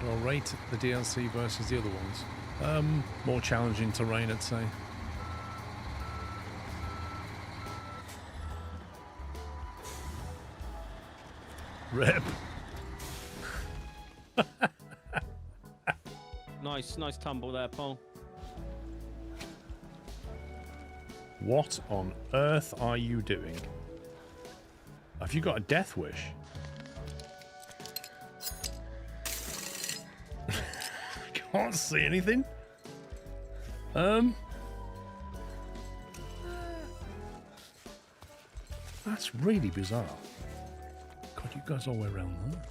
do I rate the DLC versus the other ones? More challenging terrain, I'd say. Rip. Nice tumble there, Paul. What on earth are you doing? Have you got a death wish? Can't see anything. That's really bizarre. God, you guys all the way around there.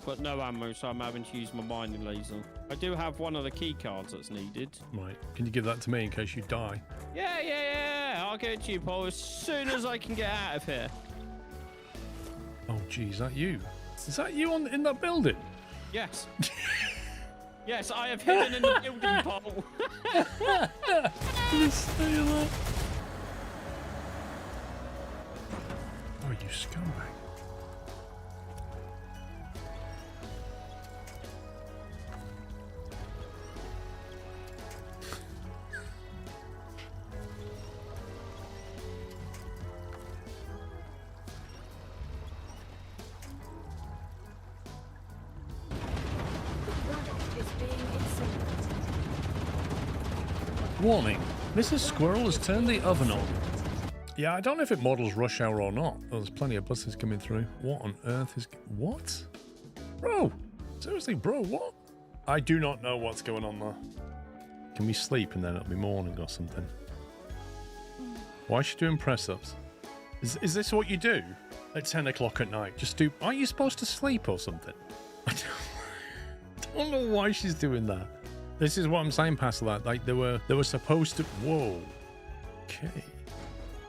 Got no ammo, so I'm having to use my mining laser. I do have one of the key cards that's needed. Right, can you give that to me in case you die? Yeah. I'll give it to you, Paul, as soon as I can get out of here. Oh, geez, is that you? Is that you in that building? Yes. Yes, I have hidden in the building, Paul. Let's say that. Oh, you scumbag. Warning, Mrs. Squirrel has turned the oven on. Yeah, I don't know if it models rush hour or not. Oh, there's plenty of buses coming through. What on earth is... What? Bro! Seriously, bro, what? I do not know what's going on there. Can we sleep and then it'll be morning or something? Why is she doing press-ups? Is this what you do at 10 o'clock at night? Just do... Aren't you supposed to sleep or something? I don't know why she's doing that. This is what I'm saying past that. Like, they were supposed to... Whoa. Okay.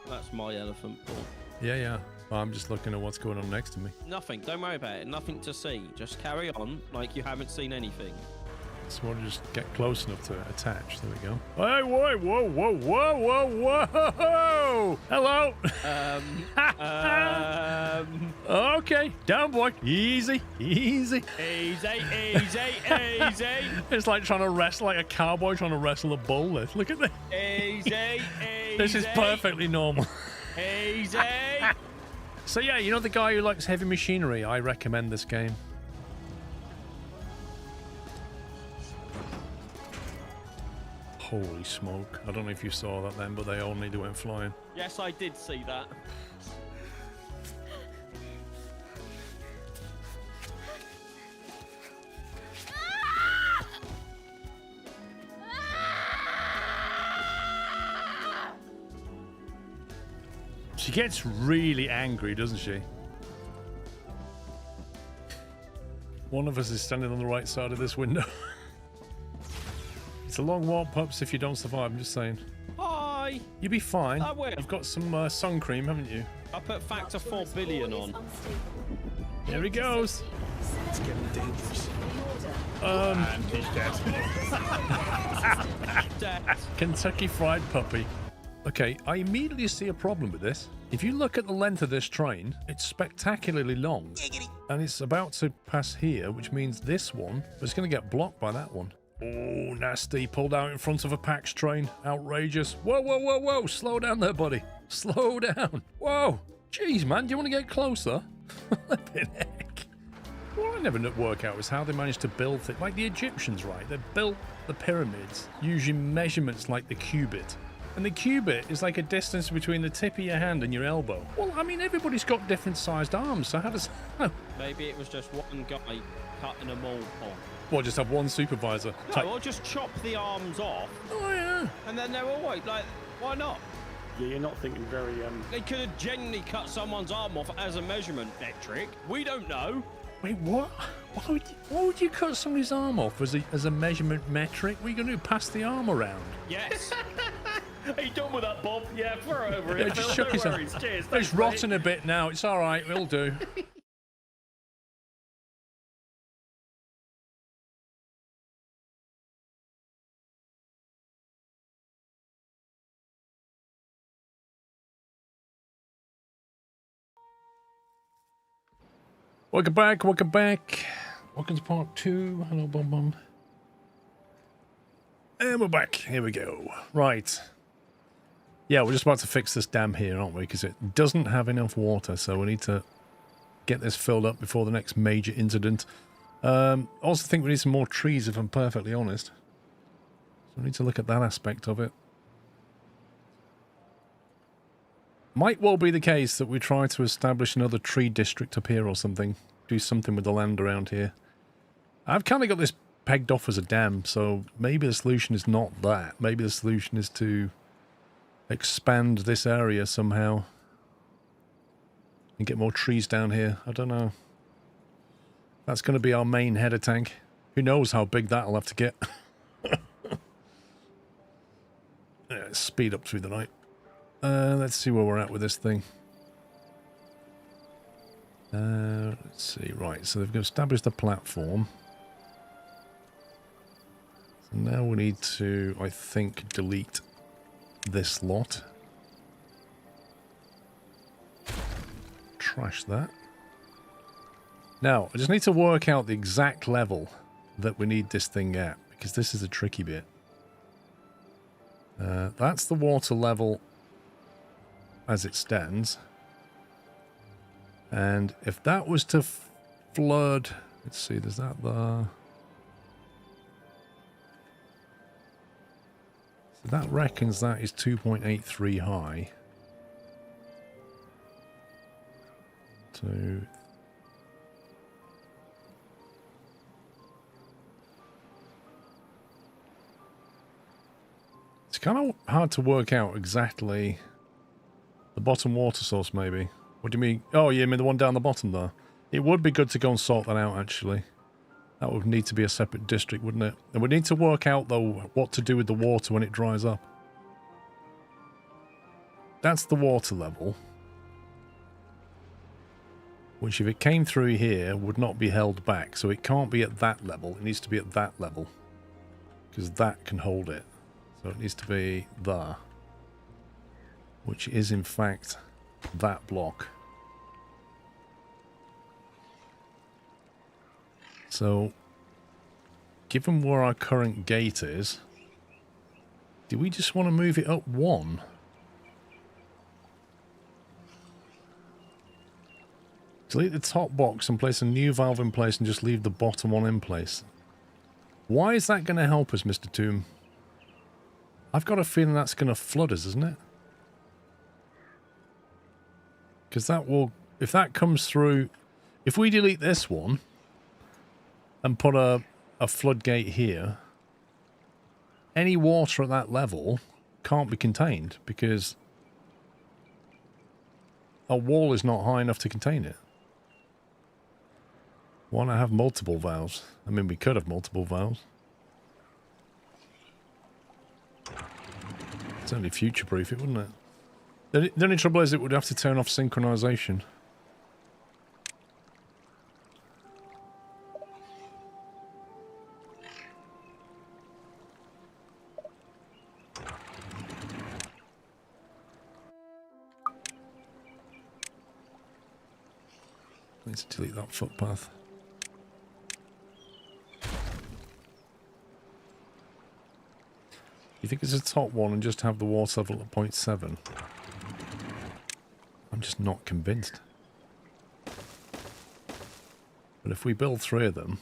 That's my elephant, Paul. Yeah. I'm just looking at what's going on next to me. Nothing. Don't worry about it. Nothing to see. Just carry on like you haven't seen anything. Just want to just get close enough to attach. There we go. Hey, whoa. Hello. Okay. Down, boy. Easy. Easy. It's like trying to wrestle, like a cowboy trying to wrestle a bull. Look at this. Easy. This is perfectly normal. Easy. So yeah, you know the guy who likes heavy machinery? I recommend this game. Holy smoke. I don't know if you saw that then, but they all nearly went flying. Yes, I did see that. She gets really angry, doesn't she? One of us is standing on the right side of this window. It's a long walk, pups, if you don't survive, I'm just saying. Hi! You'll be fine. I will. You've got some sun cream, haven't you? I put factor 4 billion on. Here he goes. It's getting dangerous. And he's Dead. Kentucky Fried Puppy. Okay, I immediately see a problem with this. If you look at the length of this train, it's spectacularly long. And it's about to pass here, which means this one is going to get blocked by that one. Oh, nasty. Pulled out in front of a PAX train. Outrageous. Whoa. Slow down there, buddy. Slow down. Whoa. Jeez, man. Do you want to get closer? Flipping heck. What I never work out is how they managed to build it. Like the Egyptians, right? They built the pyramids using measurements like the cubit. And the cubit is like a distance between the tip of your hand and your elbow. Well, I mean, everybody's got different sized arms, so how does... Maybe it was just one guy cutting them all off. Well, just have one supervisor. No, or just chop the arms off. Oh, yeah. And then they're all white. Like, why not? Yeah, you're not thinking very, They could have genuinely cut someone's arm off as a measurement metric. We don't know. Wait, what? Why would you cut somebody's arm off as a measurement metric? What are you going to do, pass the arm around? Yes. Are you done with that, Bob? Yeah, throw it over it. Just shook his arm. Cheers. It's rotten a bit now. It's all right. It'll do. Welcome back. Welcome to part 2. Hello, Bum Bum. And we're back. Here we go. Right. Yeah, we're just about to fix this dam here, aren't we? Because it doesn't have enough water, so we need to get this filled up before the next major incident. Also think we need some more trees, if I'm perfectly honest. So we need to look at that aspect of it. Might well be the case that we try to establish another tree district up here or something. Do something with the land around here. I've kind of got this pegged off as a dam, so maybe the solution is not that. Maybe the solution is to expand this area somehow and get more trees down here. I don't know. That's going to be our main header tank. Who knows how big that'll have to get. Yeah, speed up through the night. Let's see where we're at with this thing. Let's see. Right, so they've established the platform. So now we need to, I think, delete this lot. Trash that. Now, I just need to work out the exact level that we need this thing at, because this is a tricky bit. That's the water level as it stands. And if that was to flood... Let's see, there's that there. So that reckons that is 2.83 high. So... It's kind of hard to work out exactly the bottom water source, maybe. What do you mean? Oh, you mean the one down the bottom there? It would be good to go and sort that out, actually. That would need to be a separate district, wouldn't it? And we need to work out, though, what to do with the water when it dries up. That's the water level. Which, if it came through here, would not be held back. So it can't be at that level. It needs to be at that level. Because that can hold it. So it needs to be there. Which is, in fact, that block. So, given where our current gate is, do we just want to move it up one? Delete the top box and place a new valve in place and just leave the bottom one in place. Why is that going to help us, Mr. Tomb? I've got a feeling that's going to flood us, isn't it? Because that will... If that comes through... If we delete this one and put a floodgate here, any water at that level can't be contained because a wall is not high enough to contain it. Why not have multiple valves? I mean, we could have multiple valves. It's only future-proof it, wouldn't it? The only trouble is it would have to turn off synchronization. Need to delete that footpath. You think it's a top one and just have the water level at 0.7? I'm just not convinced. But if we build 3 of them...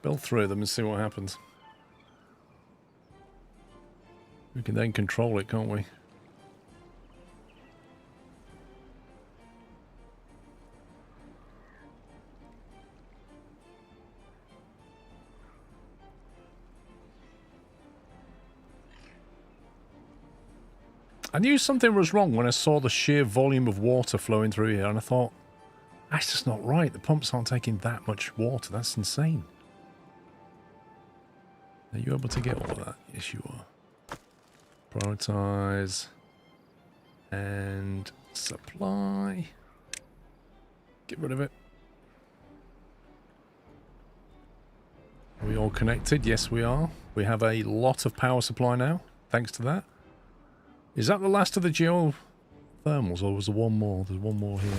Build 3 of them and see what happens. We can then control it, can't we? I knew something was wrong when I saw the sheer volume of water flowing through here, and I thought, that's just not right. The pumps aren't taking that much water. That's insane. Are you able to get all of that? Yes, you are. Prioritize. And supply. Get rid of it. we all connected? Yes, we are. We have a lot of power supply now, thanks to that. Is that the last of the geothermals, or was there one more? There's one more here.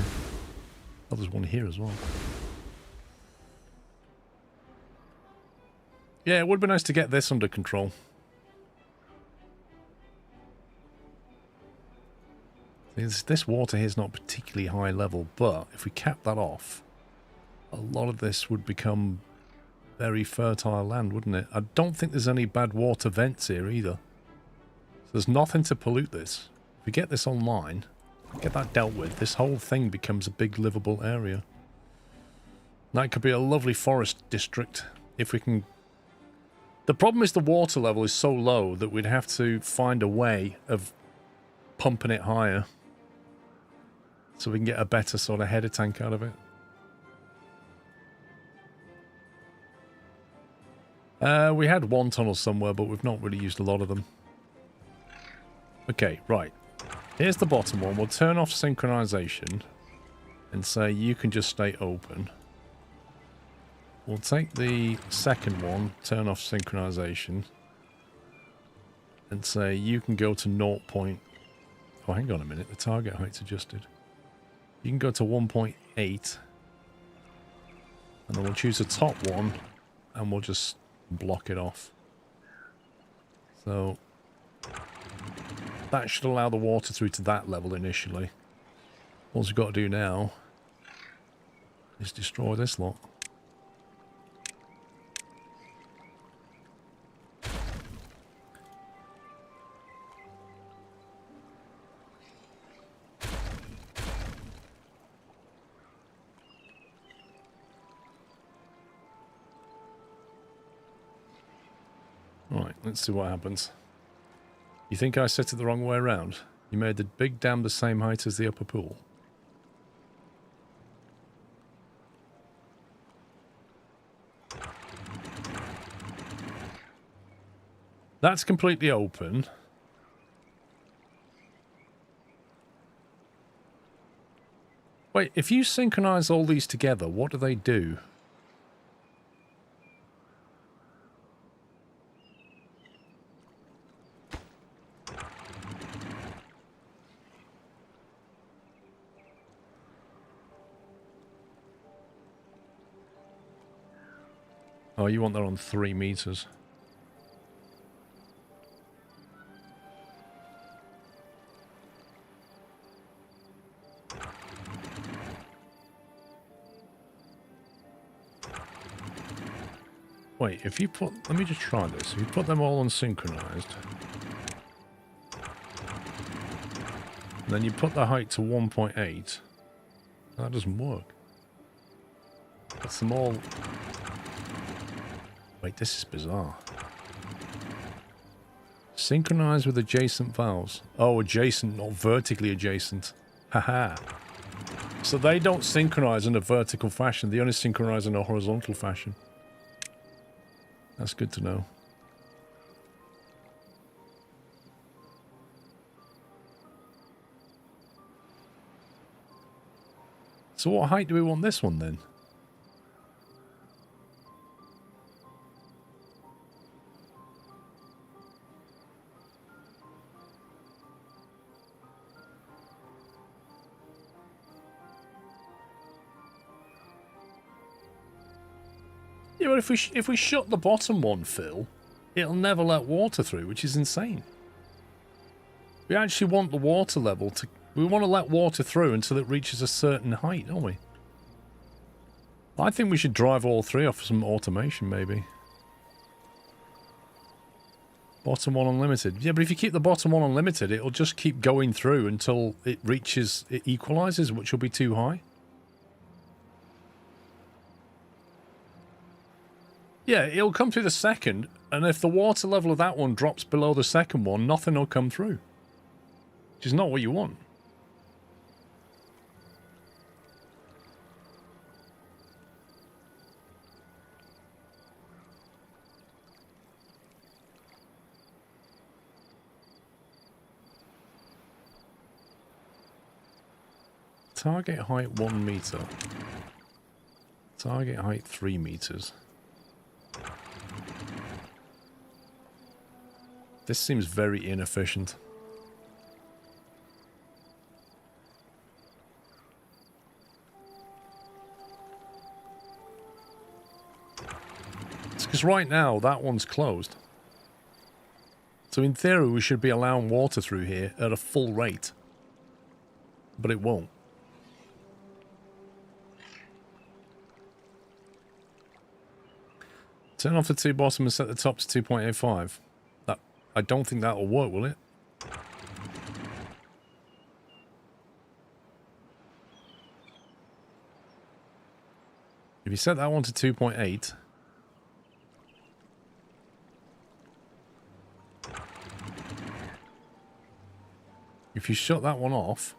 Oh, there's one here as well. Yeah, it would be nice to get this under control. This water here is not particularly high level, but if we cap that off, a lot of this would become very fertile land, wouldn't it? I don't think there's any bad water vents here either. So there's nothing to pollute this. If we get this online, get that dealt with, this whole thing becomes a big livable area. That could be a lovely forest district if we can... The problem is the water level is so low that we'd have to find a way of pumping it higher so we can get a better sort of header tank out of it. We had one tunnel somewhere, but we've not really used a lot of them. Okay, right. Here's the bottom one. We'll turn off synchronization and say you can just stay open. We'll take the second one, turn off synchronization, and say you can go to 0. Oh, hang on a minute. The target height's adjusted. You can go to 1.8. And then we'll choose the top one, and we'll just block it off. So that should allow the water through to that level initially. All we've got to do now is destroy this lot. Right, let's see what happens. You think I set it the wrong way around? You made the big dam the same height as the upper pool. That's completely open. Wait, if you synchronize all these together, what do they do? Oh, you want that on 3 meters. Wait, if you put... Let me just try this. If you put them all unsynchronized, and then you put the height to 1.8, that doesn't work. That's them all... Wait, this is bizarre. Synchronize with adjacent valves. Oh, adjacent, not vertically adjacent. Haha. So they don't synchronize in a vertical fashion. They only synchronize in a horizontal fashion. That's good to know. So what height do we want this one then? Yeah, but if we shut the bottom one, Phil, it'll never let water through, which is insane. We actually want the water level to... We want to let water through until it reaches a certain height, don't we? I think we should drive all 3 off some automation, maybe. Bottom one unlimited. Yeah, but if you keep the bottom one unlimited, it'll just keep going through until it reaches... It equalizes, which will be too high. Yeah, it'll come through the second, and if the water level of that one drops below the second one, nothing will come through. Which is not what you want. Target height 1 meter. Target height 3 meters. This seems very inefficient. It's because right now that one's closed. So in theory we should be allowing water through here at a full rate. But it won't. Turn off the two bottom and set the top to 2.85. That, I don't think that will work, will it? If you set that one to 2.8... If you shut that one off...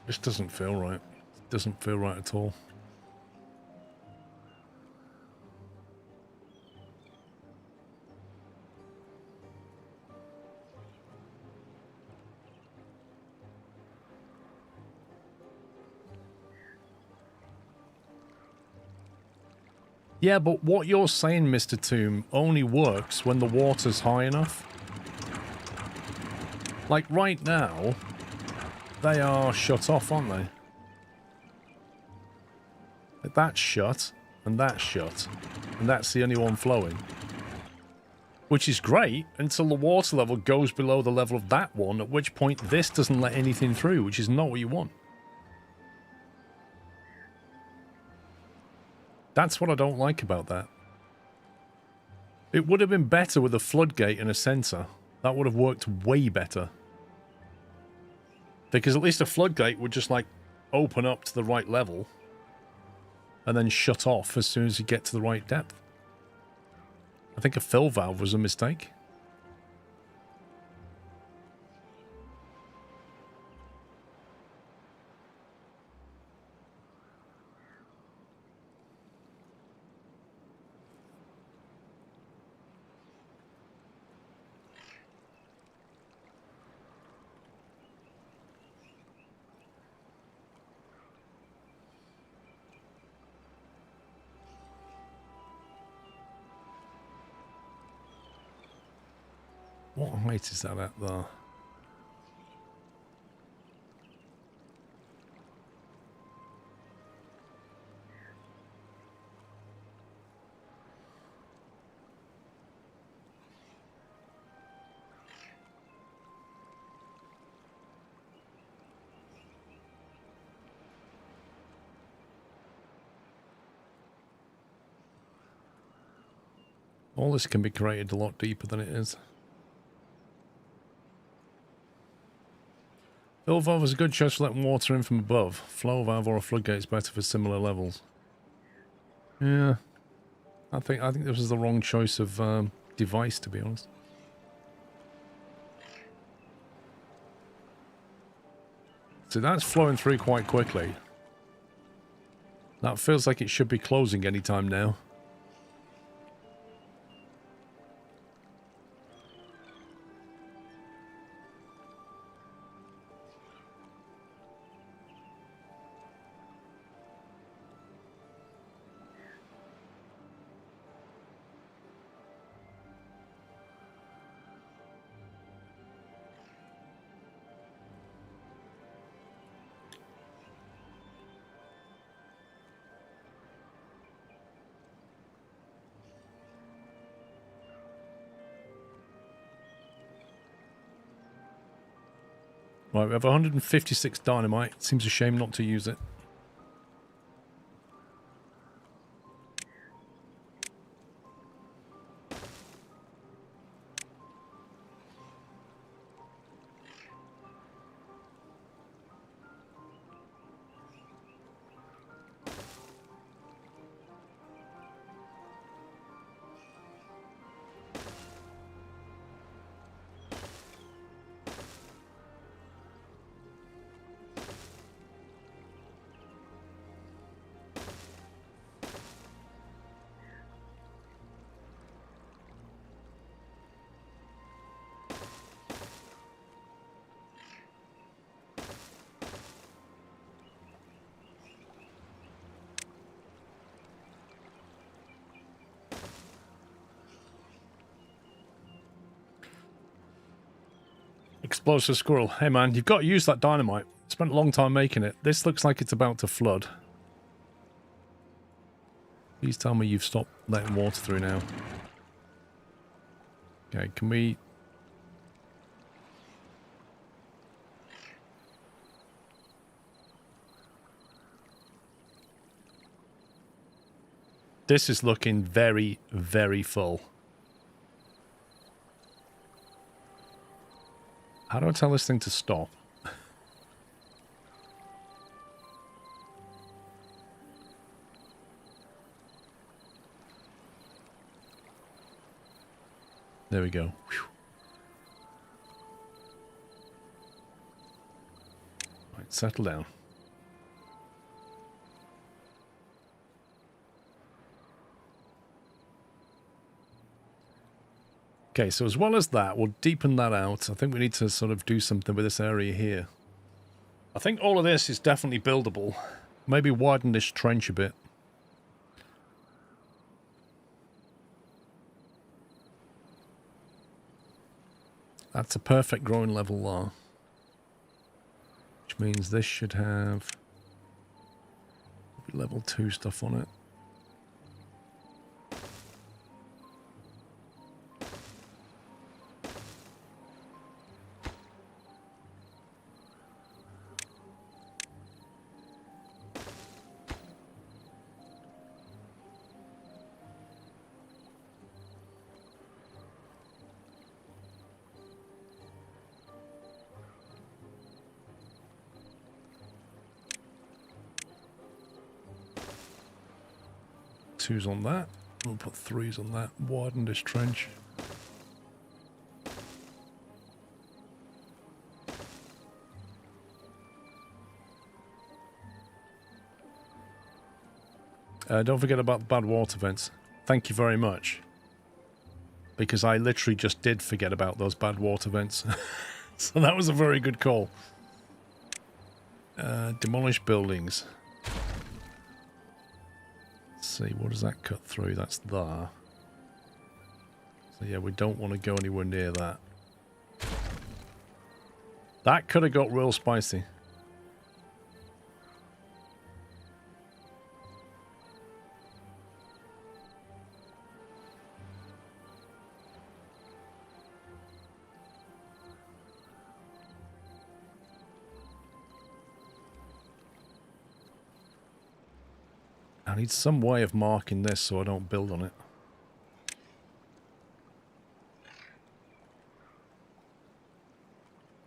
This doesn't feel right. It doesn't feel right at all. Yeah, but what you're saying, Mr. Tomb, only works when the water's high enough. Like right now, they are shut off, aren't they? Like that's shut, and that's shut, and that's the only one flowing. Which is great until the water level goes below the level of that one, at which point this doesn't let anything through, which is not what you want. That's what I don't like about that. It would have been better with a floodgate and a sensor. That would have worked way better. Because at least a floodgate would just, like, open up to the right level and then shut off as soon as you get to the right depth. I think a fill valve was a mistake. What height is that at there? All this can be created a lot deeper than it is. Fill valve is a good choice for letting water in from above. Flow valve or a floodgate is better for similar levels. Yeah. I think this was the wrong choice of device, to be honest. So that's flowing through quite quickly. That feels like it should be closing any time now. Right, we have 156 dynamite. Seems a shame not to use it. Explosive squirrel. Hey man, you've got to use that dynamite. Spent a long time making it. This looks like it's about to flood. Please tell me you've stopped letting water through now. Okay, can we... This is looking very, very full. How do I tell this thing to stop? There we go. Whew. Right, settle down. Okay, so as well as that, we'll deepen that out. I think we need to sort of do something with this area here. I think all of this is definitely buildable. Maybe widen this trench a bit. That's a perfect growing level there. Which means this should have level 2 stuff on it. Twos on that. We'll put 3s on that. Widen this trench. Don't forget about the bad water vents. Thank you very much. Because I literally just did forget about those bad water vents. So that was a very good call. Demolish buildings. See, what does that cut through? That's there. So yeah, we don't want to go anywhere near that. That could have got real spicy. I need some way of marking this so I don't build on it.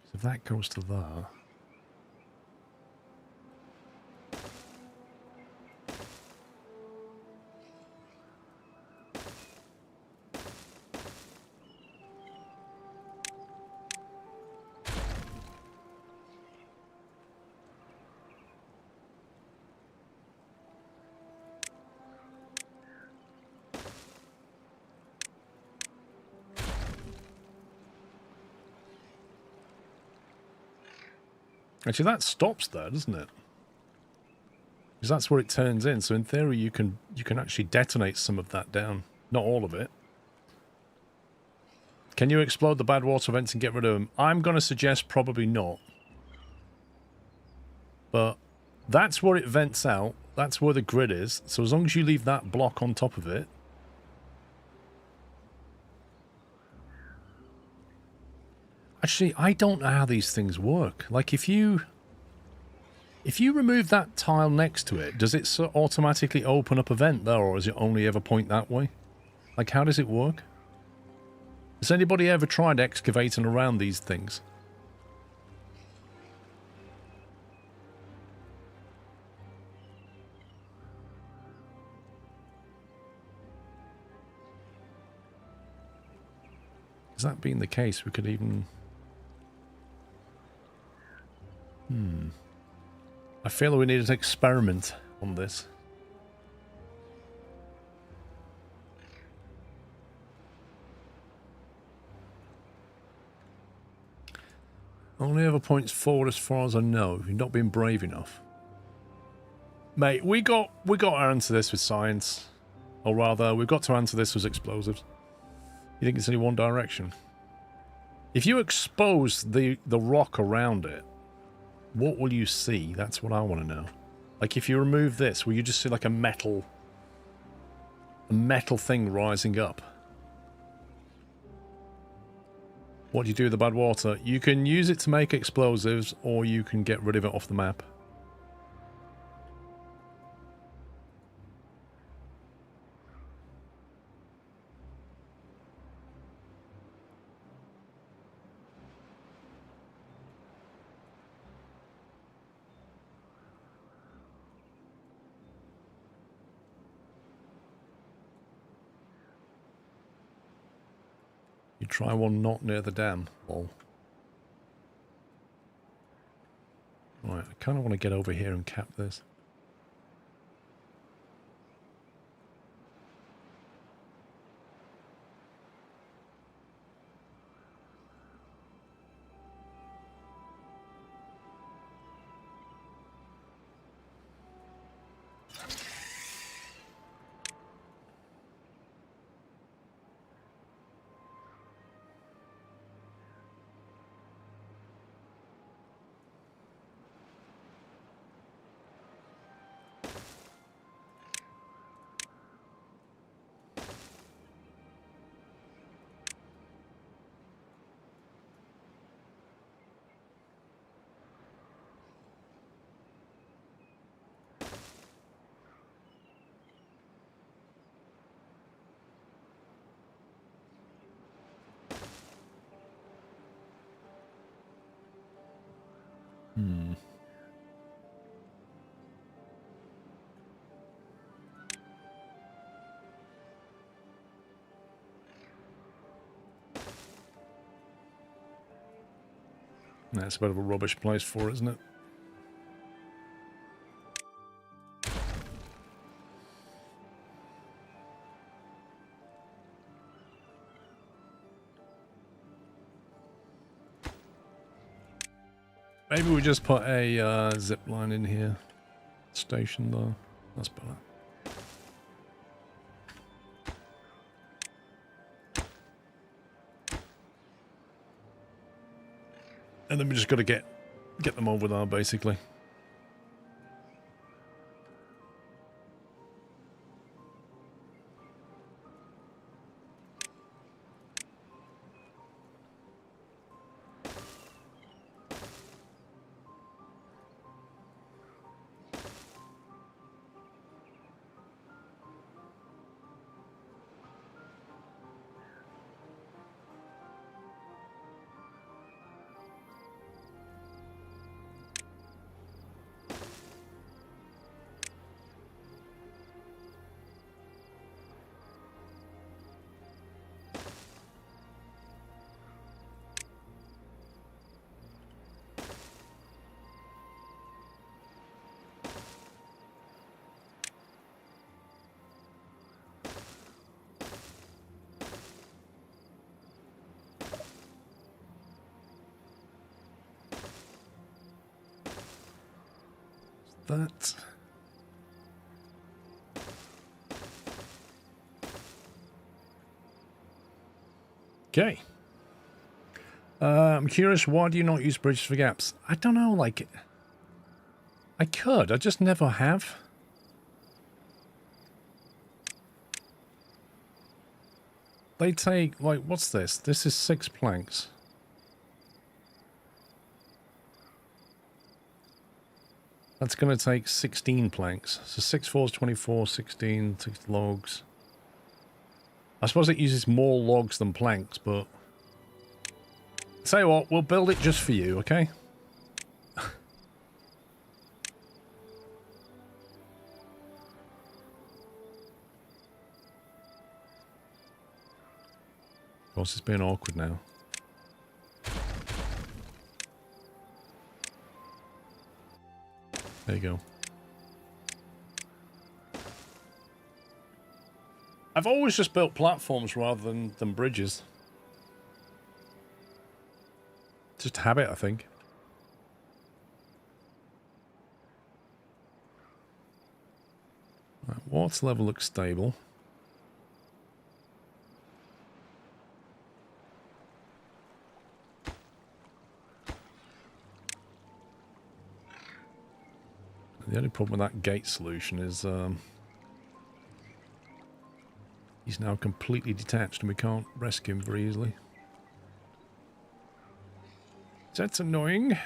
So if that goes to there... Actually, that stops there, doesn't it? Because that's where it turns in. So in theory, you can actually detonate some of that down. Not all of it. Can you explode the bad water vents and get rid of them? I'm going to suggest probably not. But that's where it vents out. That's where the grid is. So as long as you leave that block on top of it. Actually, I don't know how these things work. Like, if you remove that tile next to it, does it automatically open up a vent there, or does it only ever point that way? Like, how does it work? Has anybody ever tried excavating around these things? Is that being the case, we could even... I feel we need an experiment on this. Only ever points forward as far as I know. You've not been brave enough. Mate, we got to answer this with science. Or rather, we've got to answer this with explosives. You think it's only one direction? If you expose the rock around it, what will you see? That's what I want to know. Like if you remove this, will you just see like a metal thing rising up? What do you do with the bad water? You can use it to make explosives, or you can get rid of it off the map. You try one not near the dam. Lol. Right, I kind of want to get over here and cap this. That's a bit of a rubbish place for it, isn't it? Maybe we just put a zip line in here. Station though. That's better. And then we just got to get them over there, basically. That. Okay. I'm curious, why do you not use bridges for gaps? I don't know, like... I could, I just never have. They take, like, what's this? This is 6 planks. That's going to take 16 planks. So 6 4 is 24, 16, 6 logs. I suppose it uses more logs than planks, but... Tell you what, we'll build it just for you, okay? Of course, it's being awkward now. There you go. I've always just built platforms rather than bridges. Just habit, I think. Right, water level looks stable. The only problem with that gate solution is he's now completely detached and we can't rescue him very easily. That's annoying.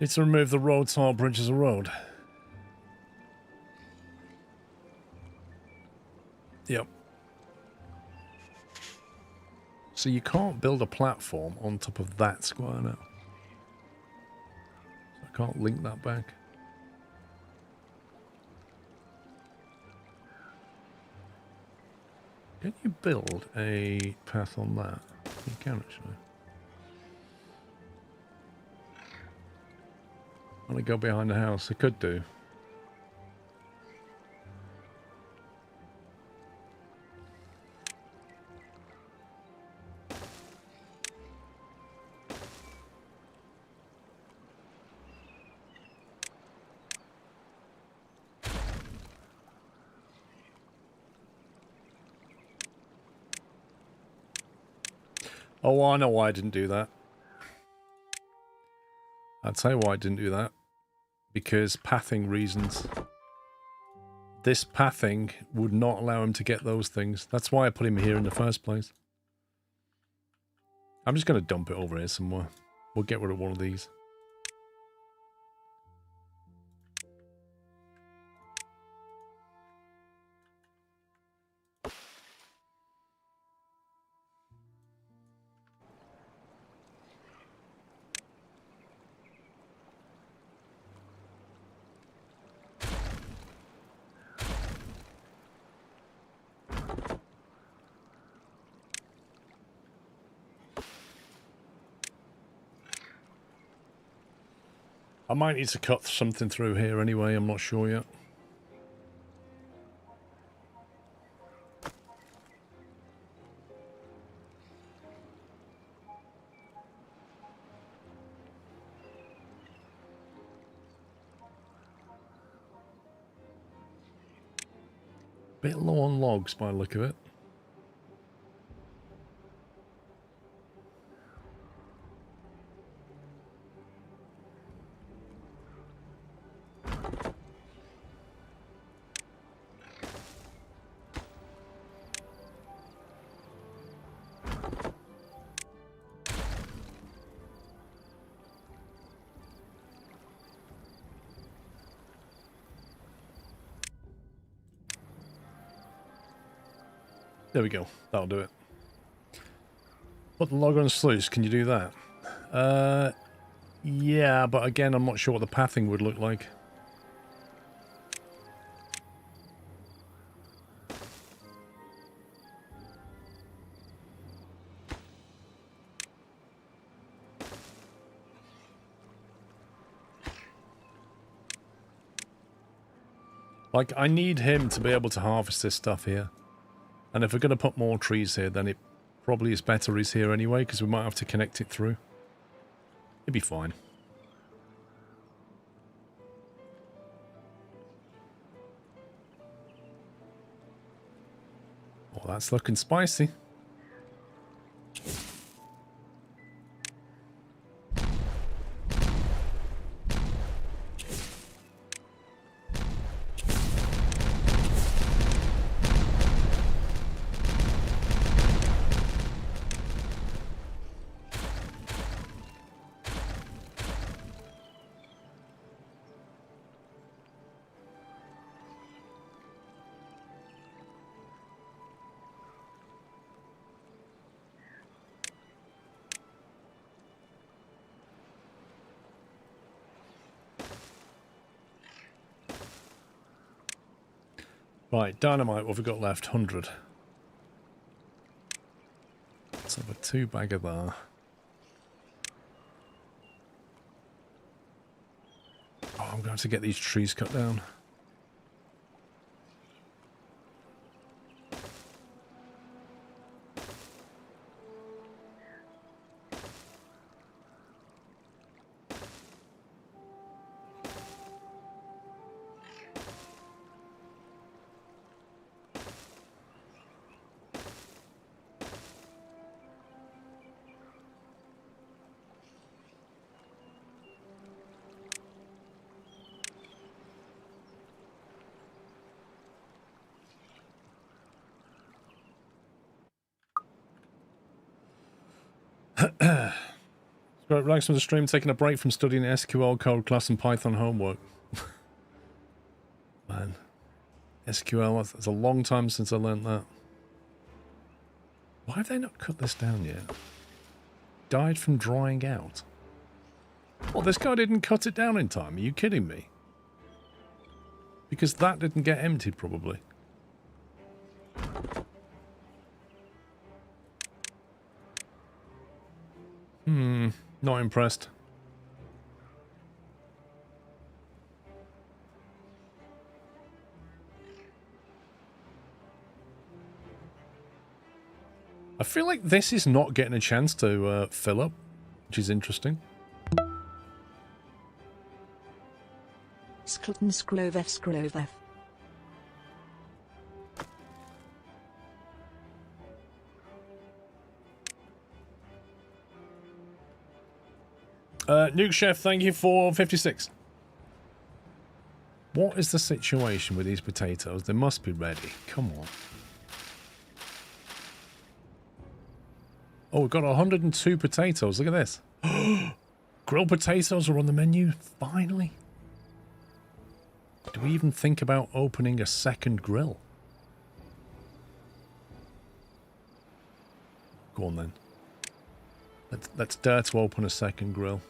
Need to remove the road tile bridge as a road. Yep. So you can't build a platform on top of that square now. So I can't link that back. Can you build a path on that? You can actually. I want to go behind the house. I could do. Oh, I know why I didn't do that. I'll tell you why I didn't do that. Because pathing reasons. This pathing would not allow him to get those things. That's why I put him here in the first place. I'm just going to dump it over here somewhere. We'll get rid of one of these. I might need to cut something through here anyway, I'm not sure yet. Bit low on logs by the look of it. There we go. That'll do it. Put the log on sluice. Can you do that? Yeah, but again, I'm not sure what the pathing would look like. Like, I need him to be able to harvest this stuff here. And if we're going to put more trees here, then it probably is better he's here anyway, because we might have to connect it through. It'd be fine. Oh, that's looking spicy. Right, dynamite, what have we got left? 100. Let's have a 2-bagger there. Oh, I'm going to have to get these trees cut down. Relax from the stream, taking a break from studying SQL code class and Python homework. Man, SQL, that's a long time since I learnt that. Why have they not cut this down yet? Died from drying out. Well, this guy didn't cut it down in time. Are you kidding me? Because that didn't get emptied, probably. Not impressed. I feel like this is not getting a chance to fill up, which is interesting. Skleton Sklovef. Nuke Chef, thank you for 56. What is the situation with these potatoes? They must be ready. Come on. Oh, we've got 102 potatoes. Look at this. Grilled potatoes are on the menu. Finally. Do we even think about opening a second grill? Go on then. Let's dare to open a second grill.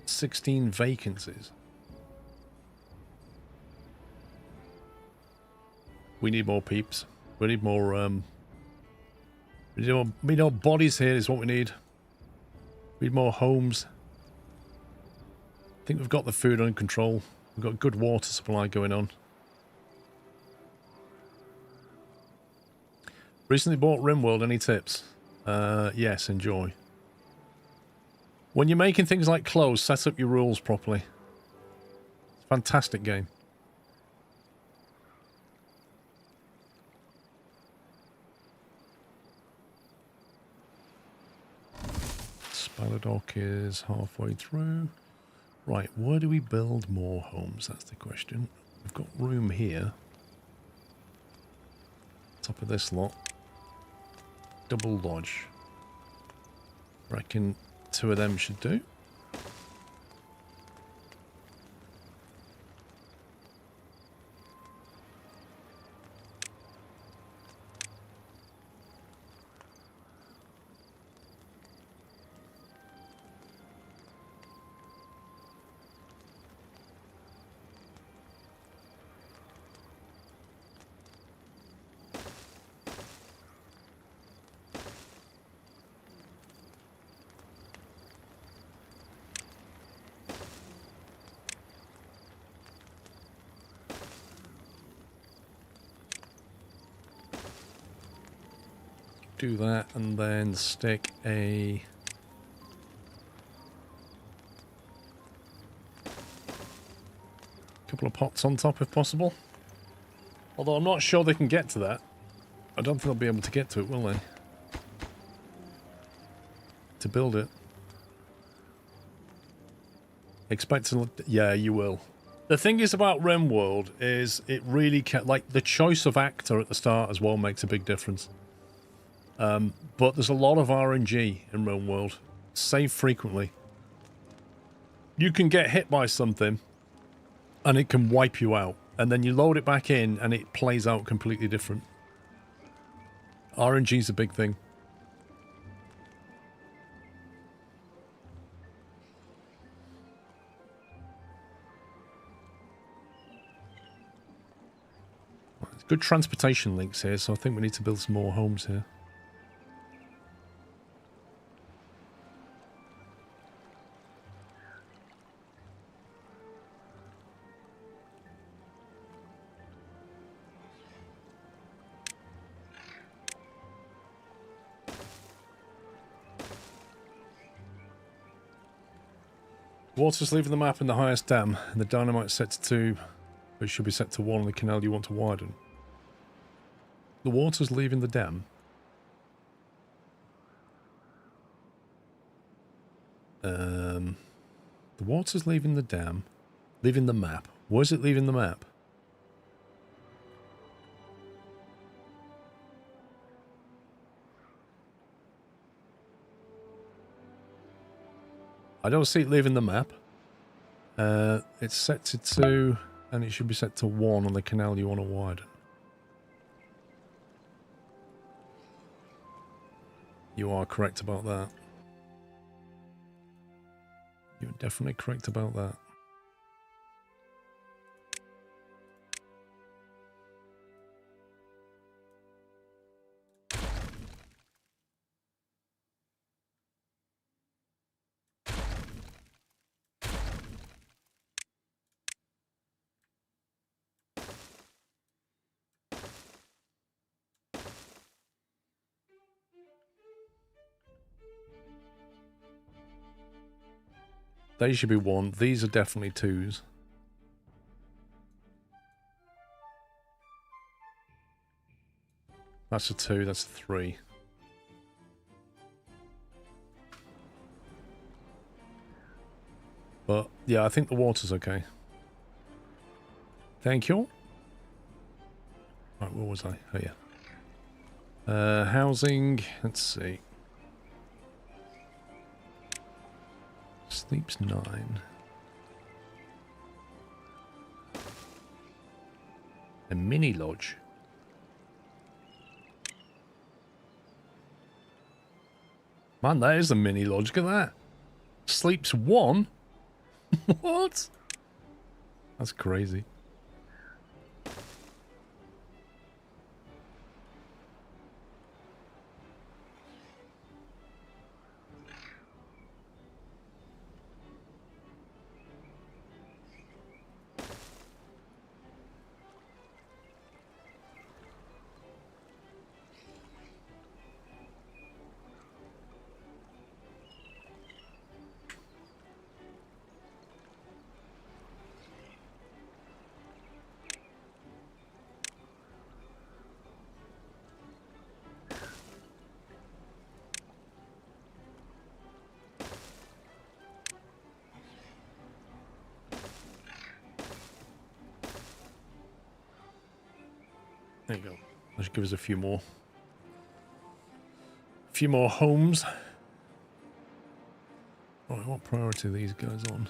16 vacancies. We need more peeps. We need more, we need more bodies here is what we need. We need more homes. I think we've got the food under control. We've got good water supply going on. Recently bought RimWorld. Any tips? Yes, enjoy. When you're making things like clothes, set up your rules properly. Fantastic game. Spaladock is halfway through. Right, where do we build more homes? That's the question. We've got room here. Top of this lot. Double lodge. Reckon 2 of them should do. Do that and then stick a couple of pots on top if possible. Although I'm not sure they can get to that. I don't think they'll be able to get to it, will they? To build it. Expect to... Yeah, you will. The thing is about RimWorld is it really can... Like, the choice of actor at the start as well makes a big difference. But there's a lot of RNG in RimWorld. Save frequently. You can get hit by something and it can wipe you out. And then you load it back in and it plays out completely different. RNG's a big thing. There's good transportation links here, so I think we need to build some more homes here. Water's leaving the map in the highest dam, and the dynamite's set to 2, but it should be set to 1 on the canal you want to widen. The water's leaving the dam. The water's leaving the dam. Leaving the map. Where's it leaving the map? I don't see it leaving the map. It's set to 2, and it should be set to 1 on the canal you want to widen. You are correct about that. You're definitely correct about that. They should be 1. These are definitely 2s. That's a 2, that's a 3. But, yeah, I think the water's okay. Thank you. Right, where was I? Oh, yeah. Housing, let's see. Sleeps 9. A mini lodge. Man, that is a mini lodge. Look at that. Sleeps 1? What? That's crazy. There you go. That should give us a few more. A few more homes. Right, what priority are these guys on?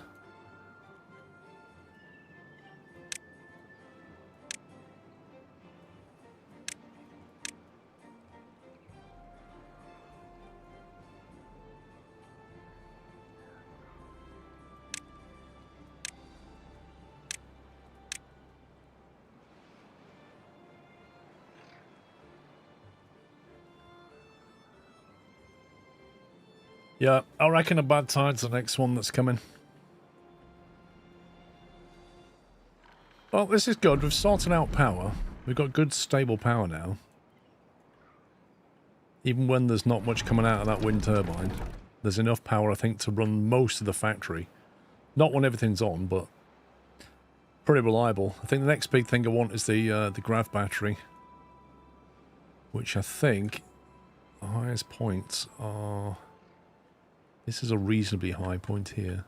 Yeah, I reckon a bad tide's the next one that's coming. Well, this is good. We've sorted out power. We've got good, stable power now. Even when there's not much coming out of that wind turbine, there's enough power, I think, to run most of the factory. Not when everything's on, but pretty reliable. I think the next big thing I want is the grav battery, which I think the highest points are... This is a reasonably high point here.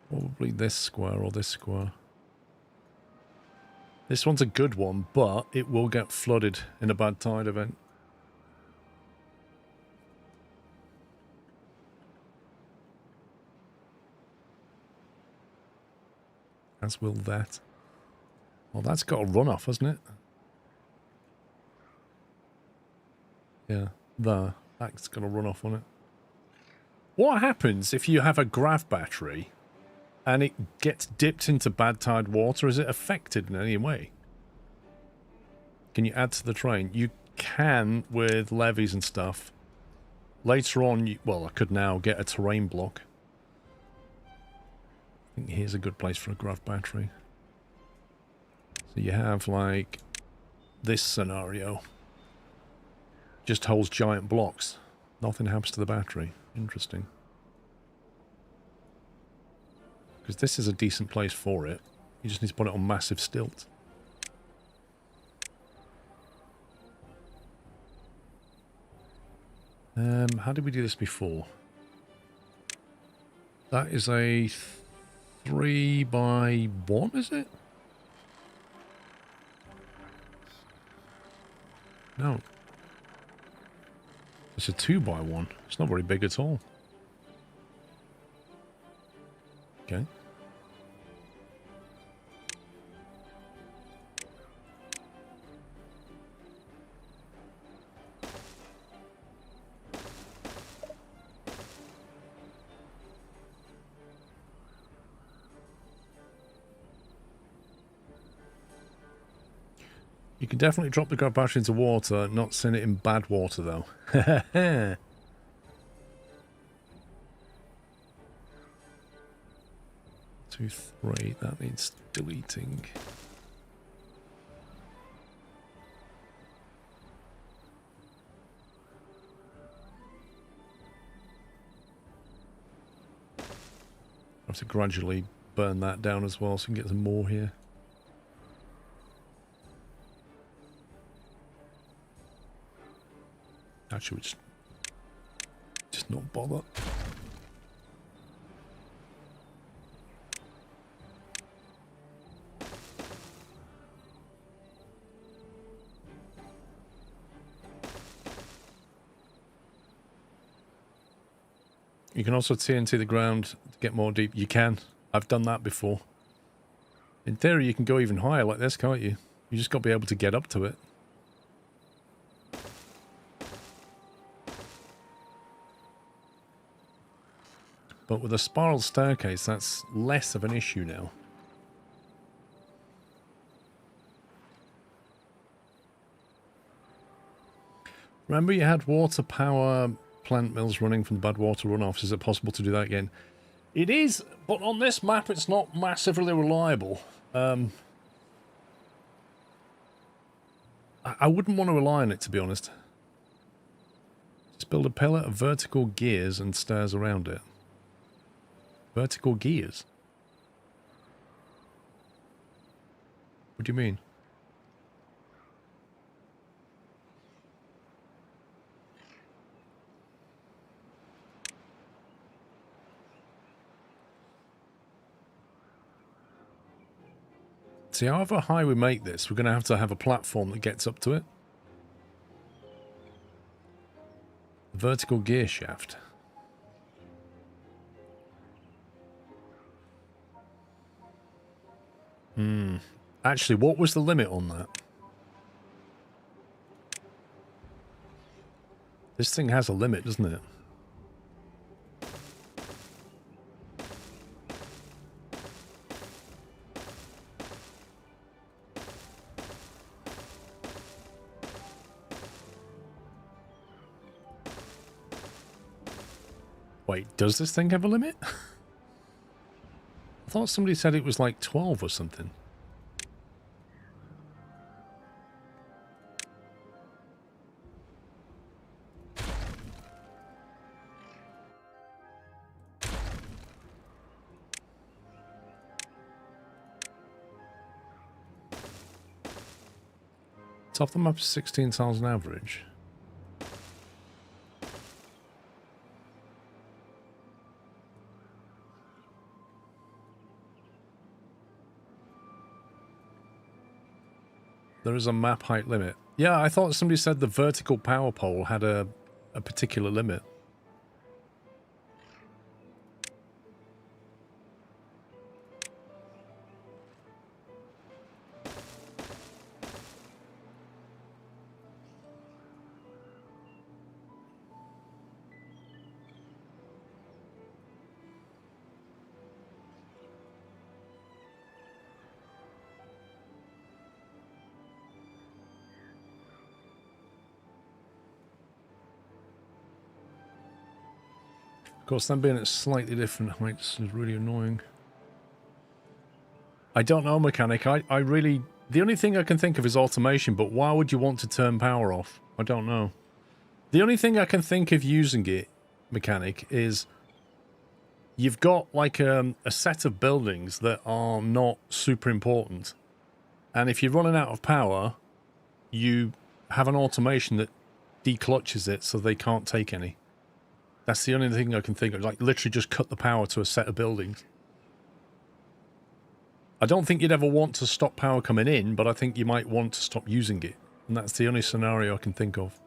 Probably this square or this square. This one's a good one, but it will get flooded in a bad tide event. As will that. Well, that's got a runoff, hasn't it? Yeah, there. That's got a runoff on it. What happens if you have a grav battery and it gets dipped into bad tide water? Is it affected in any way? Can you add to the train? You can with levees and stuff. Later on, well, I could now get a terrain block. I think here's a good place for a grav battery. So you have, like, this scenario. Just holds giant blocks. Nothing happens to the battery. Interesting. Because this is a decent place for it. You just need to put it on massive stilts. How did we do this before? That is a 3x1, is it? No. It's a 2x1. It's not very big at all. Okay. You can definitely drop the battery into water, not send it in bad water though. 2, 3, that needs deleting. I have to gradually burn that down as well so we can get some more here. Actually, just not bother. You can also TNT the ground to get more deep. You can. I've done that before. In theory, you can go even higher like this, can't you? You just got to be able to get up to it. But with a spiral staircase, that's less of an issue now. Remember you had water power plant mills running from the Badwater runoffs. Is it possible to do that again? It is, but on this map it's not massively reliable. I wouldn't want to rely on it, to be honest. Just build a pillar of vertical gears and stairs around it. Vertical gears? What do you mean? See, however high we make this, we're going to have a platform that gets up to it. Vertical gear shaft. Actually, what was the limit on that? This thing has a limit, doesn't it? Wait, does this thing have a limit? I thought somebody said it was like 12 or something. Top of the map is 16,000 average. There is a map height limit. Yeah, I thought somebody said the vertical power pole had a particular limit. Of course, them being at slightly different heights is really annoying. I don't know, mechanic. I really... The only thing I can think of is automation, but why would you want to turn power off? I don't know. The only thing I can think of using it, mechanic, is you've got like a set of buildings that are not super important. And if you're running out of power, you have an automation that declutches it so they can't take any. That's the only thing I can think of. Like literally just cut the power to a set of buildings. I don't think you'd ever want to stop power coming in, but I think you might want to stop using it. And that's the only scenario I can think of.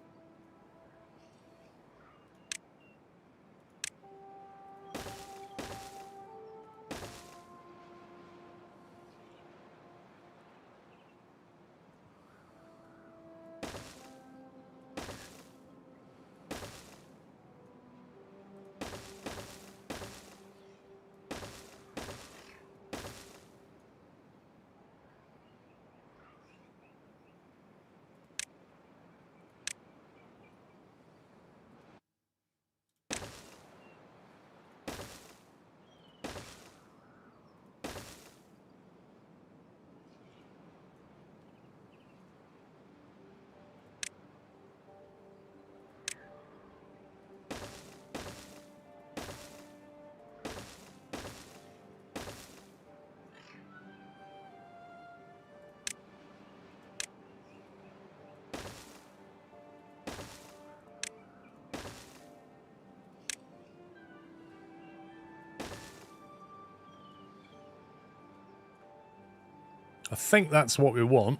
I think that's what we want.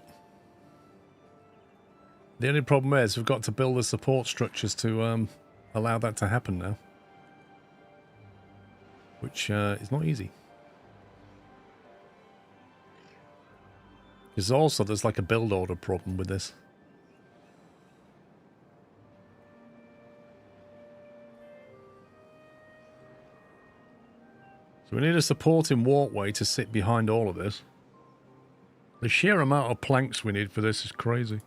The only problem is we've got to build the support structures to allow that to happen now. Which is not easy. Because also there's like a build order problem with this. So we need a supporting walkway to sit behind all of this. The sheer amount of planks we need for this is crazy.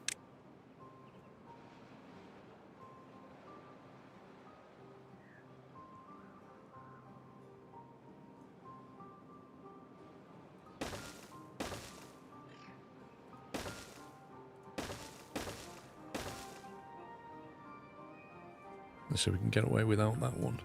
So we can get away without that one.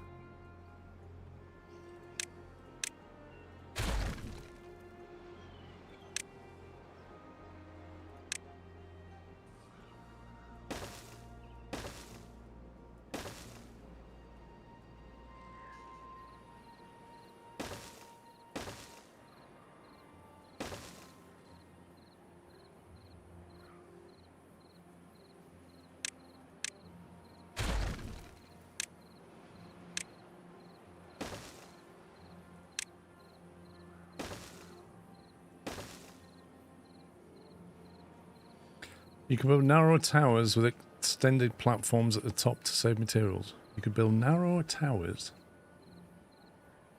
You can build narrow towers with extended platforms at the top to save materials. You could build narrow towers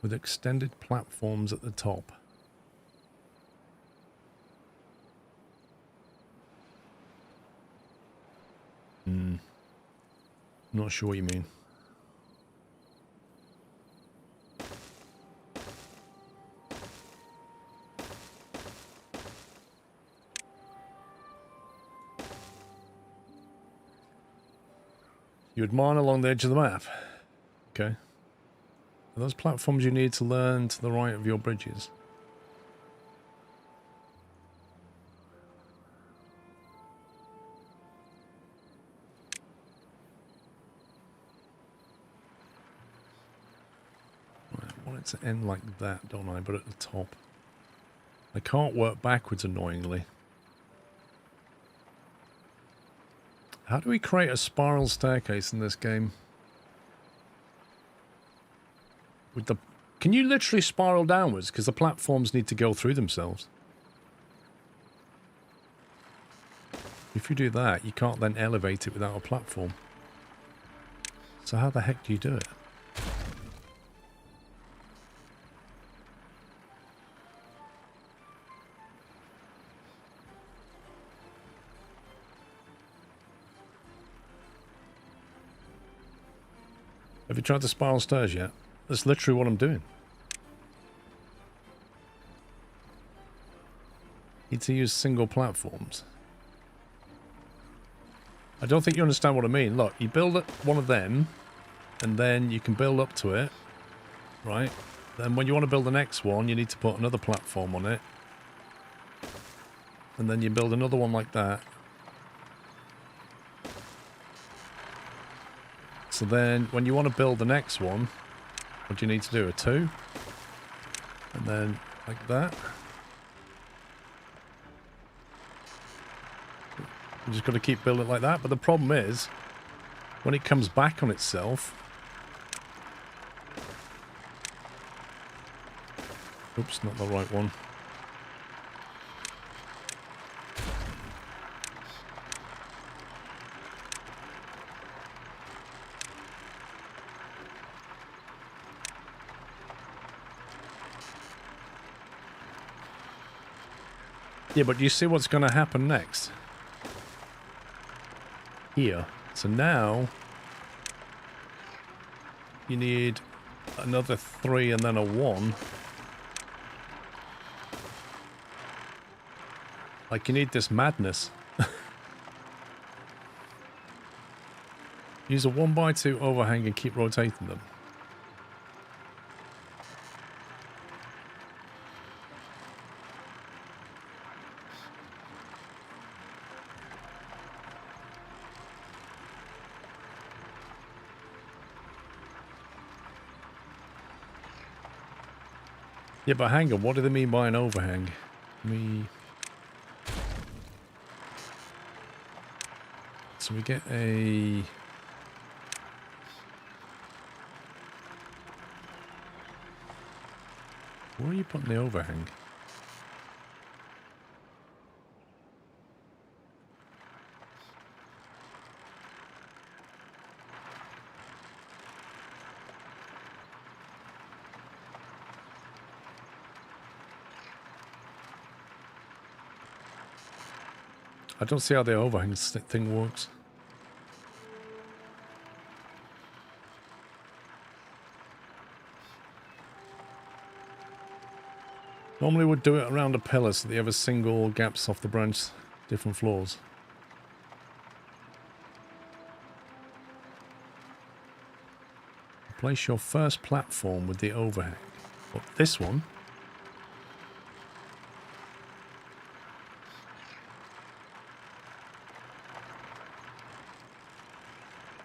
with extended platforms at the top. Not sure what you mean. You would mine along the edge of the map. Okay. Are those platforms you need to learn to the right of your bridges? Right, I want it to end like that, don't I? But at the top. I can't work backwards, annoyingly. How do we create a spiral staircase in this game? With the, can you literally spiral downwards? Because the platforms need to go through themselves. If you do that, you can't then elevate it without a platform. So how the heck do you do it? Have you tried the spiral stairs yet? That's literally what I'm doing. Need to use single platforms. I don't think you understand what I mean. Look, you build one of them, and then you can build up to it, right? Then when you want to build the next one, you need to put another platform on it. And then you build another one like that. So then, when you want to build the next one, what do you need to do? A 2? And then, like that. You just got to keep building it like that. But the problem is, when it comes back on itself... Oops, not the right one. Yeah, but you see what's going to happen next? Here. So now you need another 3 and then a 1. Like, you need this madness. Use a 1x2 overhang and keep rotating them. Yeah, but hang on, what do they mean by an overhang? So we get a... Where are you putting the overhang? I don't see how the overhang thing works. Normally we'd do it around a pillar so that you have a single gaps off the branch, different floors. Place your first platform with the overhang. But this one...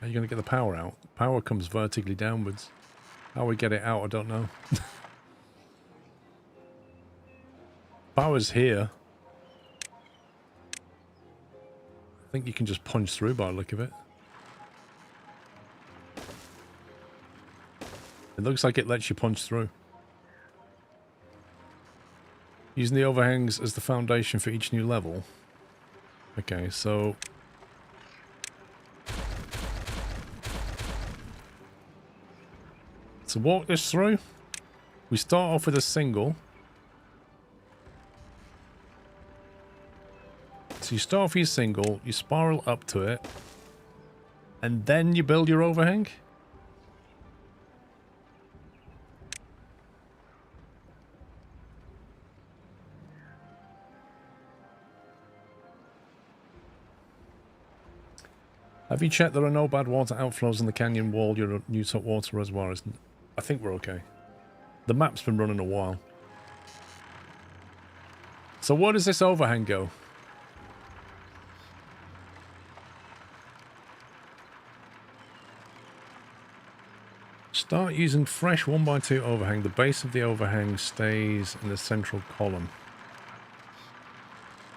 How are you going to get the power out? Power comes vertically downwards. How we get it out, I don't know. Power's here. I think you can just punch through by the look of it. It looks like it lets you punch through. Using the overhangs as the foundation for each new level. Okay, so... To walk this through, we start off with a single. So you start off with your single, you spiral up to it, and then you build your overhang. Have you checked there are no bad water outflows in the canyon wall, your new top water reservoir isn't? I think we're okay. The map's been running a while. So where does this overhang go? Start using fresh 1x2 overhang. The base of the overhang stays in the central column.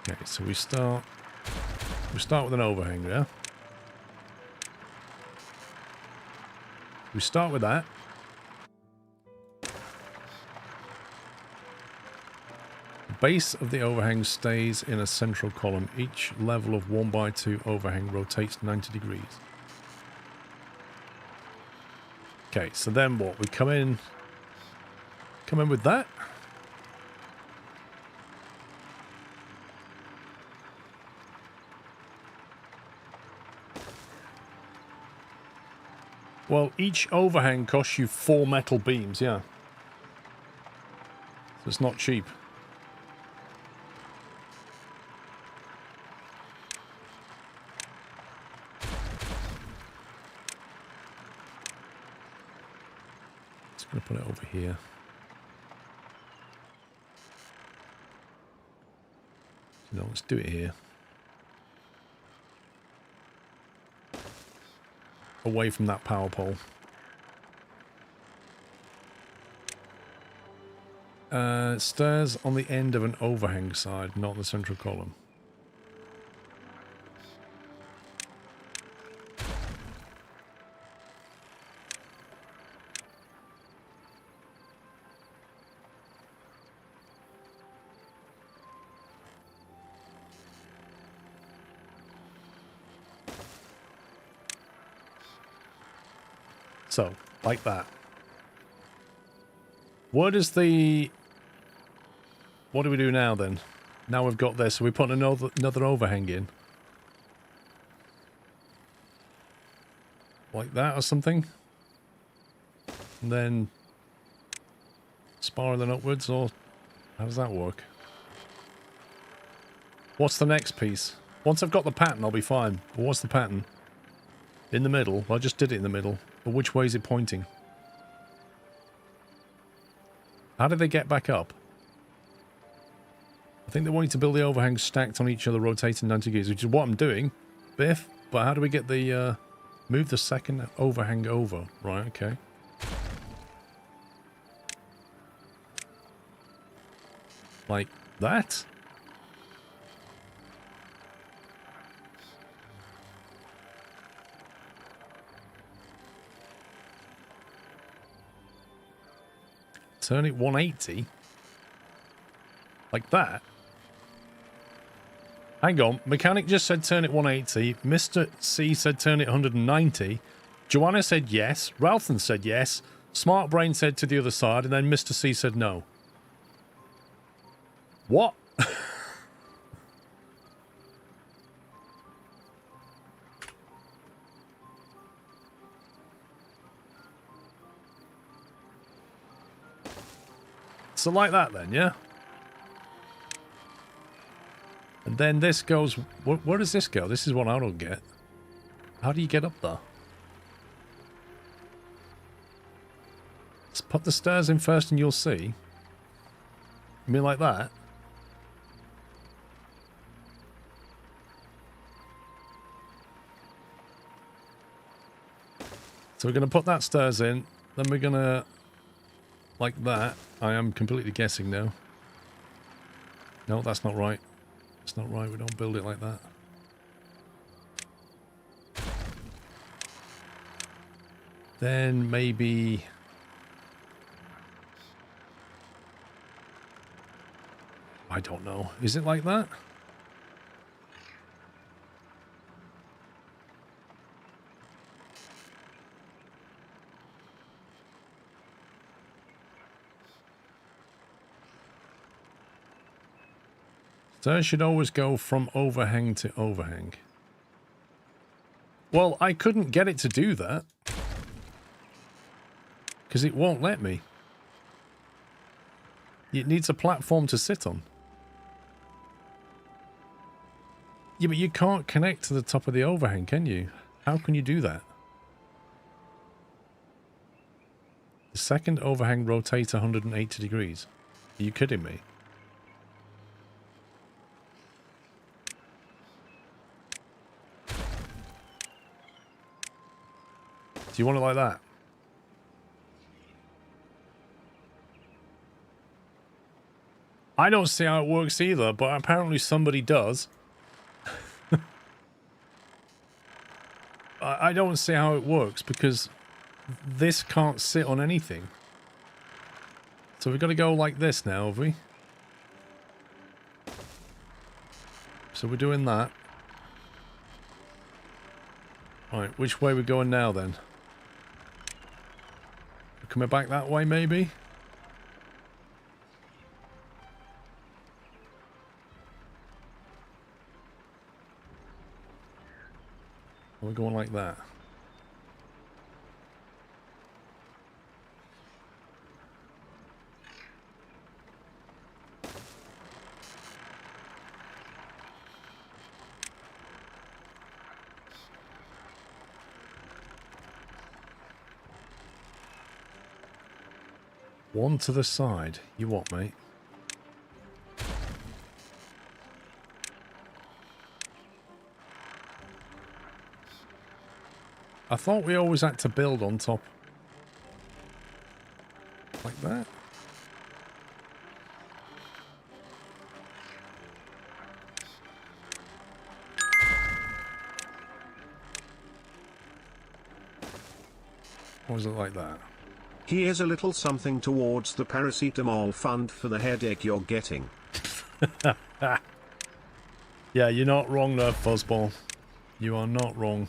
Okay, so we start with an overhang there. We start with that. The base of the overhang stays in a central column. Each level of 1x2 overhang rotates 90 degrees. Okay, so then what? We come in with that. Well, each overhang costs you 4 metal beams, yeah. So it's not cheap. just going to put it over here. No, let's do it here. Away from that power pole. Stairs on the end of an overhang side, not the central column. So, like that. What is the... What do we do now then? Now we've got this, so we put another overhang in. Like that or something? And then... spiraling upwards, or... How does that work? What's the next piece? Once I've got the pattern, I'll be fine. But what's the pattern? In the middle? Well, I just did it in the middle. But which way is it pointing? How did they get back up? I think they wanted to build the overhangs stacked on each other, rotating 90 degrees, which is what I'm doing, Biff. But how do we get the, move the second overhang over? Right, okay. Like that? Turn it 180? Like that? Hang on, mechanic just said turn it 180, Mr. C said turn it 190, Joanna said yes, Ralston said yes, Smart Brain said to the other side, and then Mr. C said no. What? So like that then, yeah? And then this goes... Where does this go? This is what I don't get. How do you get up there? Let's put the stairs in first and you'll see. You mean like that? So we're going to put that stairs in. Then we're going to... Like that. I am completely guessing now. No, that's not right. That's not right. We don't build it like that. Then maybe... I don't know. Is it like that? Stairs should always go from overhang to overhang. Well, I couldn't get it to do that. Because it won't let me. It needs a platform to sit on. Yeah, but you can't connect to the top of the overhang, can you? How can you do that? The second overhang rotates 180 degrees. Are you kidding me? Do you want it like that? I don't see how it works either, but apparently somebody does. I don't see how it works because this can't sit on anything. So we've got to go like this now, have we? So we're doing that. Right, which way are we going now then? We're coming back that way maybe? We're going like that. One to the side. You what, mate? I thought we always had to build on top. Like that. Or was it like that? Here's a little something towards the paracetamol fund for the headache you're getting. Yeah, you're not wrong there, Fuzzball. You are not wrong.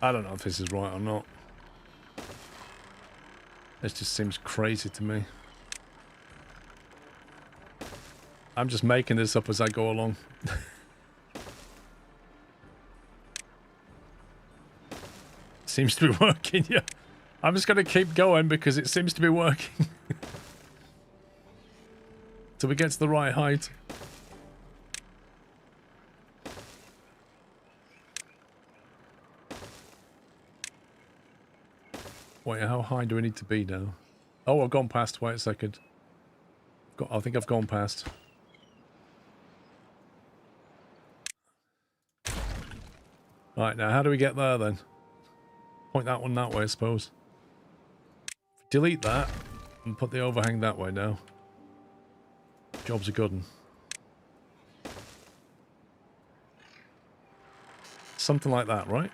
I don't know if this is right or not. This just seems crazy to me. I'm just making this up as I go along. Seems to be working, yeah. I'm just going to keep going because it seems to be working. Till we get to the right height. Wait, how high do we need to be now? Oh, I've gone past. Wait a second. I think I've gone past. Right, now how do we get there then? Point that one that way, I suppose. Delete that and put the overhang that way now. Job's a good one. Something like that, right?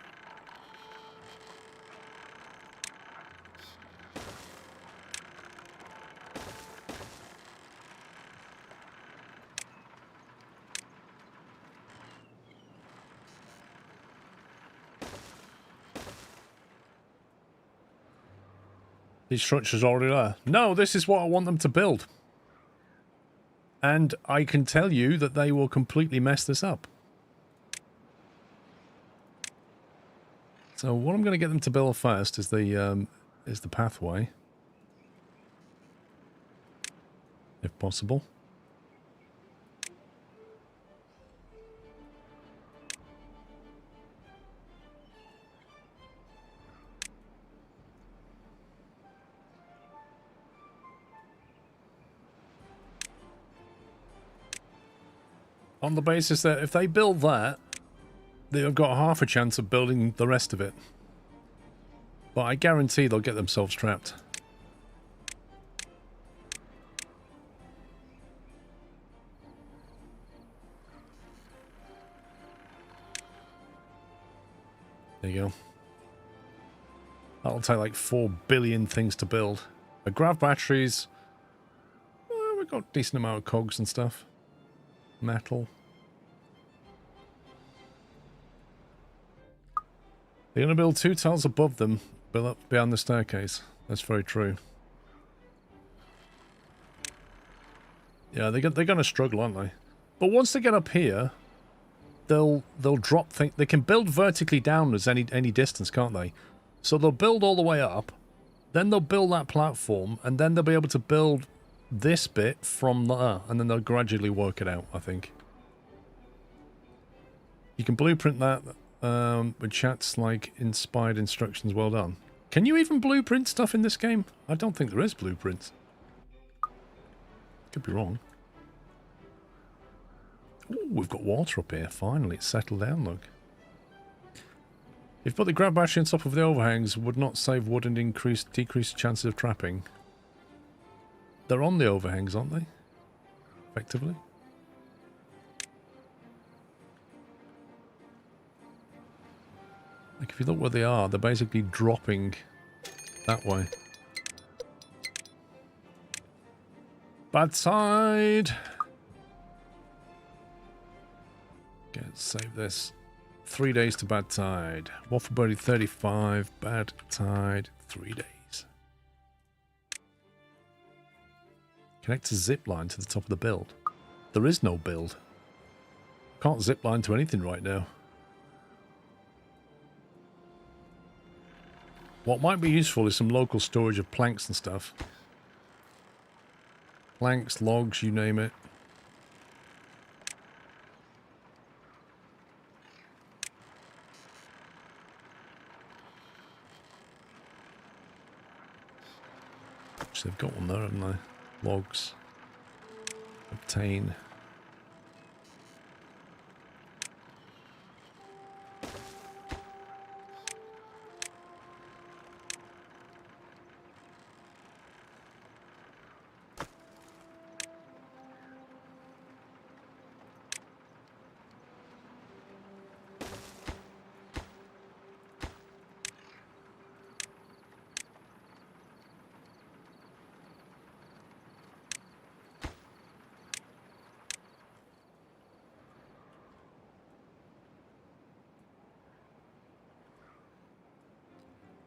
These structures are already there. No, this is what I want them to build. And I can tell you that they will completely mess this up. So what I'm going to get them to build first is the pathway. If possible. On the basis that if they build that, they've got half a chance of building the rest of it. But I guarantee they'll get themselves trapped. There you go. That'll take like 4 billion things to build. The grav batteries, well, we've got a decent amount of cogs and stuff. Metal. They're going to build 2 tiles above them, build up behind the staircase. That's very true. Yeah, they're going to struggle, aren't they? But once they get up here, they'll drop things. They can build vertically downwards any distance, can't they? So they'll build all the way up, then they'll build that platform, and then they'll be able to build this bit from there, and then they'll gradually work it out, I think. You can blueprint that with chats like inspired instructions, well done. Can you even blueprint stuff in this game? I don't think there is blueprints. Could be wrong. Ooh, we've got water up here, finally. It's settled down, look. If you put the grab battery on top of the overhangs, would not save wood and decrease chances of trapping. They're on the overhangs, aren't they? Effectively. Like, if you look where they are, they're basically dropping that way. Bad side! Okay, let's save this. 3 days to bad tide. Waffleberry 35, bad tide, 3 days. Connect a zip line to the top of the build. There is no build. Can't zip line to anything right now. What might be useful is some local storage of planks and stuff. Planks, logs, you name it. So they've got one there, haven't they? Logs. Obtain.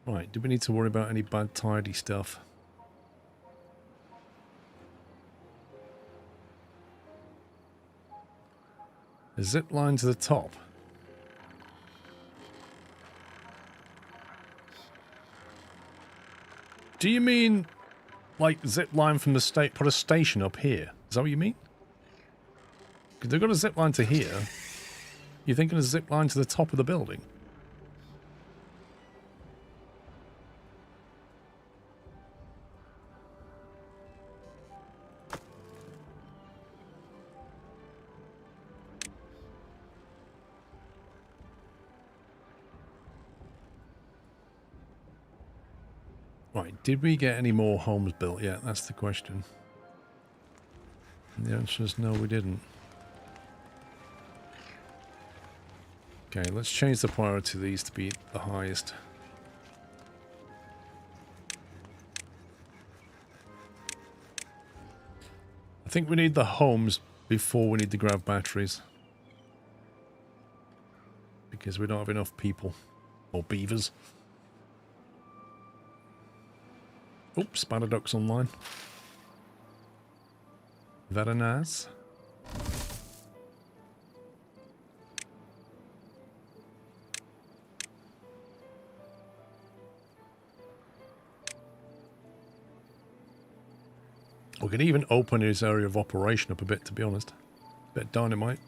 Right, do we need to worry about any bad tidy stuff? A zip line to the top. Do you mean like zip line from the state, put a station up here? Is that what you mean? Because they've got a zip line to here. You're thinking a zip line to the top of the building? Right, did we get any more homes built yet? That's the question. And the answer is no, we didn't. Okay, let's change the priority of these to be the highest. I think we need the homes before we need the grav batteries. Because we don't have enough people. Or beavers. Oops, spider ducks online. Very nice. We could even open his area of operation up a bit, to be honest. Bit of dynamite.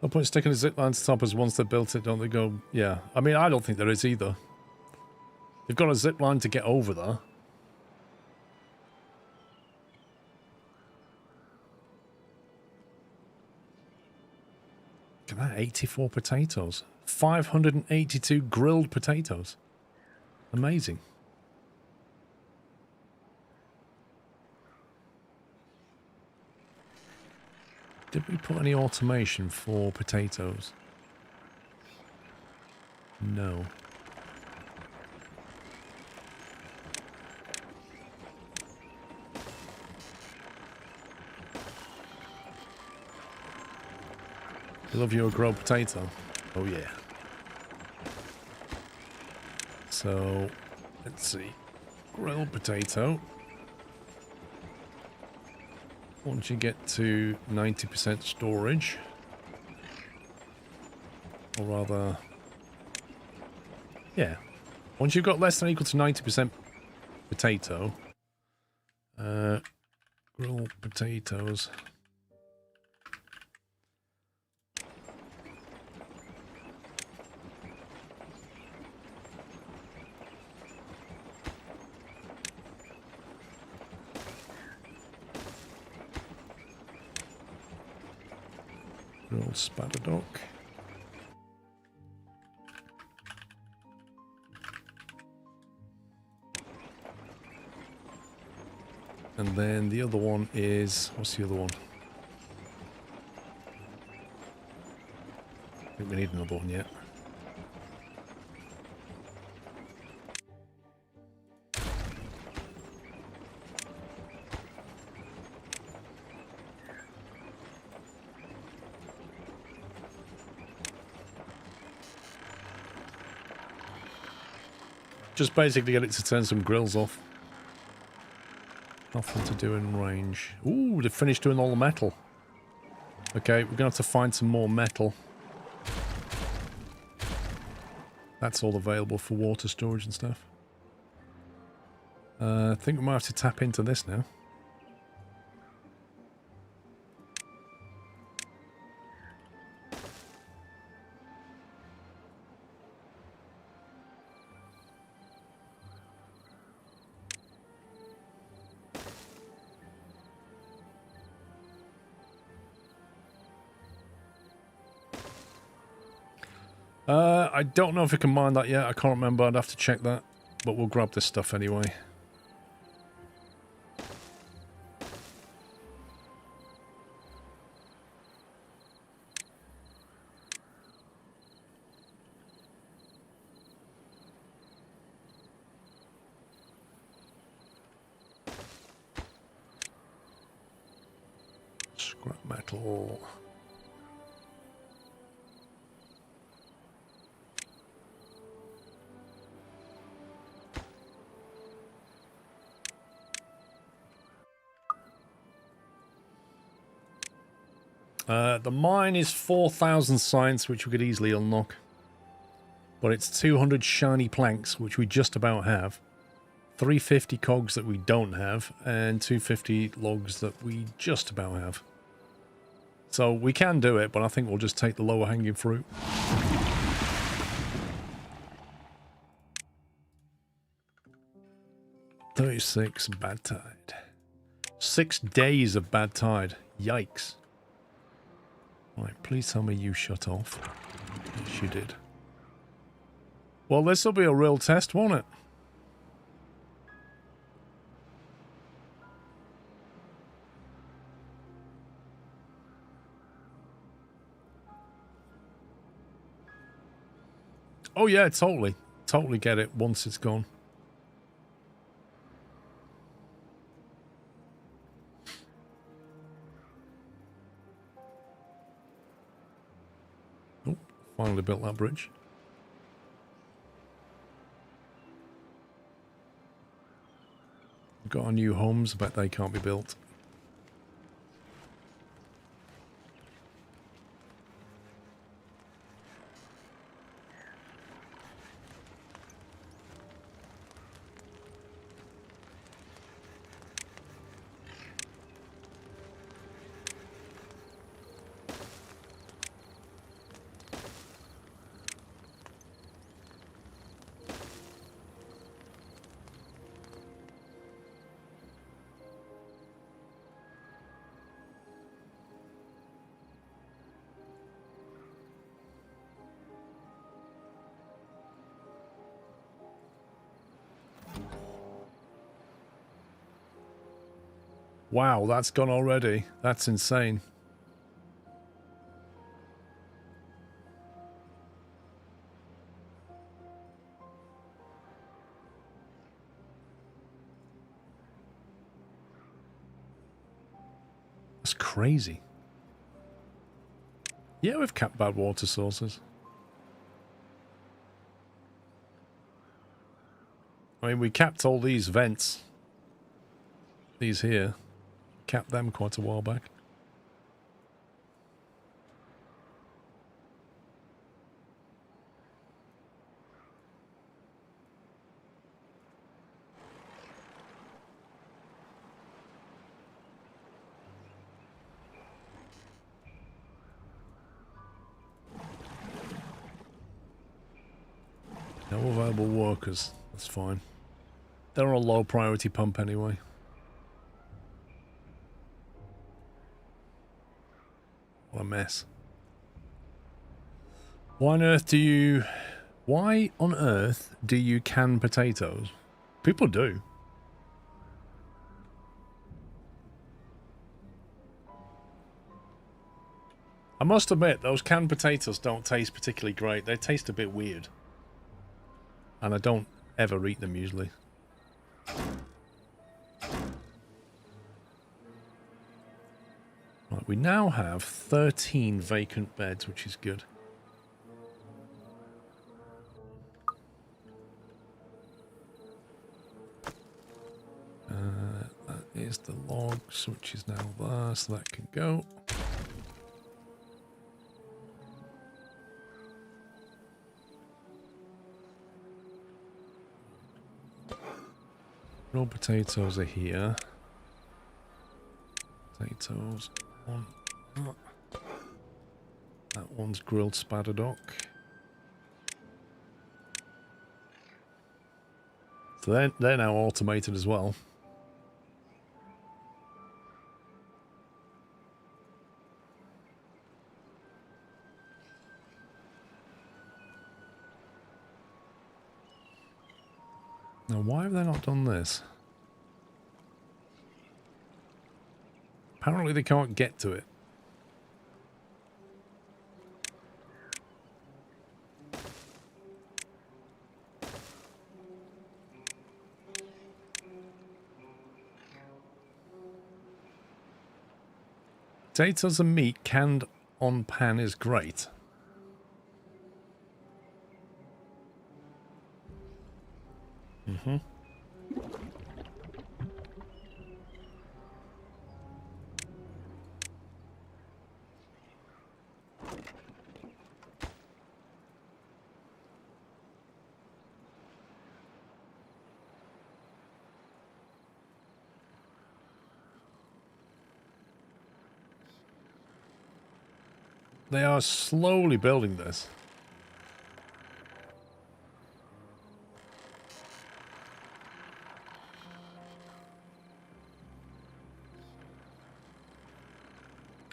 No point sticking a zip line to top as once they've built it, don't they go... Yeah. I mean, I don't think there is either. They've got a zip line to get over there. Look at that, 84 potatoes. 582 grilled potatoes. Amazing. Did we put any automation for potatoes? No. I love you a grilled potato. Oh yeah. So, let's see. Grilled potato. Once you get to 90% storage, or rather, yeah. Once you've got less than or equal to 90% potato, grilled potatoes. Grilled spadadoc. And then the other one is... What's the other one? I think we need another one yet. Just basically get it to turn some grills off. Nothing to do in range. Ooh, they've finished doing all the metal. Okay, we're going to have to find some more metal. That's all available for water storage and stuff. I think we might have to tap into this now. I don't know if we can mine that yet. I can't remember. I'd have to check that. But we'll grab this stuff anyway. Scrap metal. The mine is 4,000 science, which we could easily unlock. But it's 200 shiny planks, which we just about have. 350 cogs that we don't have, and 250 logs that we just about have. So we can do it, but I think we'll just take the lower hanging fruit. $36 bad tide. 6 days of bad tide. Yikes. Right, please tell me you shut off. Yes, you did. Well, this will be a real test, won't it? Oh yeah, totally. Totally get it once it's gone. Oh, finally built that bridge. We've got our new homes, but they can't be built. Wow, that's gone already. That's insane. That's crazy. Yeah, we've capped bad water sources. I mean, we capped all these vents. These here. Capped them quite a while back. No available workers. That's fine. They're on a low priority pump anyway. What a mess. Why on earth do you can potatoes? People do. I must admit, those canned potatoes don't taste particularly great. They taste a bit weird. And I don't ever eat them usually. Right, we now have 13 vacant beds, which is good. is the logs, which is now there, so that can go. Raw potatoes are here. Potatoes on that. That one's grilled spadadoc. So they're now automated as well. Now, why have they not done this? Apparently they can't get to it. Potatoes and meat canned on pan is great. Mm-hmm. They are slowly building this.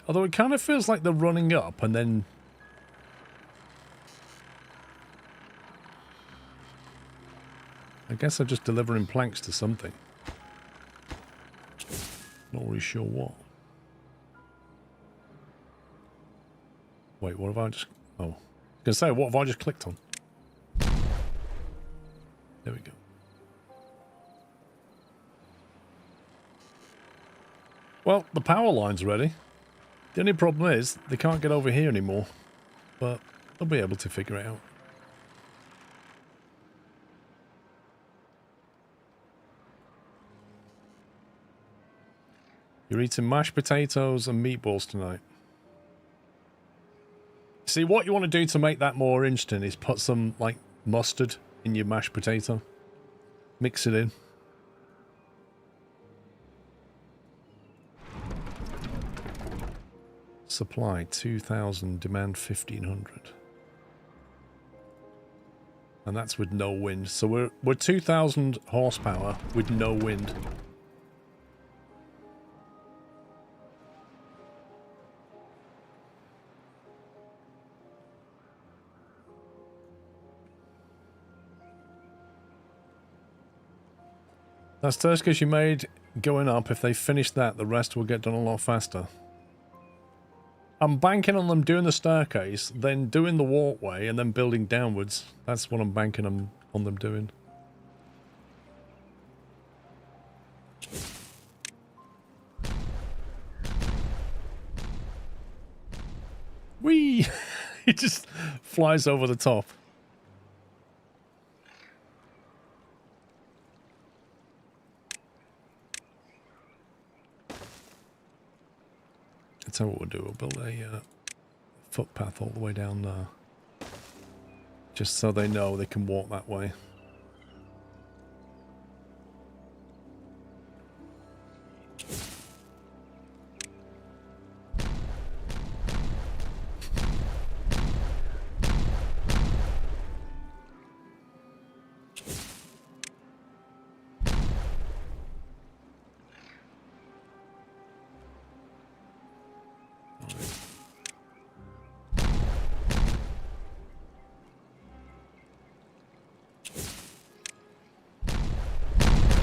Although it kind of feels like they're running up and then... I guess they're just delivering planks to something. Not really sure what. Wait, what have I just... Oh. I was going to say, what have I just clicked on? There we go. Well, the power line's ready. The only problem is, they can't get over here anymore. But they'll be able to figure it out. You're eating mashed potatoes and meatballs tonight. See, what you want to do to make that more interesting is put some, like, mustard in your mashed potato. Mix it in. Supply 2,000, demand 1,500. And that's with no wind. So we're 2,000 horsepower with no wind. That's Turkish you made going up. If they finish that, the rest will get done a lot faster. I'm banking on them doing the staircase, then doing the walkway, and then building downwards. That's what I'm banking on them doing. Whee! He just flies over the top. That's what we'll do. We'll build a footpath all the way down there. Just so they know they can walk that way.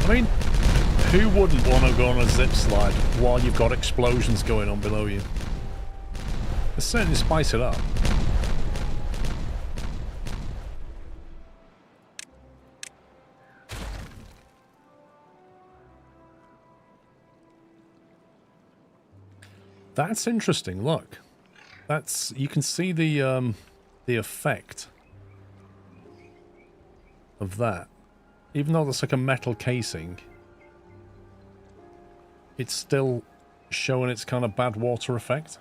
I mean, who wouldn't want to go on a zip slide while you've got explosions going on below you? Let's certainly spice it up. That's interesting. Look, that's you can see the effect of that. Even though that's like a metal casing, it's still showing its kind of bad water effect.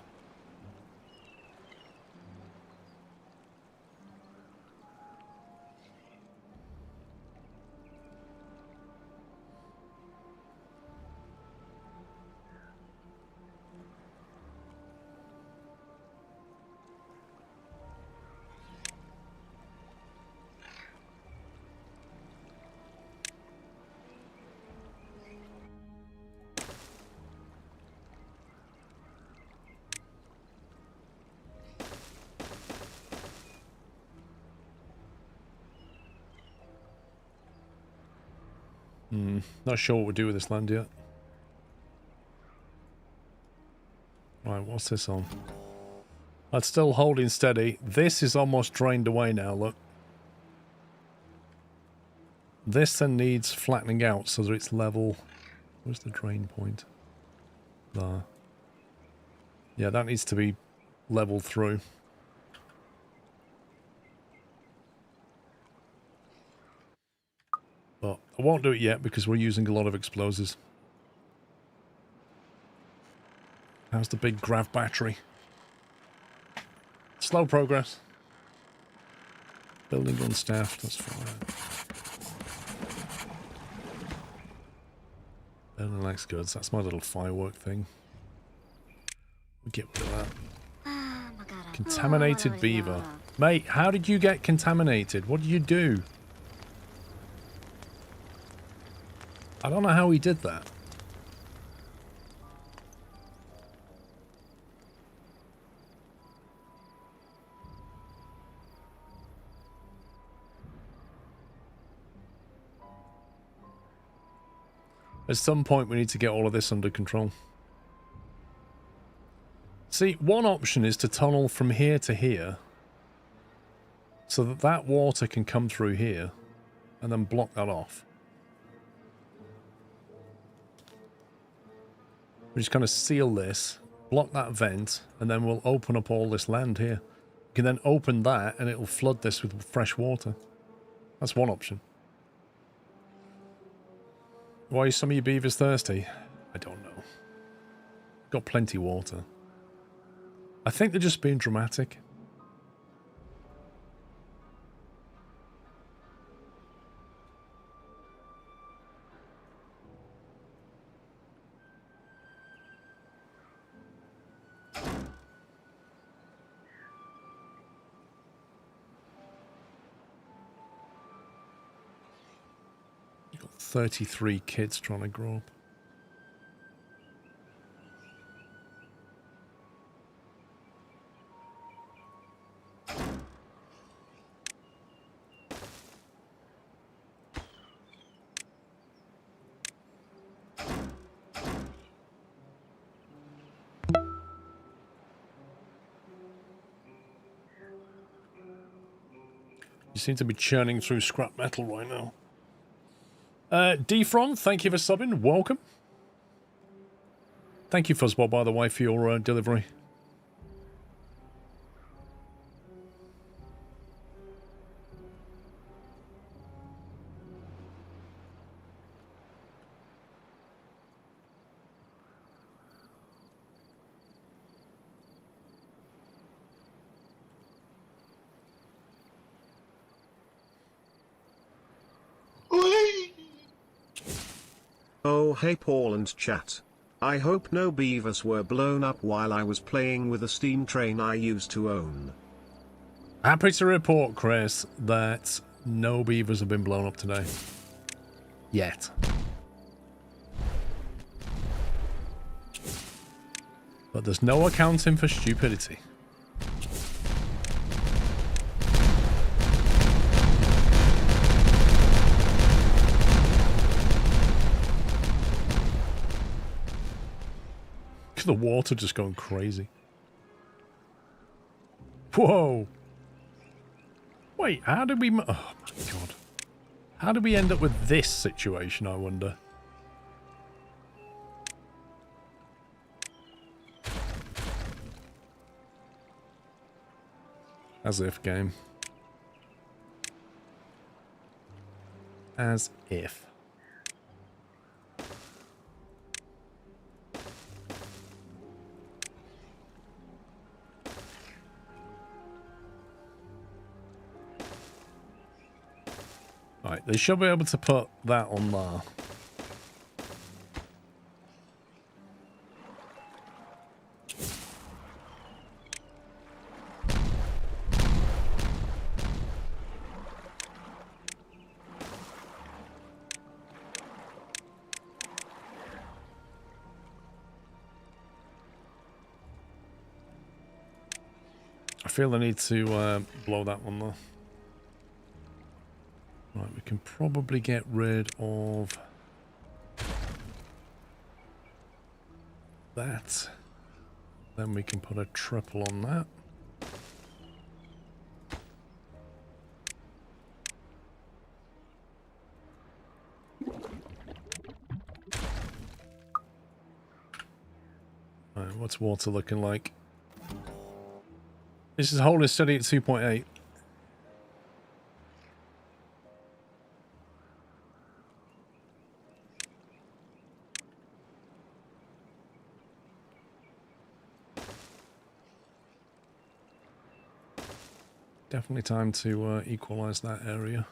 Not sure what we'll do with this land yet. Right, what's this on? That's still holding steady. This is almost drained away now, look. This then needs flattening out so that it's level. Where's the drain point? There. Yeah, that needs to be leveled through. But I won't do it yet because we're using a lot of explosives. How's the big grav battery? Slow progress. Building unstaffed, that's fine. Building likes goods, that's my little firework thing. We'll get rid of that. Contaminated beaver. Mate, how did you get contaminated? What did you do? I don't know how he did that. At some point we need to get all of this under control. See, one option is to tunnel from here to here so that that water can come through here and then block that off. We just kind of seal this, block that vent, and then we'll open up all this land here. You can then open that and it'll flood this with fresh water. That's one option. Why are some of you beavers thirsty? I don't know. Got plenty of water. I think they're just being dramatic. You've got 33 kids trying to grow up. You seem to be churning through scrap metal right now. Defron, thank you for subbing. Welcome. Thank you, Fuzzball, by the way, for your delivery. Oh hey Paul and chat. I hope no beavers were blown up while I was playing with a steam train I used to own. Happy to report, Chris, that no beavers have been blown up today. Yet. But there's no accounting for stupidity. The water just going crazy. Whoa. Wait, how did we... Oh my god. How did we end up with this situation, I wonder? As if, game. As if. Right, they should be able to put that on there. I feel I need to blow that one though. Right, we can probably get rid of that. Then we can put a triple on that. Right, what's water looking like? This is holding steady at 2.8. Definitely time to equalize that area.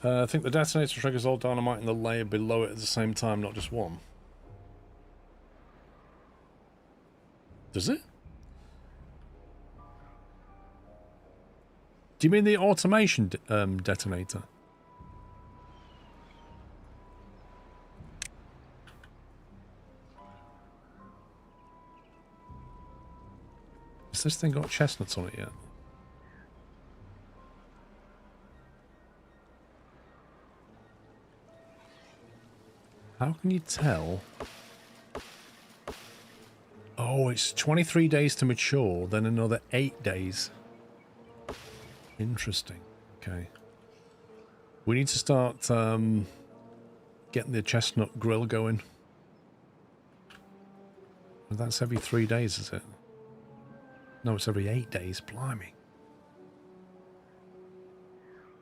I think the detonator triggers all dynamite in the layer below it at the same time, not just one. Does it? Do you mean the automation detonator? Has this thing got chestnuts on it yet? How can you tell? Oh, it's 23 days to mature, then another 8 days. Interesting. Okay. We need to start getting the chestnut grill going. And that's every 3 days, is it? No, it's every 8 days. Blimey.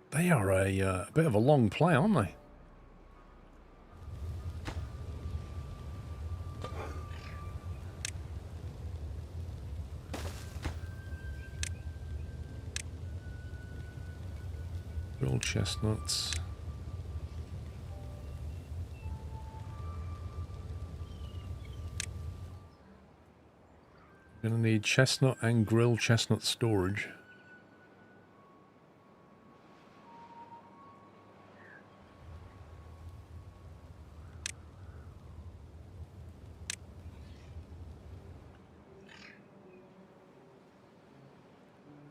They are a bit of a long play, aren't they? Grilled chestnuts. Gonna need chestnut and grilled chestnut storage.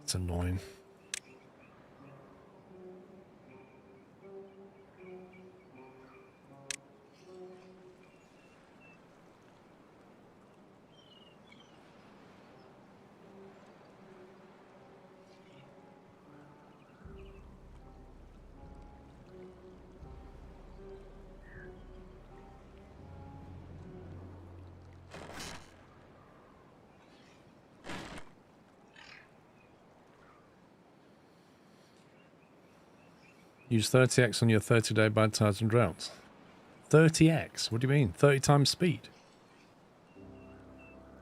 It's annoying. Use 30x on your 30-day bad tides and droughts. 30x? What do you mean? 30 times speed?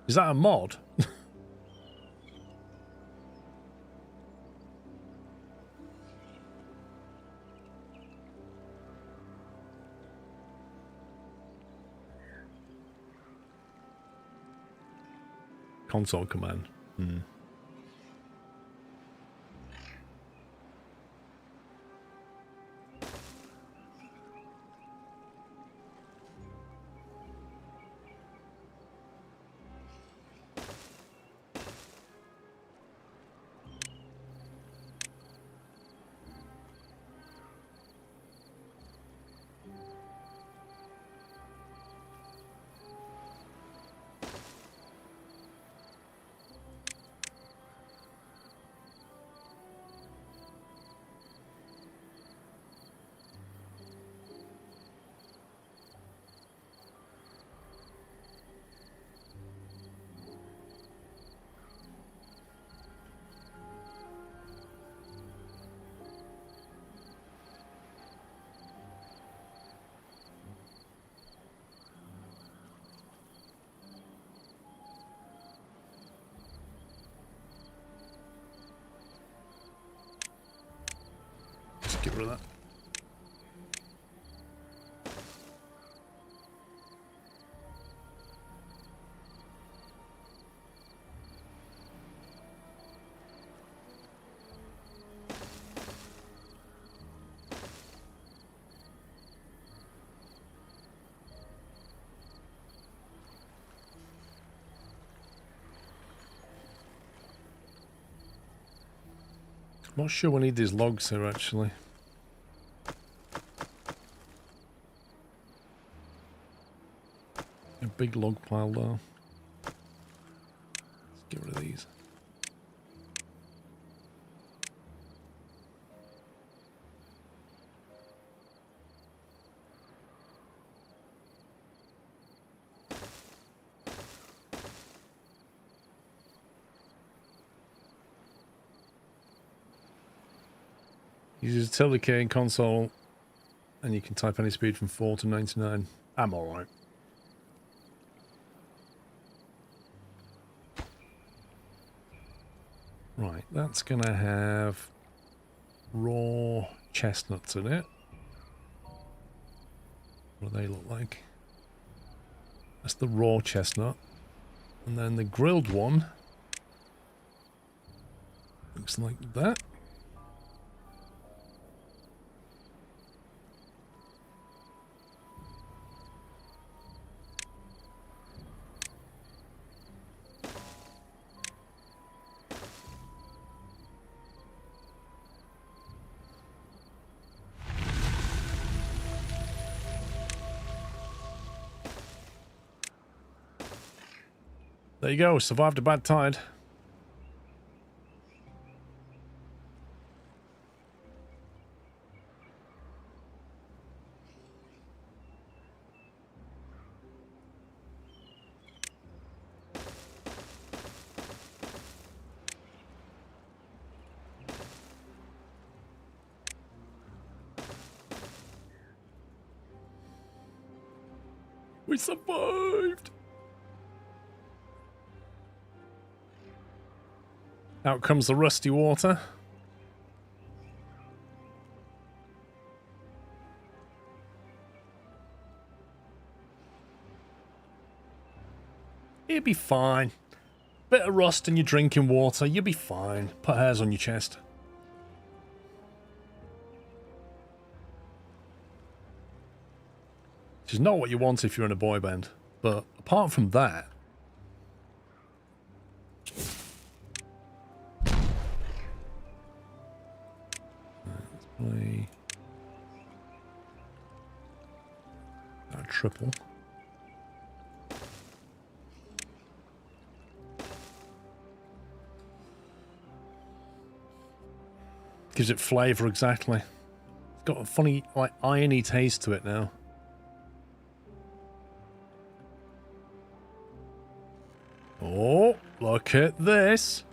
Is that a mod? Console command. Hmm. get rid of that. Not sure we need these logs here, actually. A big log pile there. Let's get rid of these. Use utility key in console, and you can type any speed from 4 to 99. I'm alright. Right, that's gonna have raw chestnuts in it. What do they look like? That's the raw chestnut. And then the grilled one looks like that. There you go, survived a bad tide. We survived! Out comes the rusty water. You'll be fine. Bit of rust in your drinking water, you'll be fine. Put hairs on your chest. Which is not what you want if you're in a boy band. But apart from that... Play a triple. Gives it flavour exactly. It's got a funny, like, irony taste to it now. Oh, look at this.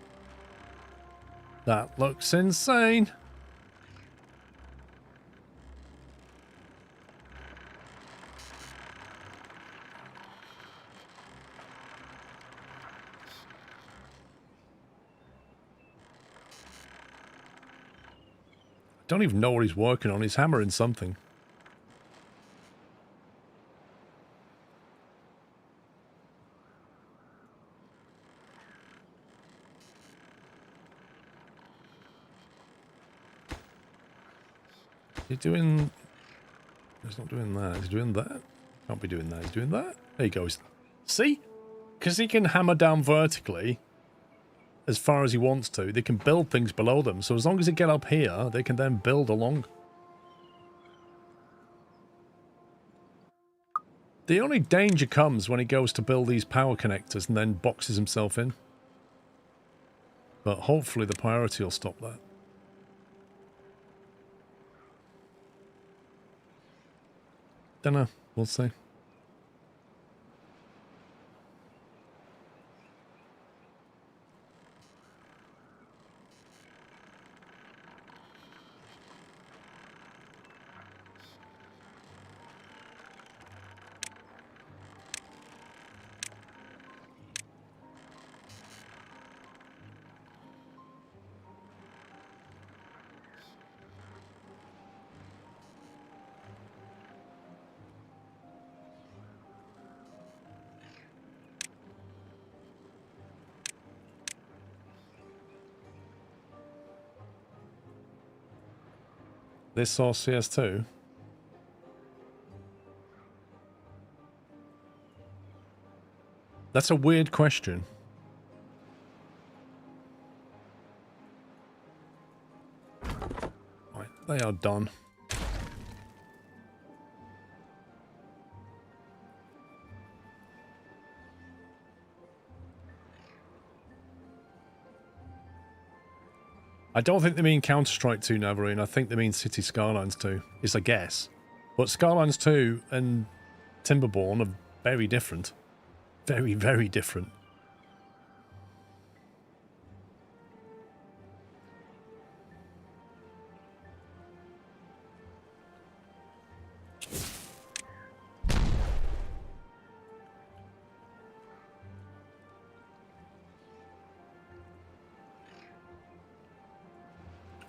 That looks insane. Don't even know what he's working on. He's hammering something. He's doing... He's not doing that. He's doing that. Can't be doing that. He's doing that. There he goes. See? Because he can hammer down vertically as far as he wants to. They can build things below them. So as long as they get up here, they can then build along. The only danger comes when he goes to build these power connectors and then boxes himself in. But hopefully the priority will stop that. Dunno. We'll see. This or CS2? That's a weird question. Right, they are done. I don't think they mean Counter-Strike 2, Navarine. I think they mean City Skylines 2, is a guess. But Skylines 2 and Timberborn are very different. Very, very different.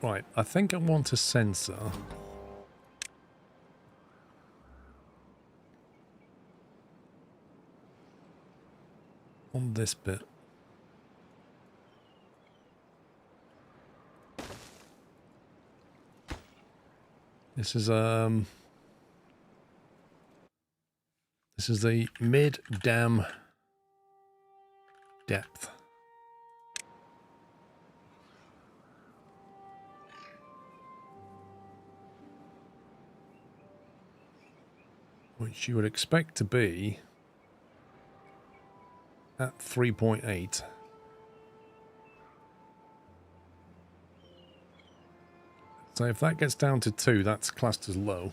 Right, I think I want a sensor. On this bit. This is the mid-dam depth. Which you would expect to be at 3.8. So if that gets down to 2, that's classed as low.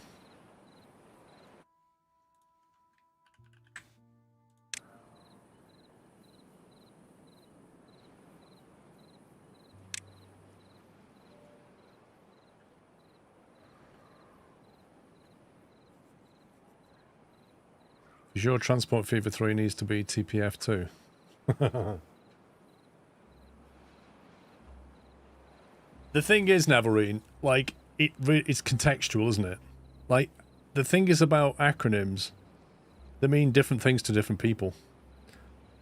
Your transport fee for 3 needs to be TPF 2. The thing is, Navarine, like, it's contextual, isn't it? Like, the thing is about acronyms, they mean different things to different people.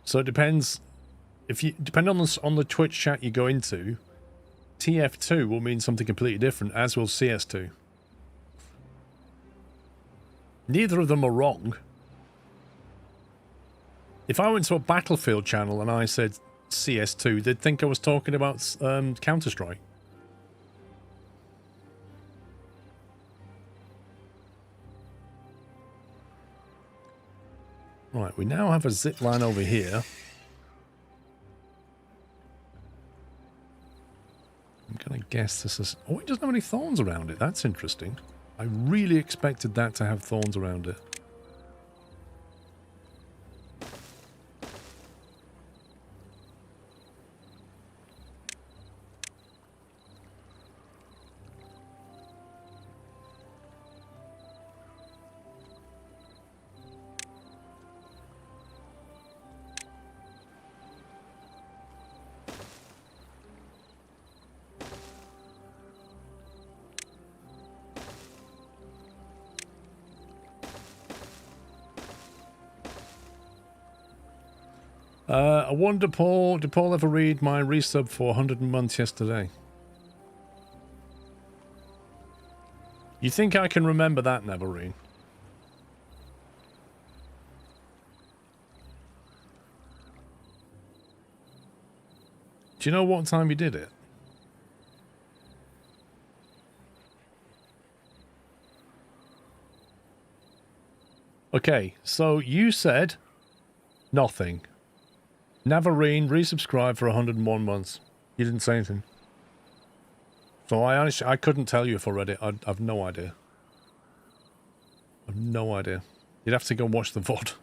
So it depends, depending on the Twitch chat you go into, TF2 will mean something completely different, as will CS2. Neither of them are wrong. If I went to a Battlefield channel and I said CS2, they'd think I was talking about Counter-Strike. Right, we now have a zip line over here. I'm going to guess this is... Oh, it doesn't have any thorns around it. That's interesting. I really expected that to have thorns around it. I wonder, Paul, did Paul ever read my resub for 100 months yesterday? You think I can remember that, Navarine? Do you know what time you did it? Okay, so you said nothing. Navarine resubscribed for 101 months. You didn't say anything. So I couldn't tell you if I read it. I've no idea. I've no idea. You'd have to go watch the VOD.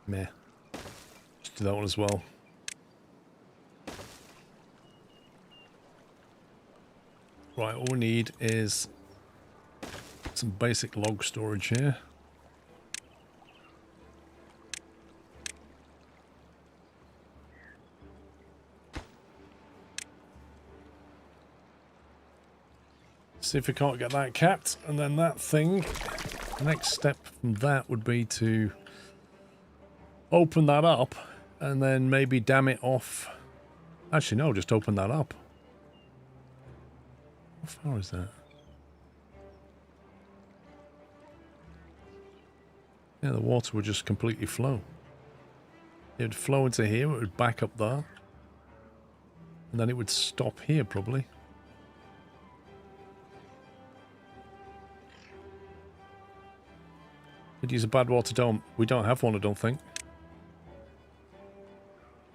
Meh. Just do that one as well. Right, all we need is some basic log storage here. See if we can't get that capped, and then that thing, the next step from that would be to open that up and then maybe dam it off. Actually no, just open that up. How far is that? Yeah, the water would just completely flow. It would flow into here, it would back up there, and then it would stop here probably. Could use a Badwater dome. We don't have one, I don't think.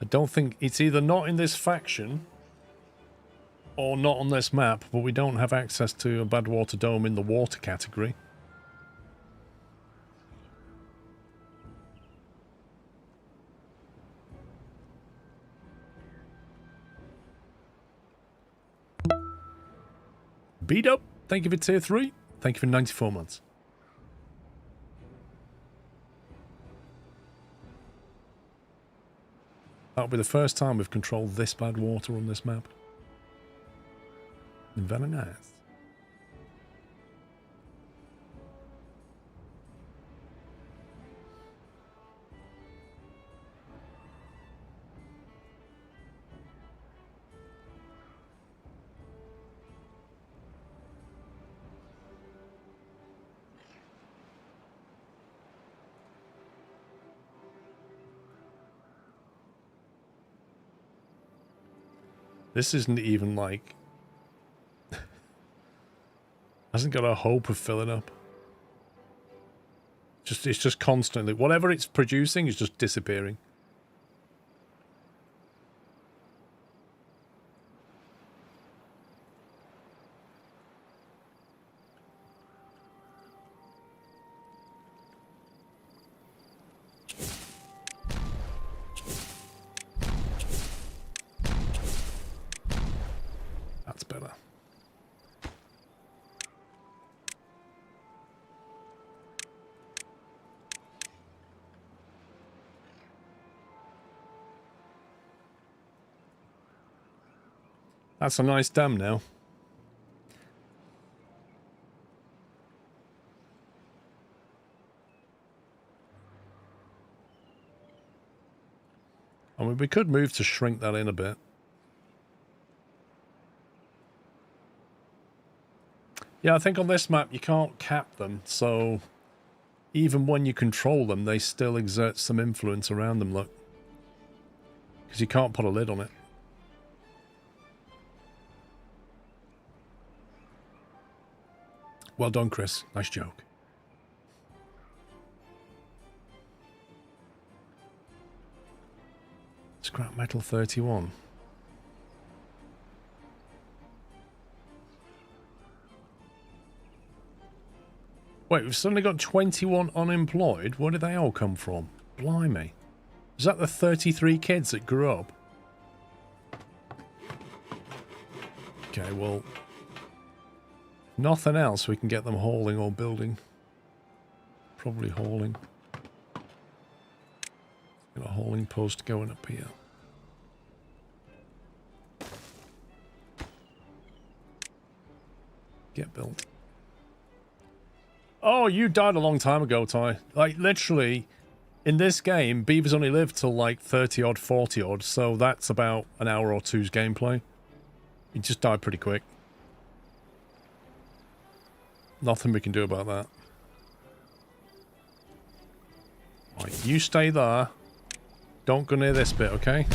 I don't think it's either not in this faction or not on this map, but we don't have access to a Badwater dome in the water category. Beat up. Thank you for tier 3. Thank you for 94 months. That'll be the first time we've controlled this bad water on this map. Very nice. This isn't even like... hasn't got a hope of filling up. It's just constantly... whatever it's producing is just disappearing. That's better. That's a nice dam now. I mean, we could move to shrink that in a bit. Yeah, I think on this map you can't cap them, so even when you control them, they still exert some influence around them, look. Because you can't put a lid on it. Well done, Chris. Nice joke. Scrap metal 31. Wait, we've suddenly got 21 unemployed? Where did they all come from? Blimey. Is that the 33 kids that grew up? Okay, well... nothing else we can get them hauling or building. Probably hauling. Got a hauling post going up here. Get built. Oh, you died a long time ago, Ty. Like, literally, in this game, beavers only live till like 30-odd, 40-odd, so that's about an hour or two's gameplay. You just died pretty quick. Nothing we can do about that. Right, you stay there. Don't go near this bit, okay?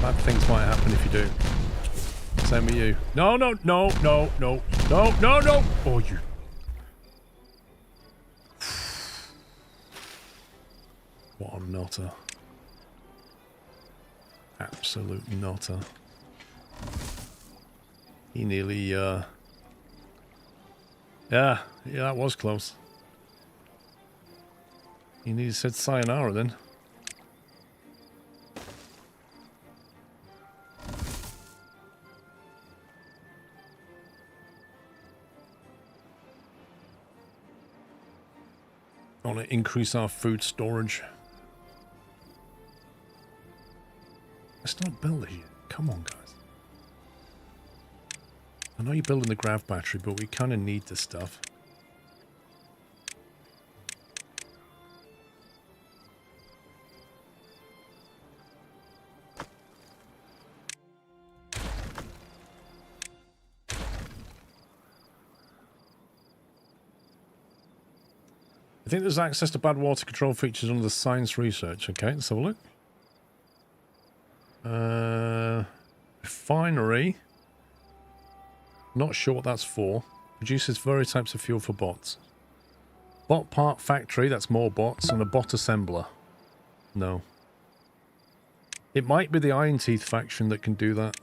Bad things might happen if you do. Same with you. No, no, no, no, no, no, no, no! Oh, you... what a nutter. Absolute nutter. He nearly, yeah, that was close. You need to say sayonara then. I want to increase our food storage. Let's not build it yet. Come on, guys. I know you're building the grav battery, but we kind of need this stuff. I think there's access to Badwater control features under the science research. Okay, let's have a look. Refinery. Not sure what that's for. Produces various types of fuel for bots. Bot part factory, that's more bots, and a bot assembler. No. It might be the Iron Teeth faction that can do that.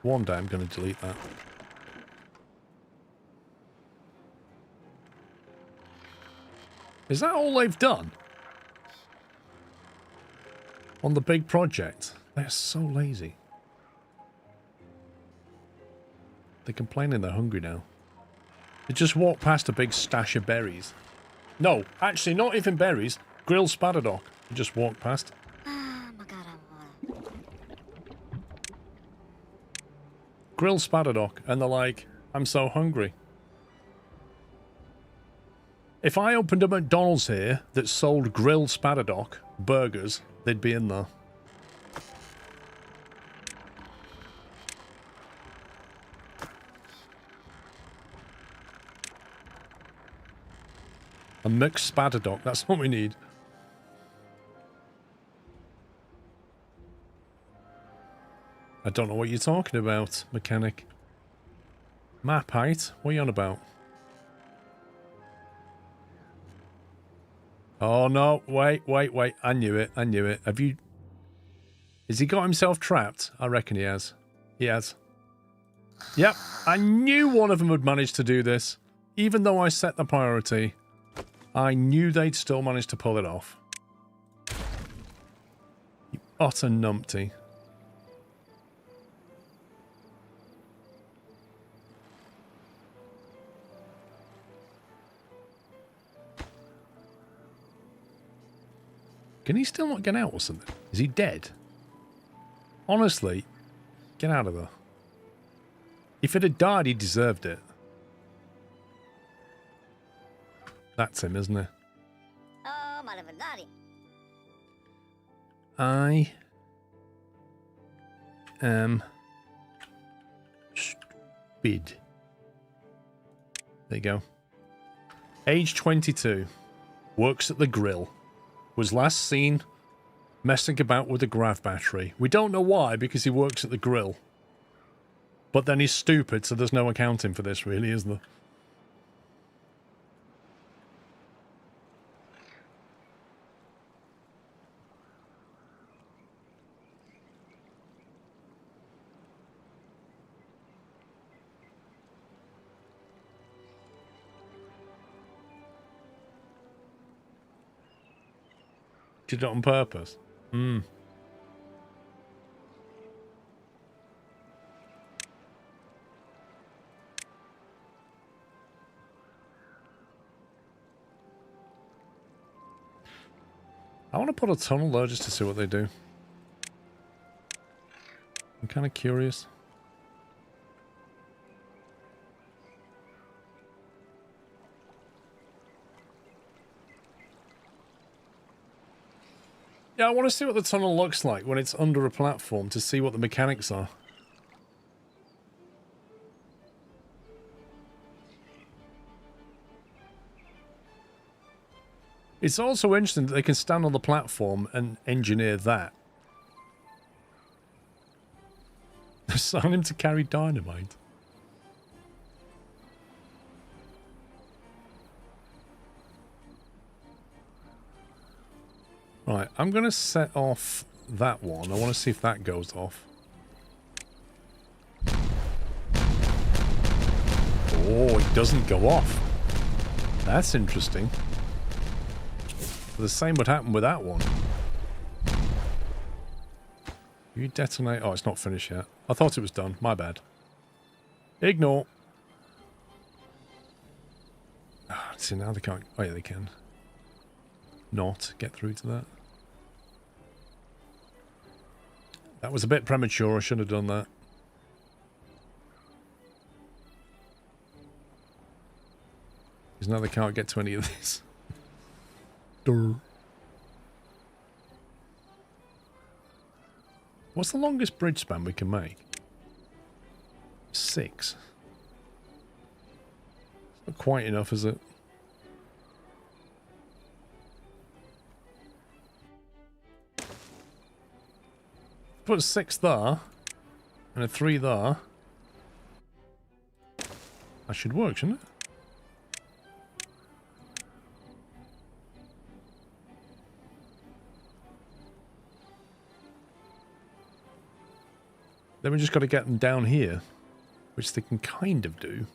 One day I'm going to delete that. Is that all they've done? On the big project? They're so lazy. They're complaining they're hungry now. They just walked past a big stash of berries. No, actually not even berries. Grilled spadadoc. They just walked past. Grilled spadadoc, and they're like, I'm so hungry. If I opened a McDonald's here that sold grilled spadadoc burgers, they'd be in there. A mixed spadadoc, that's what we need. I don't know what you're talking about, mechanic. Map height? What are you on about? Oh no, wait. I knew it. Have you... Has he got himself trapped? I reckon he has. He has. Yep, I knew one of them would manage to do this. Even though I set the priority, I knew they'd still manage to pull it off. You utter numpty. Can he still not get out or something? Is he dead? Honestly, get out of there. If it had died, he deserved it. That's him, isn't it? I am stupid. There you go. Age 22. Works at the grill. Was last seen messing about with the grav battery. We don't know why, because he works at the grill. But then he's stupid, so there's no accounting for this, really, is there? Did it on purpose. Hmm. I want to put a tunnel there just to see what they do. I'm kind of curious. Yeah, I want to see what the tunnel looks like when it's under a platform to see what the mechanics are. It's also interesting that they can stand on the platform and engineer that. Assign him to carry dynamite. Right, I'm going to set off that one. I want to see if that goes off. Oh, it doesn't go off. That's interesting. The same would happen with that one. You detonate... Oh, it's not finished yet. I thought it was done. My bad. Ignore. See, now they can't... Oh, yeah, they can. Not get through to that. That was a bit premature. I should have done that. Because now they can't get to any of this. Durr. What's the longest bridge span we can make? 6. Not quite enough, is it? Put a 6 there, and a 3 there. That should work, shouldn't it? Then we just got to get them down here, which they can kind of do.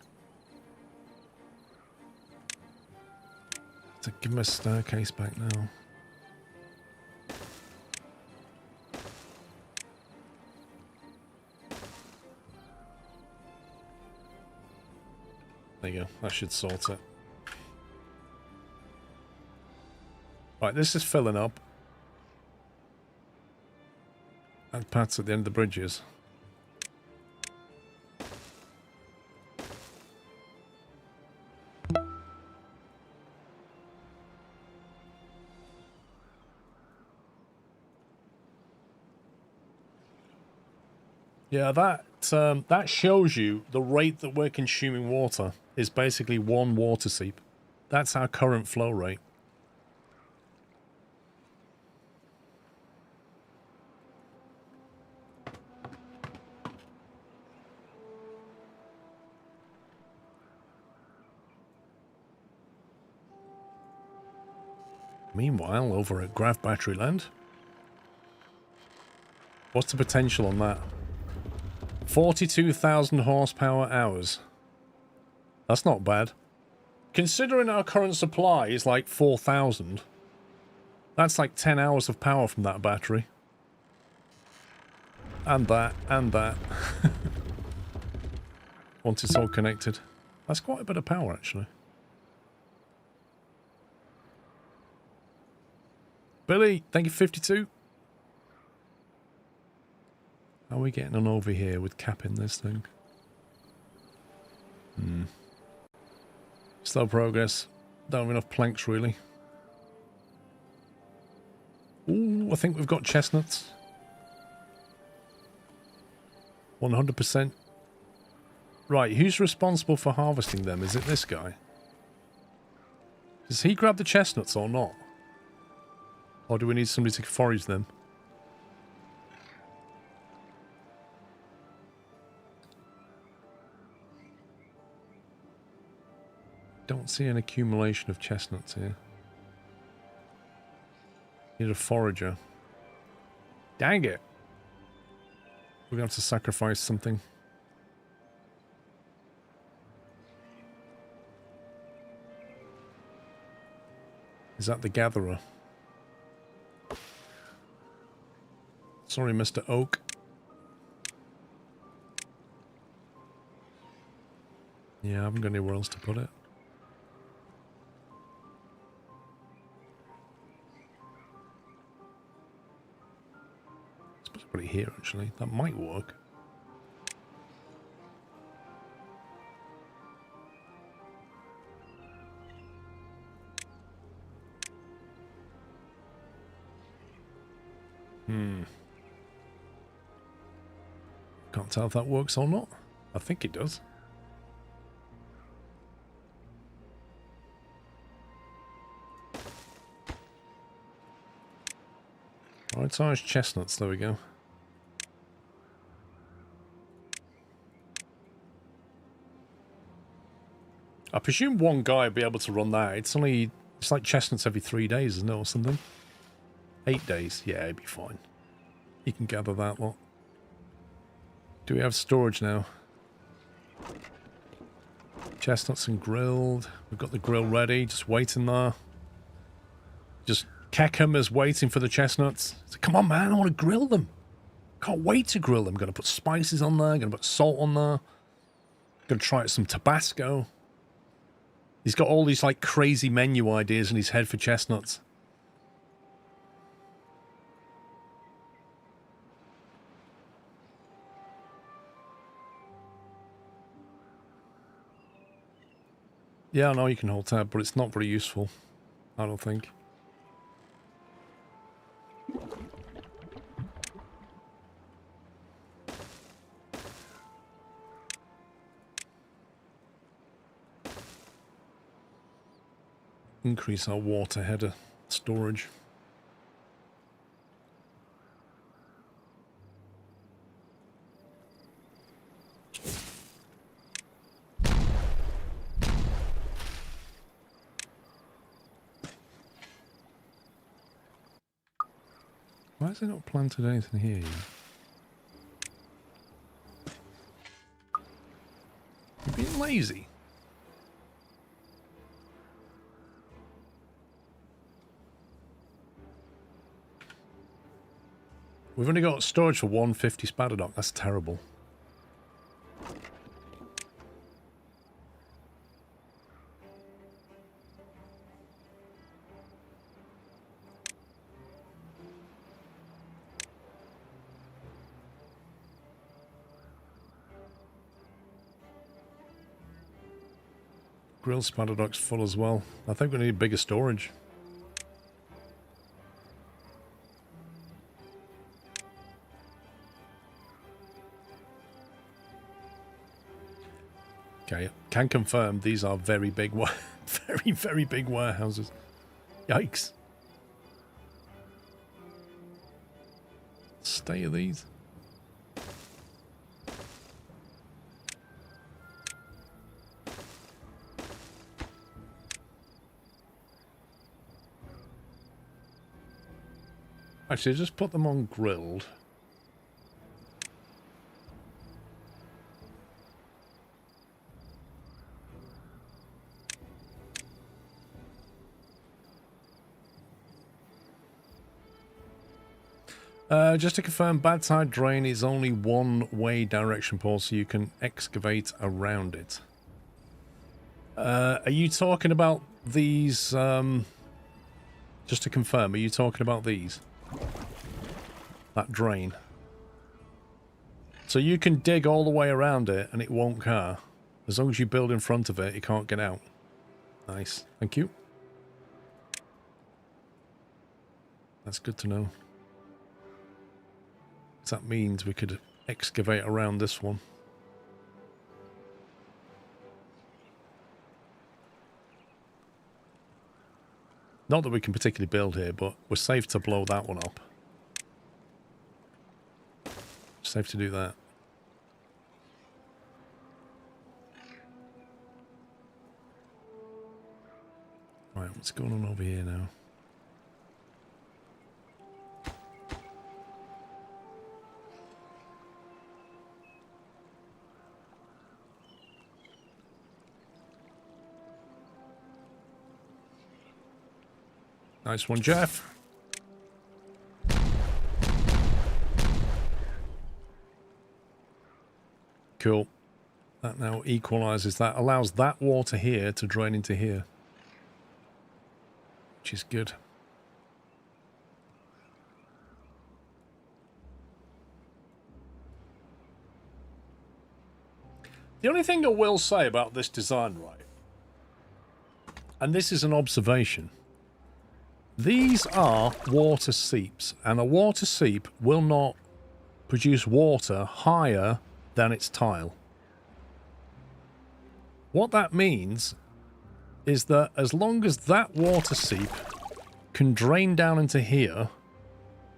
So give them a staircase back now. There you go. That should sort it. Right, this is filling up. And Pat's at the end of the bridges. Yeah, that shows you the rate that we're consuming water is basically 1 water seep. That's our current flow rate. Meanwhile, over at Grav Battery Land, what's the potential on that? 42,000 horsepower hours. That's not bad. Considering our current supply is like 4,000, that's like 10 hours of power from that battery. And that, and that. Once it's all connected. That's quite a bit of power, actually. Billy, thank you, 52. How are we getting on over here with capping this thing? Slow progress. Don't have enough planks, really. Ooh, I think we've got chestnuts. 100%. Right, who's responsible for harvesting them? Is it this guy? Does he grab the chestnuts or not? Or do we need somebody to forage them? Don't see an accumulation of chestnuts here. Need a forager. Dang it! We're going to have to sacrifice something. Is that the gatherer? Sorry, Mr. Oak. Yeah, I haven't got anywhere else to put it. Put it here, actually. That might work. Can't tell if that works or not. I think it does. Prioritise chestnuts, there we go. I presume one guy would be able to run that. It's like chestnuts every 3 days, isn't it, or something? 8 days. Yeah, it'd be fine. You can gather that lot. Do we have storage now? Chestnuts and grilled. We've got the grill ready, just waiting there. Just Keckham is waiting for the chestnuts. So, come on, man, I want to grill them. Can't wait to grill them. Gonna put spices on there, gonna put salt on there. Gonna try some Tabasco. He's got all these like crazy menu ideas in his head for chestnuts. Yeah, I know you can hold tab, but it's not very useful, I don't think. Increase our water header storage. Why has it not planted anything here yet? You're being lazy. We've only got storage for 150 Spadadoc. That's terrible. Grill Spadadoc's full as well. I think we need bigger storage. Okay, can confirm these are very big, very big warehouses. Yikes. Stay of these. Actually, just put them on grilled. Just to confirm, bad side drain is only one-way direction, Paul, so you can excavate around it. Are you talking about these? Just to confirm, are you talking about these? That drain. So you can dig all the way around it and it won't car. As long as you build in front of it, it can't get out. Nice. Thank you. That's good to know. That means we could excavate around this one. Not that we can particularly build here, but we're safe to blow that one up. Safe to do that. Right, what's going on over here now? Nice one, Jeff. Cool. That now equalizes that. Allows that water here to drain into here. Which is good. The only thing I will say about this design, right, and this is an observation, these are water seeps, and a water seep will not produce water higher than its tile. What that means is that as long as that water seep can drain down into here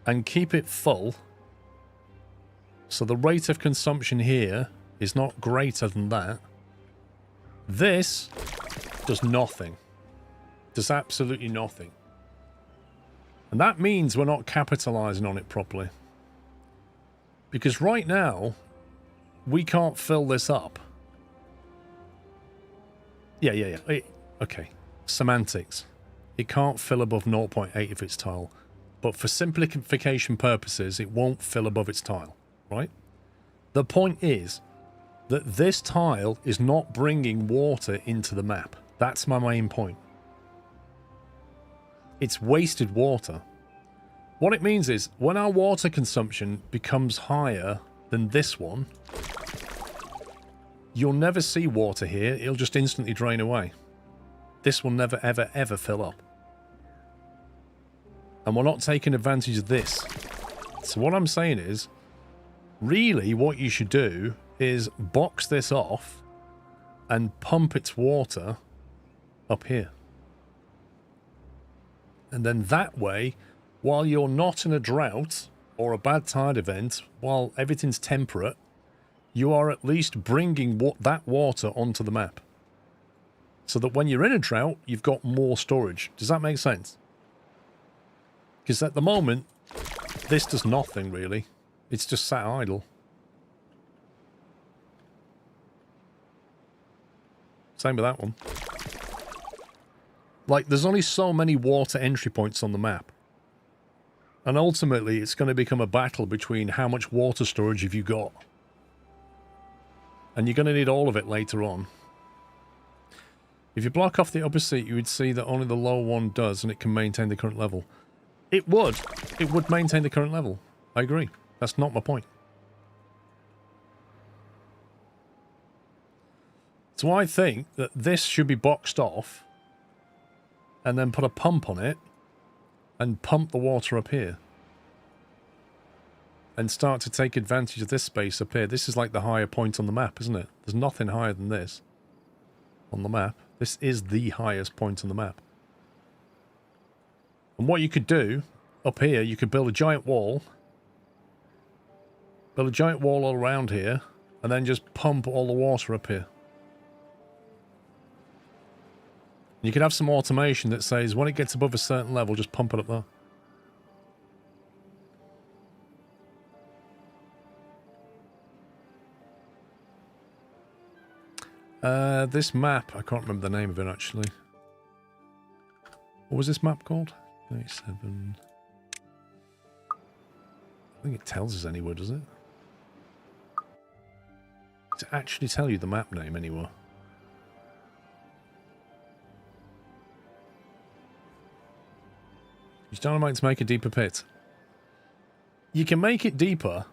and keep it full, so the rate of consumption here is not greater than that, this does nothing. Does absolutely nothing. And that means we're not capitalizing on it properly. Because right now, we can't fill this up. Yeah. Okay. Semantics. It can't fill above 0.8 of its tile. But for simplification purposes, it won't fill above its tile, right? The point is that this tile is not bringing water into the map. That's my main point. It's wasted water. What it means is, when our water consumption becomes higher than this one, you'll never see water here. It'll just instantly drain away. This will never, ever, ever fill up. And we're not taking advantage of this. So what I'm saying is, really what you should do is box this off and pump its water up here. And then that way, while you're not in a drought or a bad tide event, while everything's temperate, you are at least bringing that water onto the map. So that when you're in a drought, you've got more storage. Does that make sense? Because at the moment, this does nothing really. It's just sat idle. Same with that one. Like, there's only so many water entry points on the map. And ultimately, it's going to become a battle between how much water storage have you got. And you're going to need all of it later on. If you block off the upper seat, you would see that only the low one does, and it can maintain the current level. It would. It would maintain the current level. I agree. That's not my point. So I think that this should be boxed off and then put a pump on it and pump the water up here. And start to take advantage of this space up here. This is like the higher point on the map, isn't it? There's nothing higher than this on the map. This is the highest point on the map. And what you could do up here, you could build a giant wall. Build a giant wall all around here. And then just pump all the water up here. You could have some automation that says when it gets above a certain level, just pump it up there. This map, I can't remember the name of it actually. What was this map called? 37. I think it tells us anywhere, does it? To actually tell you the map name anywhere. Use dynamite to make a deeper pit. You can make it deeper,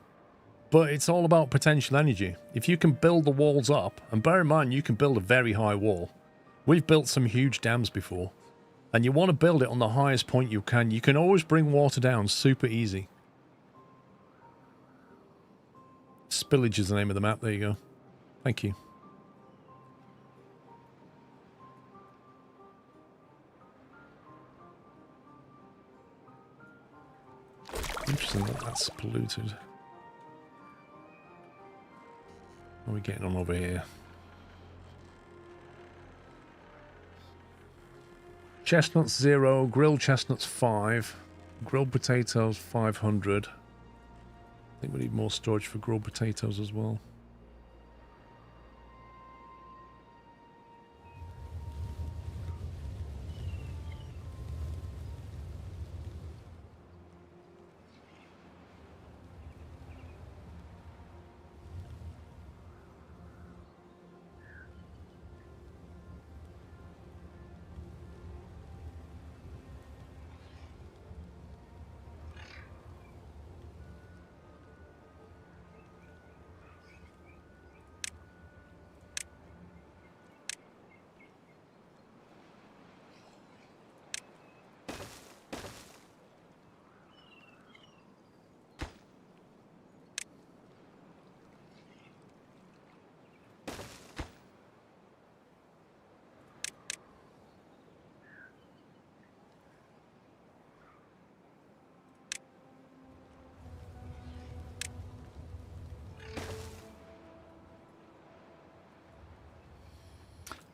but it's all about potential energy. If you can build the walls up, and bear in mind you can build a very high wall. We've built some huge dams before, and you want to build it on the highest point you can. You can always bring water down super easy. Spillage is the name of the map. There you go. Thank you. Interesting that that's polluted. What are we getting on over here? Chestnuts 0, grilled chestnuts 5, grilled potatoes 500. I think we need more storage for grilled potatoes as well.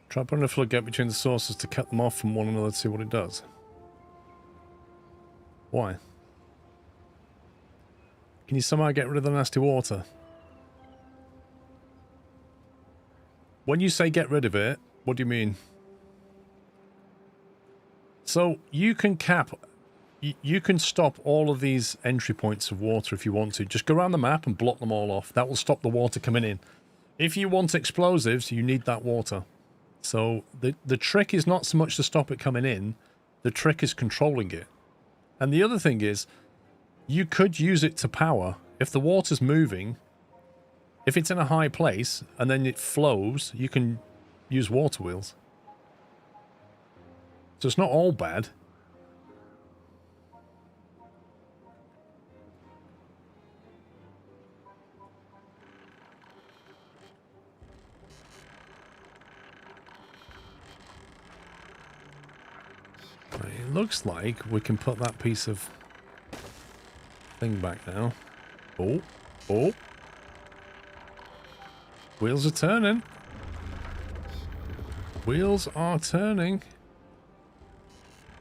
Try putting a floodgate between the sources to cut them off from one another to see what it does. Why? Can you somehow get rid of the nasty water? When you say get rid of it, what do you mean? So you can cap... You can stop all of these entry points of water if you want to. Just go around the map and block them all off. That will stop the water coming in. If you want explosives, you need that water. So the trick is not so much to stop it coming in. The trick is controlling it. And the other thing is, you could use it to power. If the water's moving, if it's in a high place and then it flows, you can use water wheels. So it's not all bad. It looks like we can put that piece of thing back now. Oh, oh. Wheels are turning. Wheels are turning.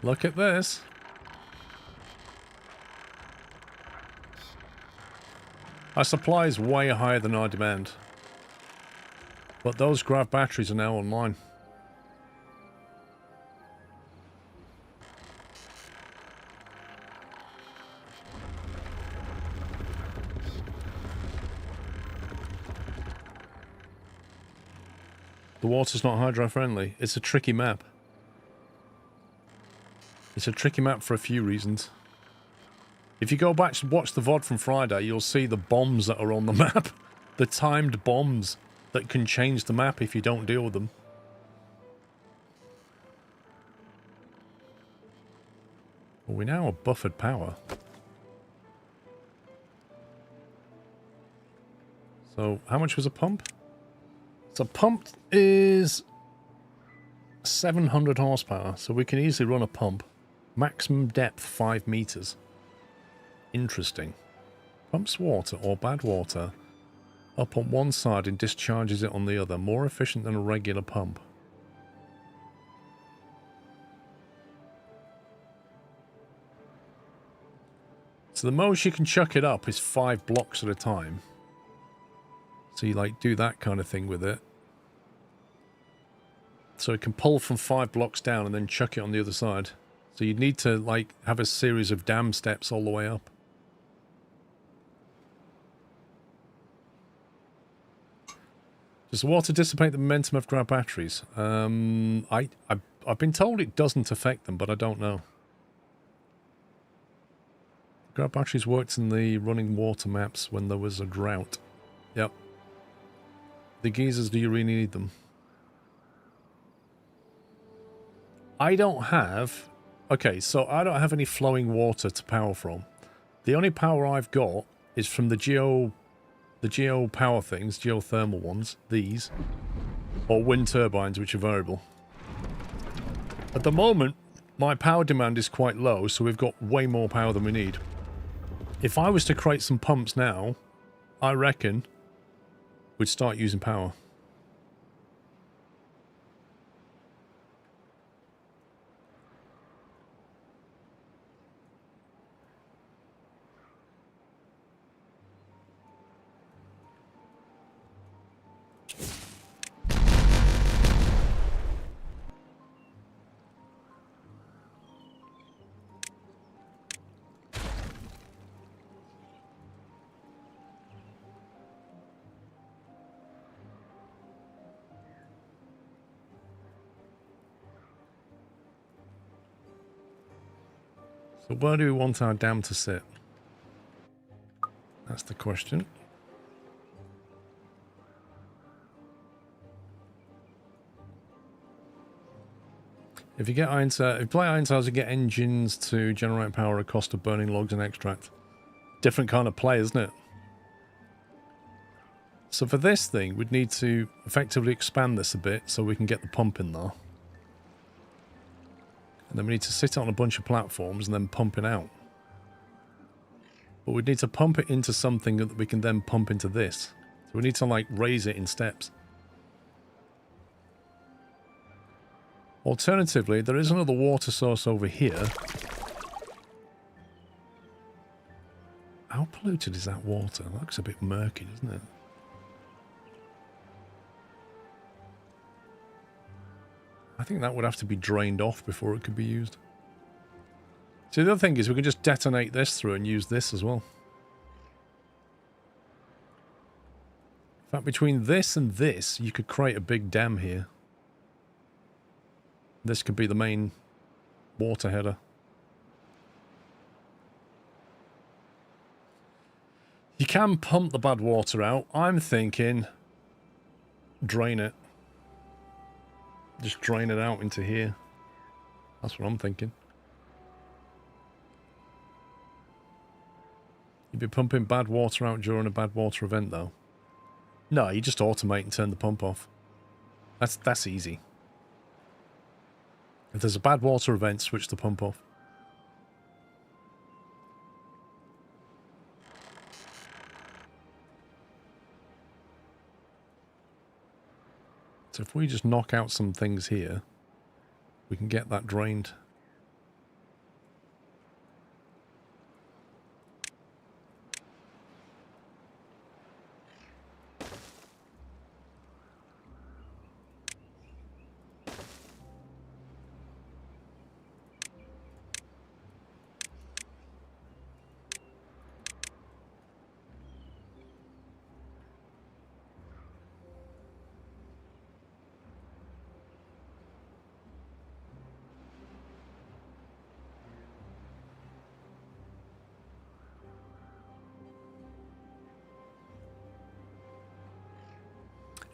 Look at this. Our supply is way higher than our demand. But those grav batteries are now online. The water's not hydro-friendly. It's a tricky map. It's a tricky map for a few reasons. If you go back and watch the VOD from Friday, you'll see the bombs that are on the map. The timed bombs that can change the map if you don't deal with them. Well, we now have buffered power. So, how much was a pump? So pump is 700 horsepower, so we can easily run a pump. Maximum depth 5 meters. Interesting. Pumps water or bad water up on one side and discharges it on the other. More efficient than a regular pump. So the most you can chuck it up is 5 blocks at a time. So you like do that kind of thing with it. So it can pull from 5 blocks down and then chuck it on the other side. So you'd need to like have a series of dam steps all the way up. Does the water dissipate the momentum of grab batteries? I've been told it doesn't affect them, but I don't know. Grab batteries worked in the running water maps when there was a drought. Yep. The geezers, do you really need them? I don't have... Okay, so I don't have any flowing water to power from. The only power I've got is from the geo power things, geothermal ones, these, or wind turbines, which are variable. At the moment, my power demand is quite low, so we've got way more power than we need. If I was to create some pumps now, I reckon we'd start using power. So where do we want our dam to sit? That's the question. If you get if you play iron tiles, you get engines to generate power at cost of burning logs and extract. Different kind of play, isn't it? So for this thing, we'd need to effectively expand this a bit so we can get the pump in there. And then we need to sit it on a bunch of platforms and then pump it out. But we need to pump it into something that we can then pump into this. So we need to like raise it in steps. Alternatively, there is another water source over here. How polluted is that water? That looks a bit murky, doesn't it? I think that would have to be drained off before it could be used. See, the other thing is we can just detonate this through and use this as well. In fact, between this and this, you could create a big dam here. This could be the main water header. You can pump the bad water out. I'm thinking drain it. Just drain it out into here. That's what I'm thinking. You'd be pumping bad water out during a bad water event, though. No, you just automate and turn the pump off. That's easy. If there's a bad water event, switch the pump off. So if we just knock out some things here, we can get that drained.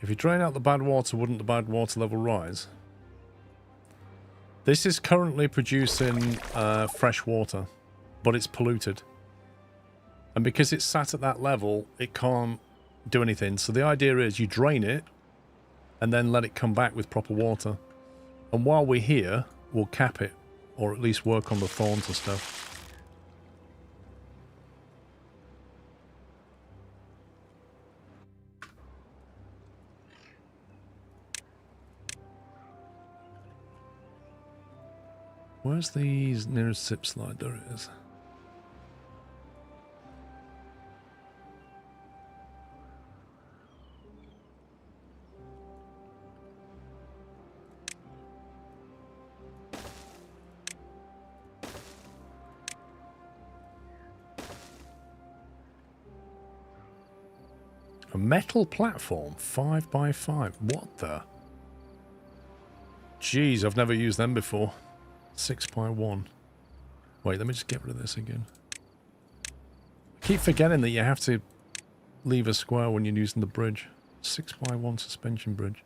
If you drain out the bad water, wouldn't the bad water level rise? This is currently producing fresh water, but it's polluted. And because it's sat at that level, it can't do anything. So the idea is you drain it and then let it come back with proper water. And while we're here, we'll cap it, or at least work on the thorns and stuff. Where's the nearest zip slide? There it is. A metal platform, 5x5. What the? Jeez, I've never used them before. 6x1. Wait, let me just get rid of this again. I keep forgetting that you have to leave a square when you're using the bridge. 6x1 suspension bridge.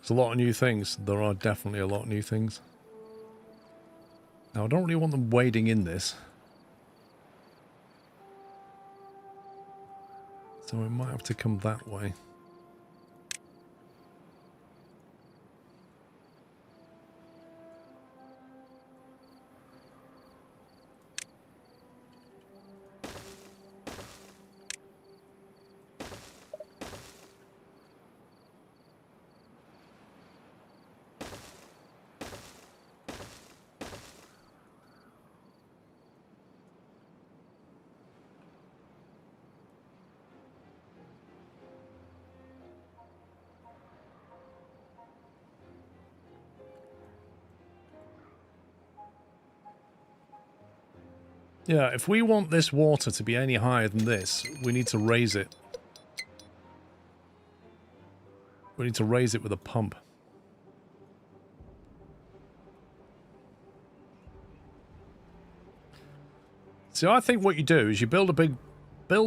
There's a lot of new things. There are definitely a lot of new things. Now, I don't really want them wading in this. So we might have to come that way. Yeah, if we want this water to be any higher than this, we need to raise it. We need to raise it with a pump. So I think what you do is you build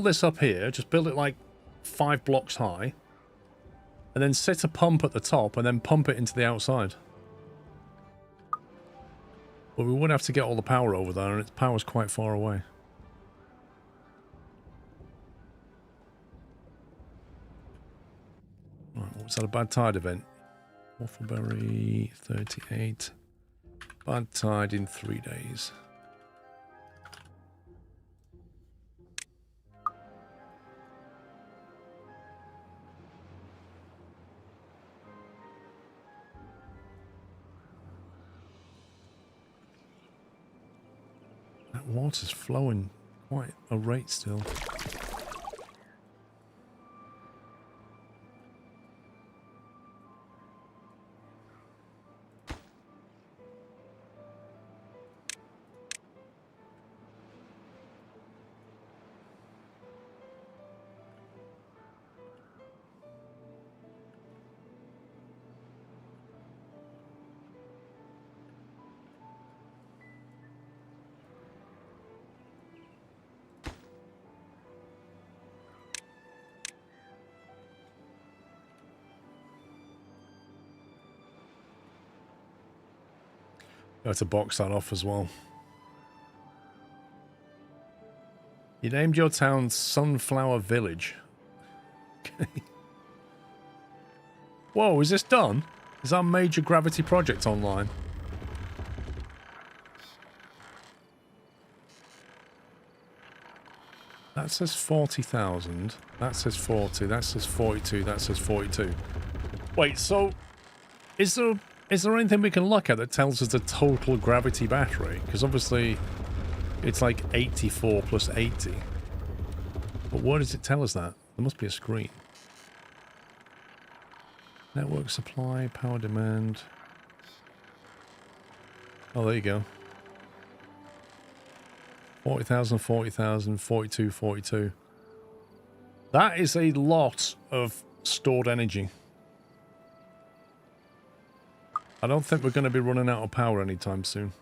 this up here, just build it like 5 blocks high, and then sit a pump at the top and then pump it into the outside. But we would have to get all the power over there, and its power's quite far away. Was that a bad tide event? Waffleberry 38. Bad tide in 3 days. That water's flowing quite a rate still. I have to box that off as well. You named your town Sunflower Village. Okay. Whoa, is this done? Is our major gravity project online? That says 40,000. That says 40. That says 42. That says 42. Wait, so is there anything we can look at that tells us the total gravity battery? Because obviously it's like 84 plus 80. But why does it tell us that? There must be a screen. Network supply, power demand. Oh, there you go. 40,000, 40,000, 42, 42. That is a lot of stored energy. I don't think we're going to be running out of power anytime soon.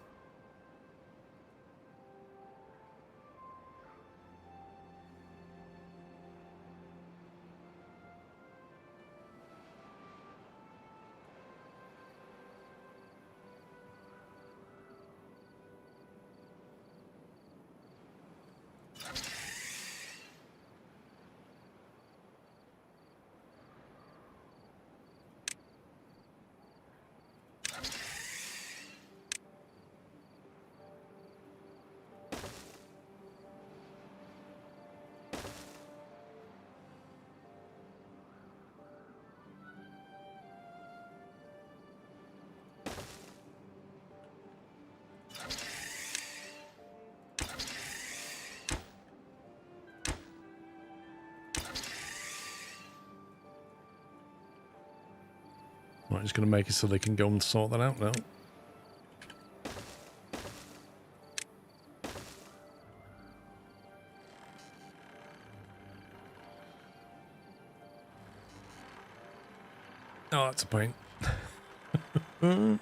Right, just going to make it so they can go and sort that out now. Oh, that's a pain. Don't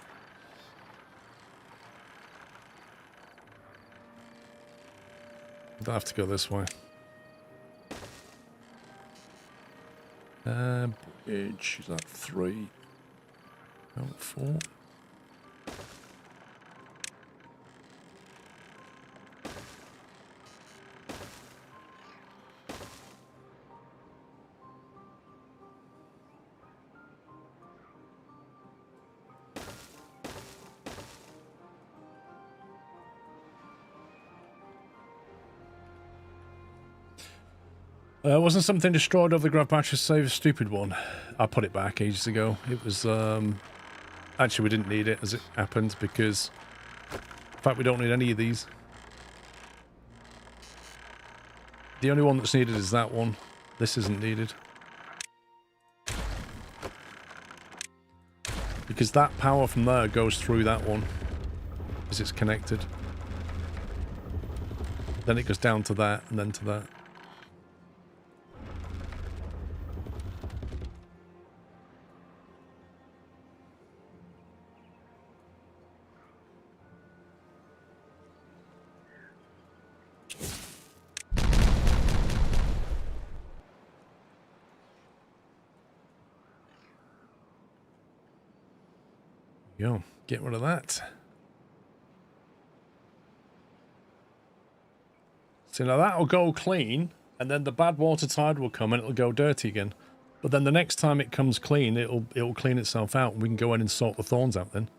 have to go this way. Bridge, is that 3? No, 4. Wasn't something destroyed over the grav battery save? A stupid one. I put it back ages ago. It was, actually we didn't need it as it happened because, in fact, we don't need any of these. The only one that's needed is that one. This isn't needed. Because that power from there goes through that one. Because it's connected. Then it goes down to that and then to that. Go. Get rid of that. So now that'll go clean, and then the Badwater tide will come and it'll go dirty again. But then the next time it comes clean, it'll clean itself out, and we can go in and sort the thorns out then.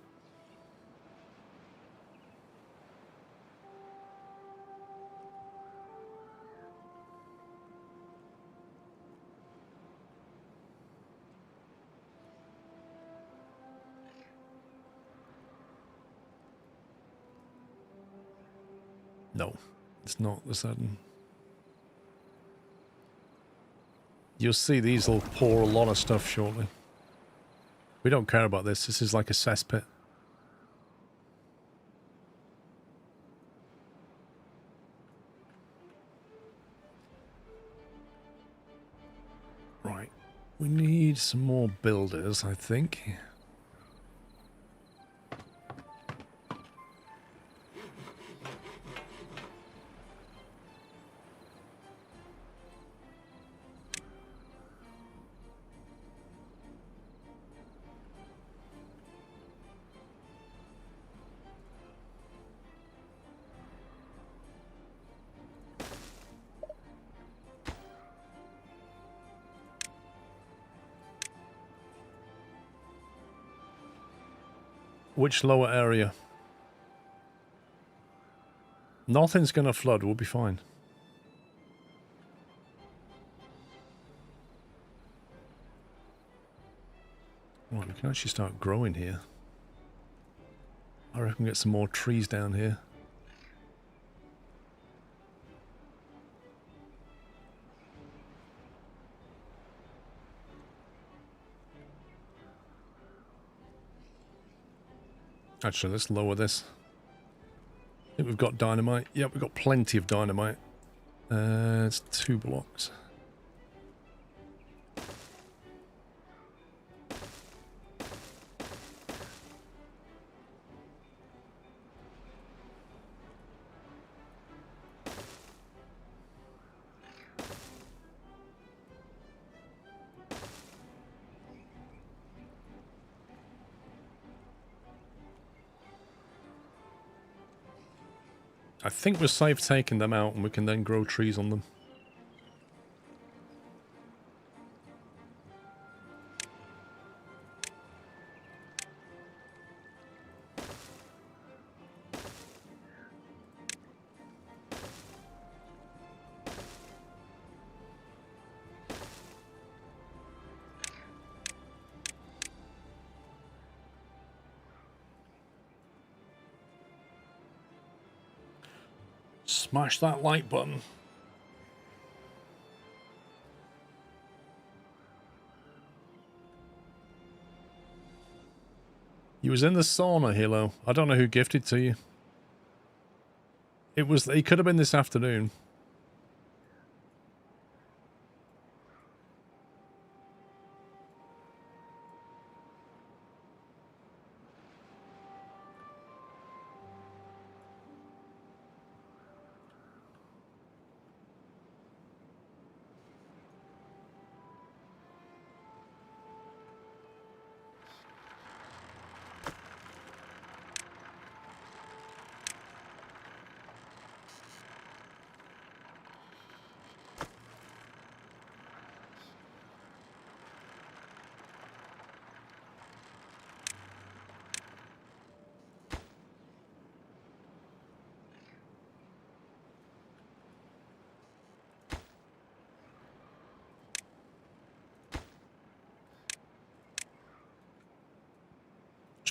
No, it's not the sudden. You'll see these will pour a lot of stuff shortly. We don't care about this. This is like a cesspit. Right. We need some more builders, I think. Which lower area? Nothing's going to flood. We'll be fine. Right, we can actually start growing here. I reckon get some more trees down here. Actually, let's lower this. I think we've got dynamite. Yep, we've got plenty of dynamite. It's 2 blocks. I think we're safe taking them out, and we can then grow trees on them. Smash that like button. You was in the sauna, Hilo. I don't know who gifted to you. It could have been this afternoon.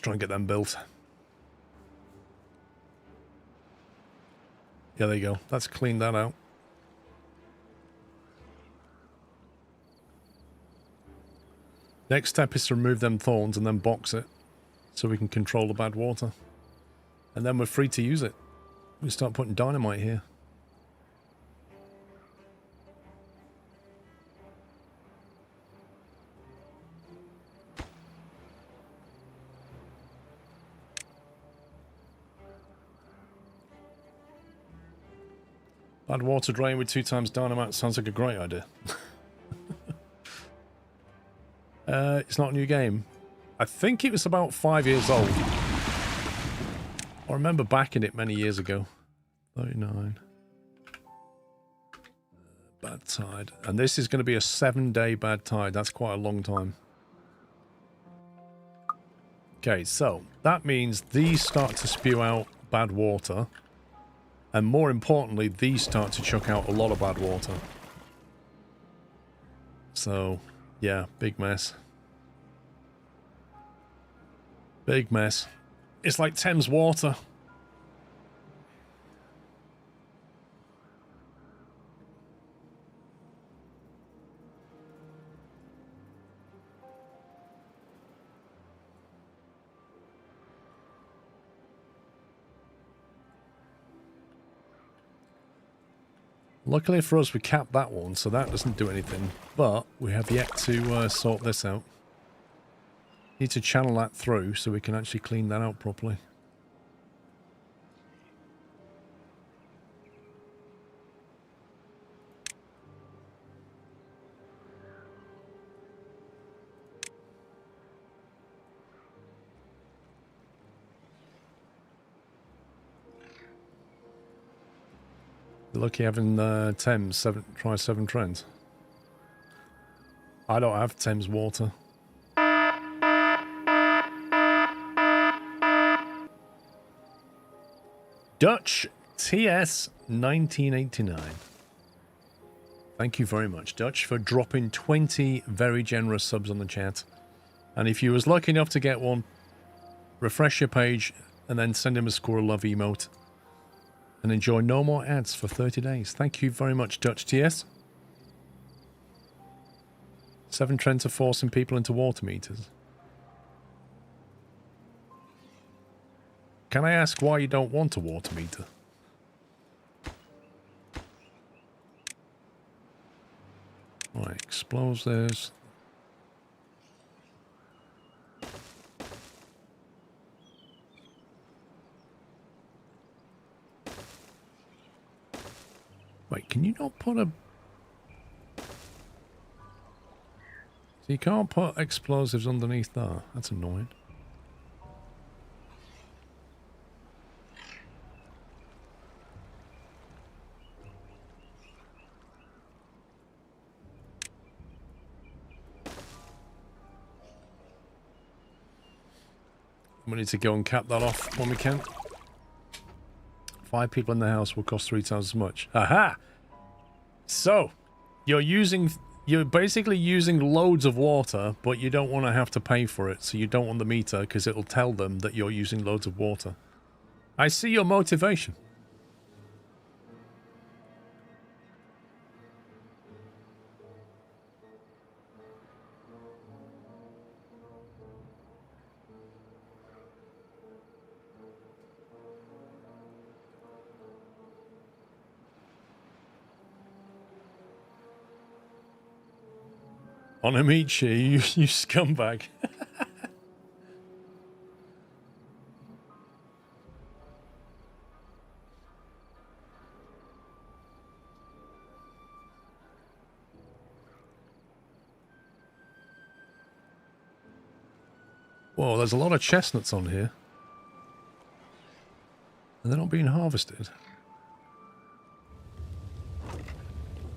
Try and get them built. Yeah, there you go. Let's clean that out. Next step is to remove them thorns and then box it so we can control the bad water. And then we're free to use it. We start putting dynamite here. Bad water drain with 2 times dynamite sounds like a great idea. It's not a new game. I think it was about 5 years old. I remember backing it many years ago. 39. Bad tide. And this is going to be a 7-day bad tide. That's quite a long time. Okay, so that means these start to spew out bad water. And more importantly, these start to chuck out a lot of bad water. So, yeah, big mess. Big mess. It's like Thames water. Luckily for us, we capped that one, so that doesn't do anything. But we have yet to sort this out. Need to channel that through so we can actually clean that out properly. Lucky having Thames, try 7 Trent. I don't have Thames water. Dutch TS 1989. Thank you very much, Dutch, for dropping 20 very generous subs on the chat. And if you was lucky enough to get one, refresh your page and then send him a score of love emote. And enjoy no more ads for 30 days. Thank you very much, Dutch TS. 7 Trent are forcing people into water meters. Can I ask why you don't want a water meter? Right, explosives. Wait, can you not put a... So you can't put explosives underneath that? That's annoying. We need to go and cap that off when we can. 5 people in the house will cost 3 times as much. Aha! So, you're basically using loads of water, but you don't want to have to pay for it, so you don't want the meter, because it'll tell them that you're using loads of water. I see your motivation. Onamichi, you scumbag. Whoa, there's a lot of chestnuts on here. And they're not being harvested.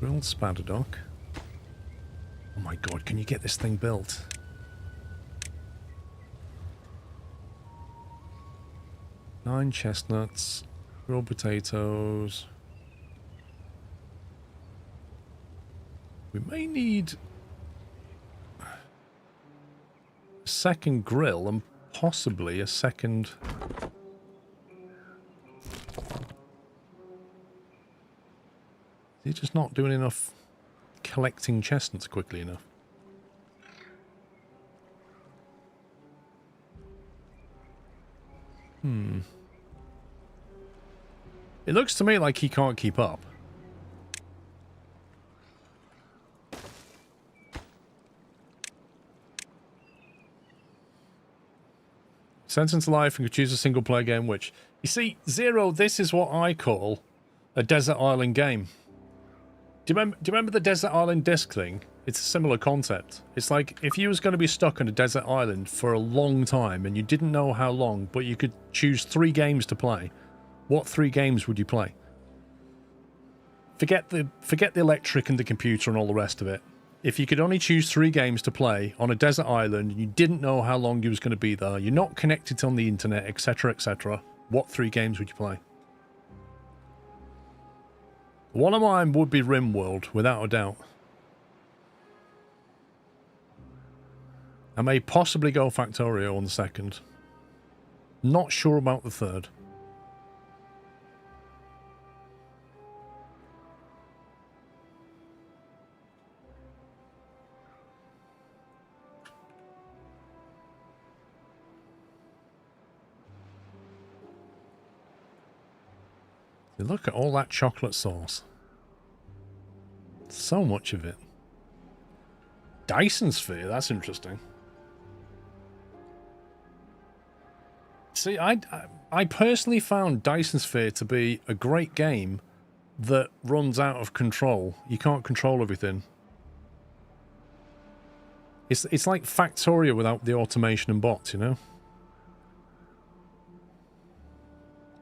Grilled spadadoc. Oh my god, can you get this thing built? Nine chestnuts, grilled potatoes. We may need a second grill and possibly a second... Is he just not doing enough collecting chestnuts quickly enough? It looks to me like he can't keep up. Sentence to life and could choose a single player game which... You see, Zero, this is what I call a desert island game. Do you remember the desert island disc thing? It's a similar concept. It's like if you was going to be stuck on a desert island for a long time and you didn't know how long, but you could choose 3 games to play, what 3 games would you play? Forget the electric and the computer and all the rest of it. If you could only choose 3 games to play on a desert island, and you didn't know how long you was going to be there, you're not connected on the internet, etc., etc., what 3 games would you play? One of mine would be RimWorld, without a doubt. I may possibly go Factorio on the second. Not sure about the third. Look at all that chocolate sauce. So much of it. Dyson Sphere, that's interesting. See, I personally found Dyson Sphere to be a great game that runs out of control. You can't control everything. It's like Factorio without the automation and bots, you know?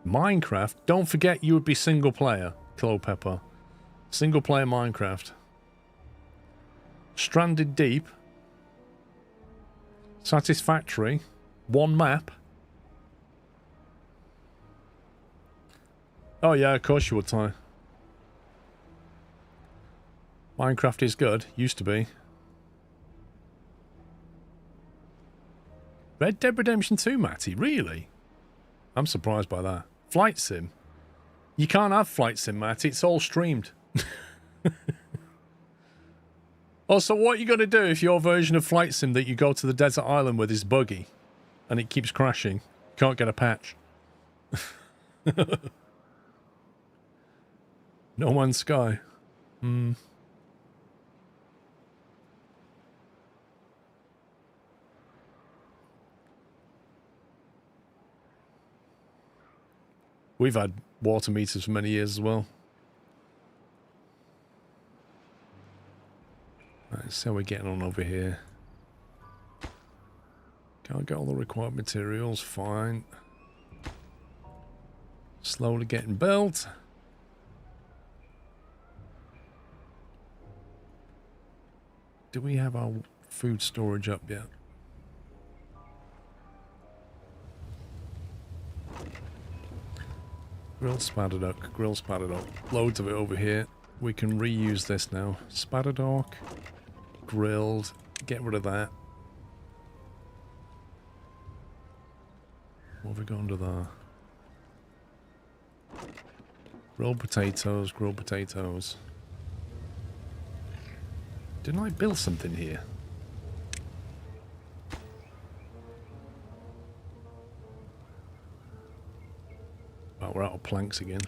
Minecraft, don't forget you would be single player, Clopepper. Single player Minecraft. Stranded Deep. Satisfactory. One map. Oh yeah, of course you would, Ty. Minecraft is good. Used to be. Red Dead Redemption 2, Matty? Really? I'm surprised by that. Flight Sim? You can't have Flight Sim, Matty. It's all streamed. Also, what are you going to do if your version of Flight Sim that you go to the desert island with is buggy and it keeps crashing? You can't get a patch. No Man's Sky. We've had water meters for many years as well. Right, so we're getting on over here. Can't get all the required materials, fine. Slowly getting built. Do we have our food storage up yet? Grilled Spadaduck, grilled Spadaduck. Loads of it over here. We can reuse this now. Spadaduck, grilled, get rid of that. What have we got under there? Grilled potatoes, grilled potatoes. Didn't I build something here? Oh, we're out of planks again.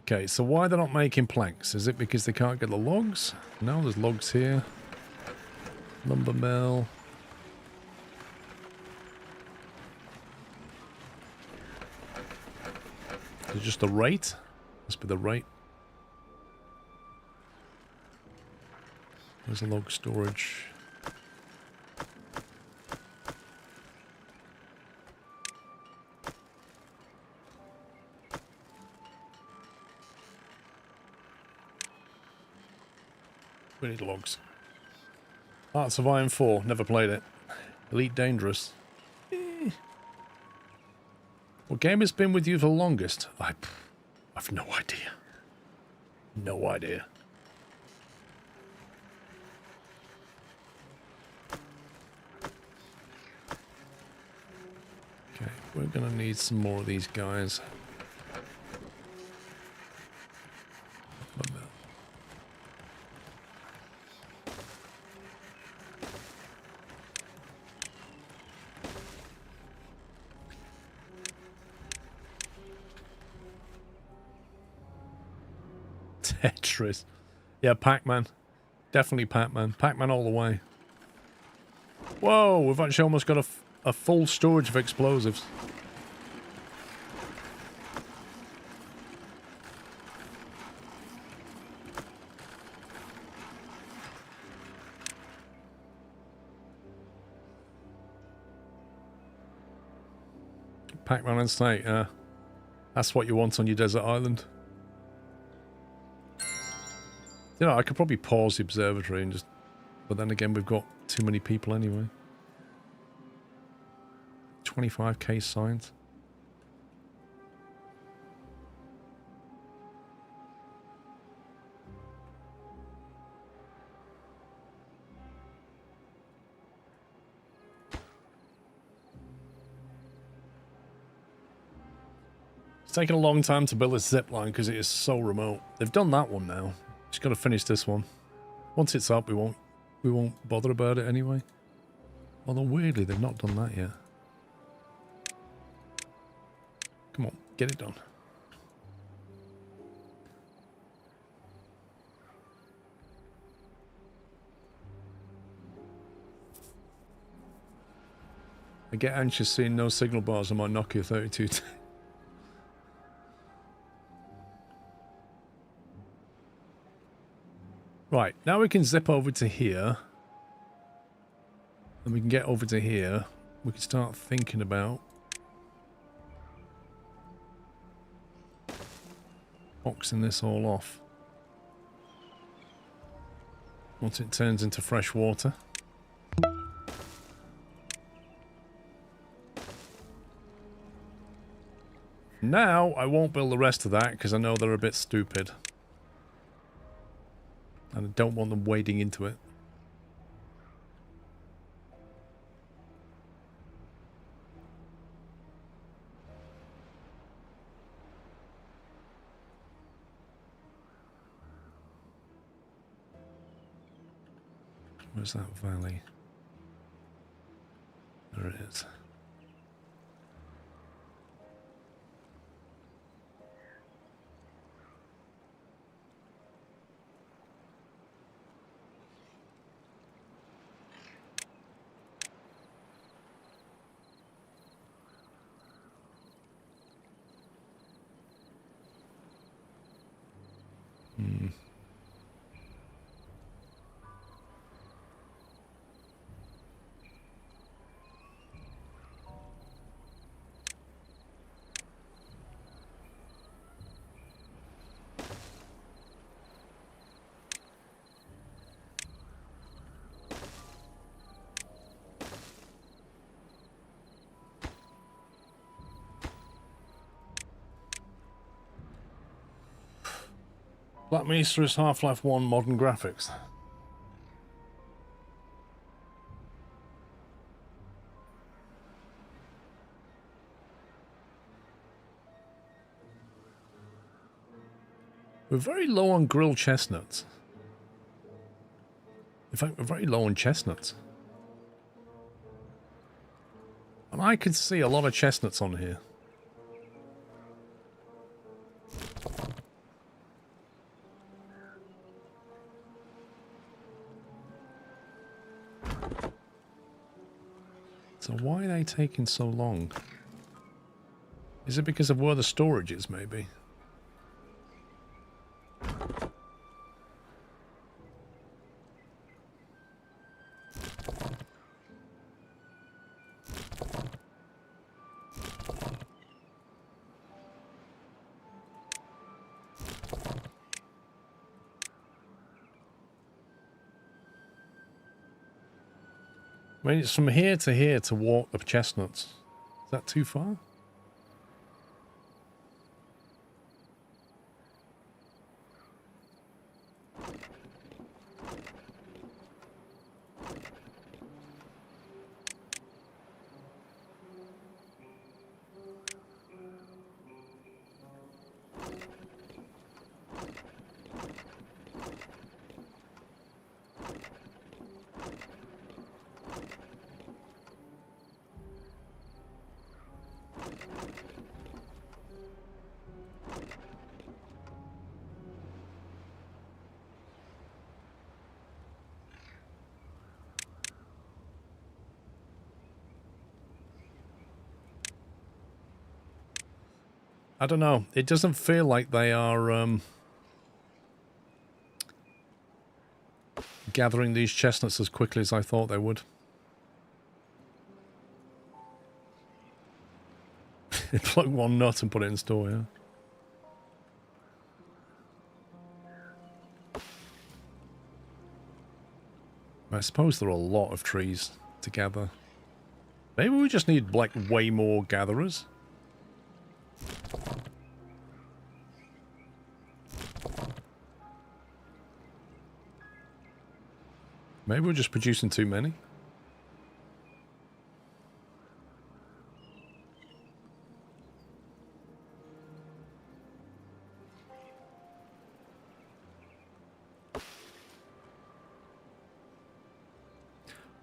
Okay, so why they're not making planks? Is it because they can't get the logs? No, there's logs here. Lumber mill. Is it just the rate? Must be the rate. There's a log storage. We need logs. Hearts of Iron 4. Never played it. Elite Dangerous. What game has been with you the longest? I've no idea. No idea. Okay, we're gonna need some more of these guys. Tetris. Yeah, Pac-Man. Definitely Pac-Man. Pac-Man all the way. Whoa, we've actually almost got a full storage of explosives. Pac-Man and Snake, That's what you want on your desert island. You know, I could probably pause the observatory and just... But then again, we've got too many people anyway. 25k science. It's taken a long time to build a zip line because it is so remote. They've done that one now. Just got to finish this one. Once it's up, we won't bother about it anyway. Although weirdly, they've not done that yet. Come on, get it done. I get anxious seeing no signal bars on my Nokia 3210. Right, now we can zip over to here. And we can get over to here. We can start thinking about boxing this all off. Once it turns into fresh water. Now, I won't build the rest of that because I know they're a bit stupid. And I don't want them wading into it. Where's that valley? There it is. Black Mesa is Half-Life 1 modern graphics. We're very low on grilled chestnuts. In fact, we're very low on chestnuts. And I could see a lot of chestnuts on here. So why are they taking so long? Is it because of where the storage is, maybe? I mean, it's from here to walk the chestnuts. Is that too far? I don't know. It doesn't feel like they are gathering these chestnuts as quickly as I thought they would. Plug one nut and put it in store, yeah. I suppose there are a lot of trees to gather. Maybe we just need, like, way more gatherers. Maybe we're just producing too many.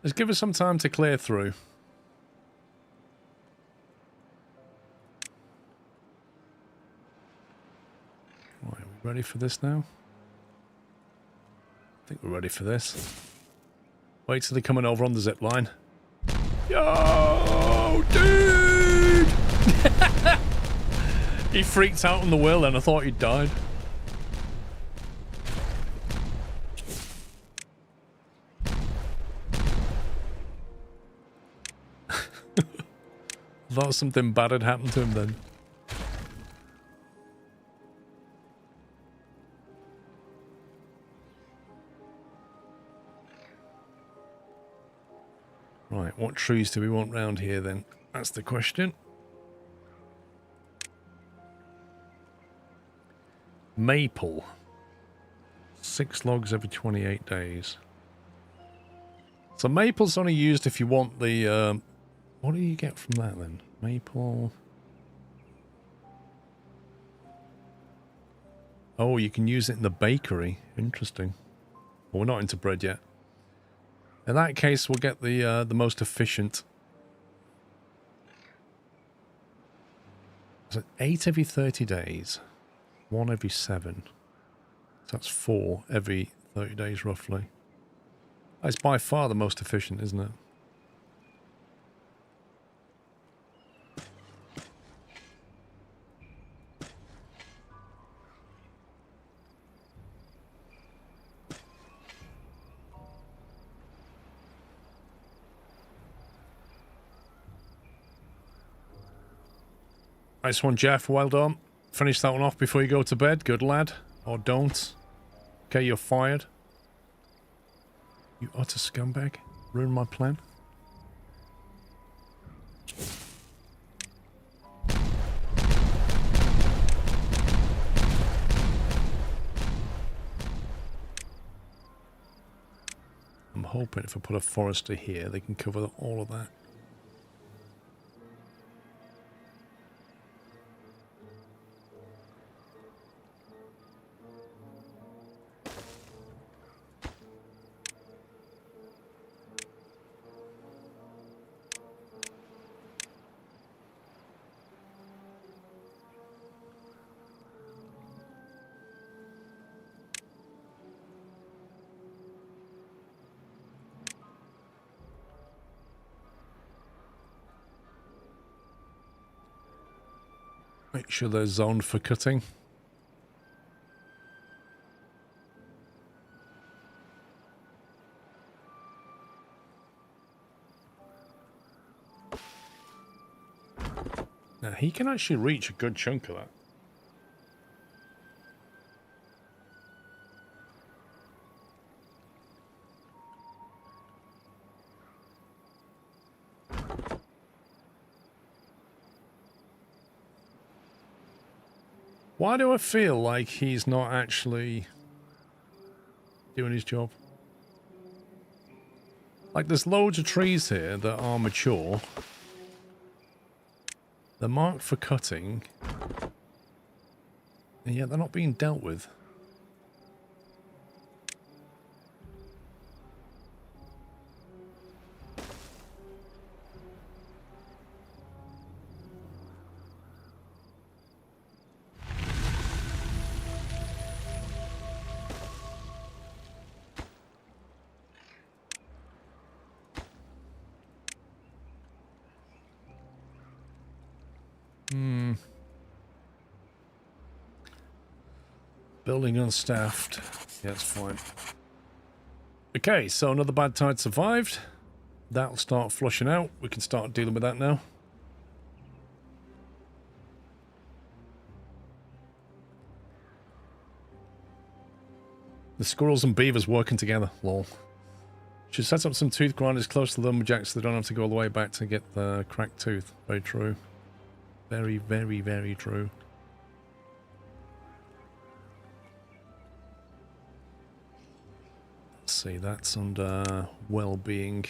Let's give us some time to clear through. Right, are we ready for this now? I think we're ready for this. Wait till they're coming over on the zip line. Yo, dude! He freaked out on the wheel and I thought he'd died. I thought something bad had happened to him then. Right, what trees do we want round here then? That's the question. Maple. 6 logs every 28 days. So maple's only used if you want the... what do you get from that then? Maple... Oh, you can use it in the bakery. Interesting. Well, we're not into bread yet. In that case, we'll get the most efficient. So 8 every 30 days. 1 every 7. So that's 4 every 30 days, roughly. That's by far the most efficient, isn't it? Nice one, Jeff. Well done. Finish that one off before you go to bed. Good lad. Or don't. Okay, you're fired. You utter scumbag. Ruined my plan. I'm hoping if I put a forester here, they can cover all of that. Make sure they're zoned for cutting. Now he can actually reach a good chunk of that. Why do I feel like he's not actually doing his job? Like, there's loads of trees here that are mature. They're marked for cutting. And yet they're not being dealt with. Building unstaffed. Yeah, that's fine. Okay, so another bad tide survived. That'll start flushing out. We can start dealing with that now. The squirrels and beavers working together. Lol. Should set up some tooth grinders close to the lumberjacks so they don't have to go all the way back to get the cracked tooth. Very true. Very, very, very true. Let's see, that's under well-being.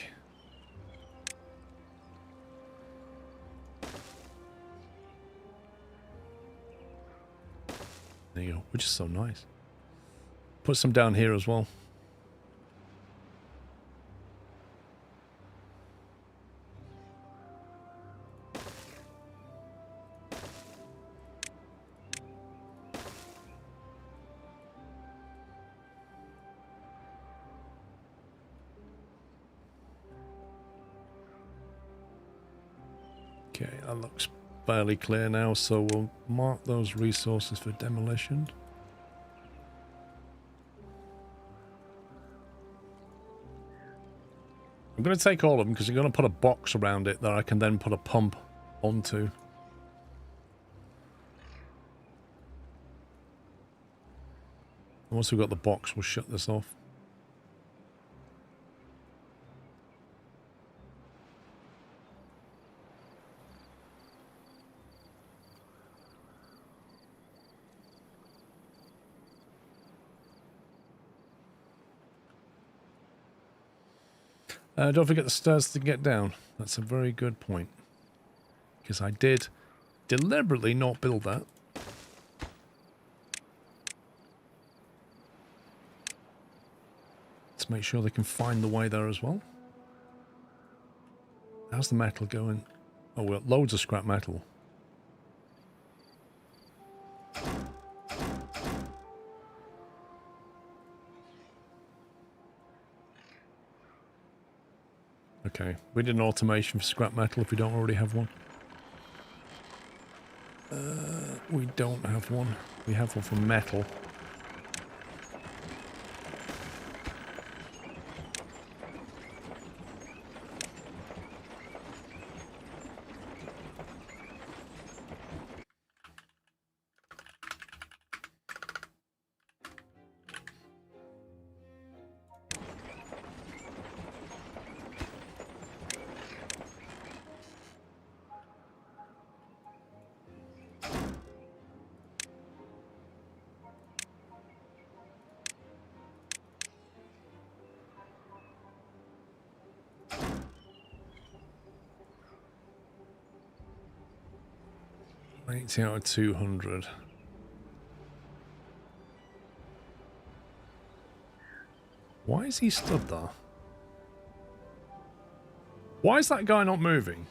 There you go, which is so nice. Put some down here as well. Okay, that looks fairly clear now, so we'll mark those resources for demolition. I'm going to take all of them because I'm going to put a box around it that I can then put a pump onto. Once we've got the box, we'll shut this off. Don't forget the stairs to get down. That's a very good point. Because I did deliberately not build that. Let's make sure they can find the way there as well. How's the metal going? Oh, we've got loads of scrap metal. Okay, we did an automation for scrap metal if we don't already have one. We don't have one. We have one for metal. Out of 200. Why is he stood there? Why is that guy not moving?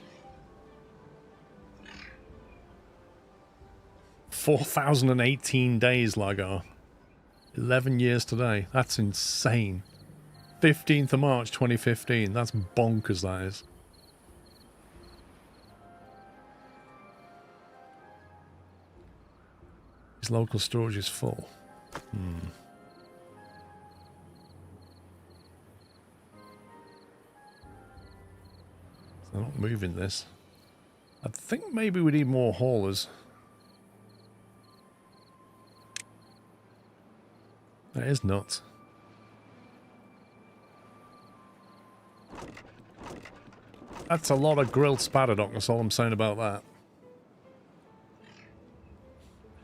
4,018 days, Lagar. 11 years today. That's insane. 15th of March 2015. That's bonkers, that is. His local storage is full. They're not moving this. I think maybe we need more haulers. That is nuts. That's a lot of grilled spadadoc, that's all I'm saying about that.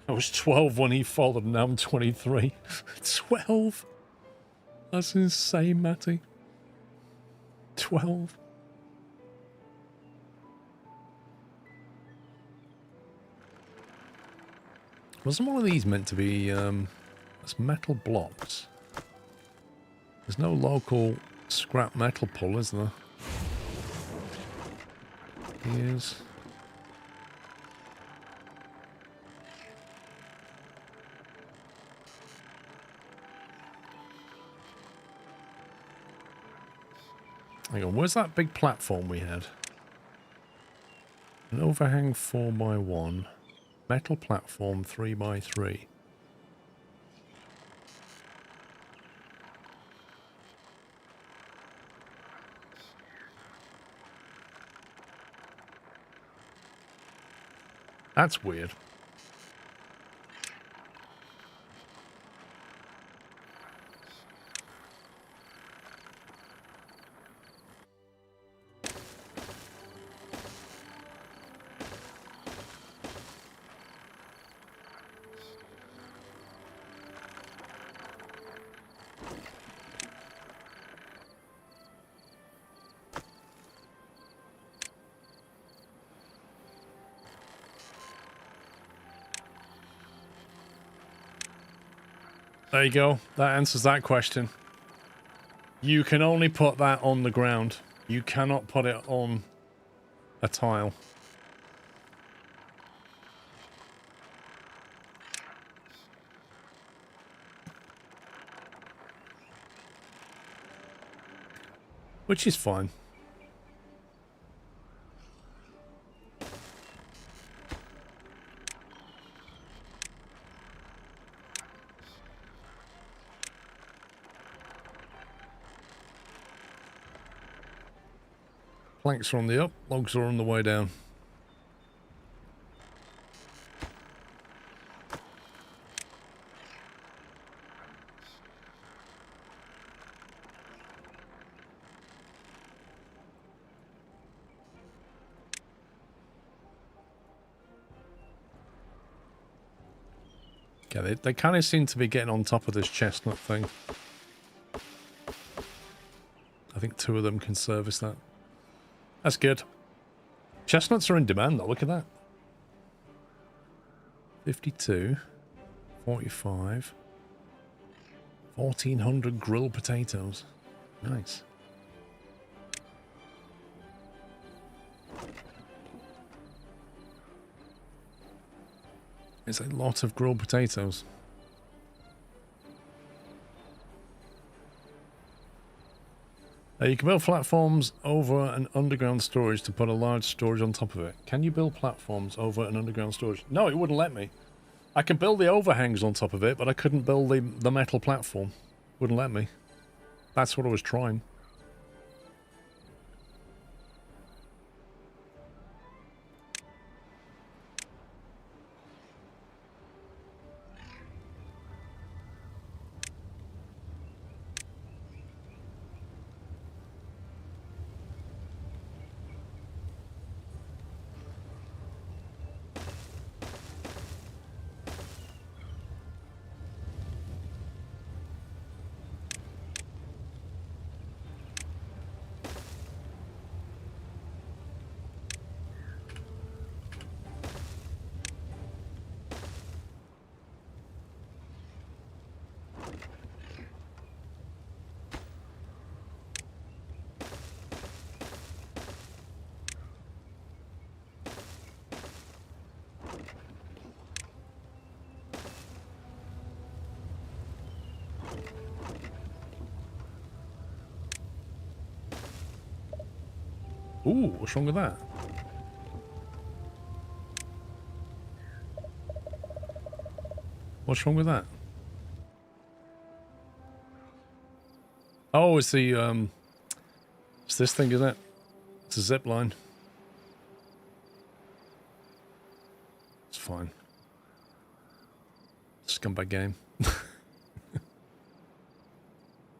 I was 12 when he followed, and now I'm 23. 12? That's insane, Matty. 12. Wasn't one of these meant to be, that's metal blocks? There's no local scrap metal pull, is there? Here's... Hang on, where's that big platform we had? An overhang 4x1. Metal platform 3x3. That's weird. There you go. That answers that question. You can only put that on the ground. You cannot put it on a tile. Which is fine. Planks are on the up, logs are on the way down. Yeah, they kind of seem to be getting on top of this chestnut thing. I think 2 of them can service that. That's good. Chestnuts are in demand though, look at that. 52, 45, 1,400 grilled potatoes. Nice. It's a lot of grilled potatoes. You can build platforms over an underground storage to put a large storage on top of it. Can you build platforms over an underground storage? No, it wouldn't let me. I could build the overhangs on top of it, but I couldn't build the metal platform. Wouldn't let me. That's what I was trying. Ooh, what's wrong with that? What's wrong with that? Oh, it's the, it's this thing, isn't it? It's a zip line. It's fine. Scumbag game.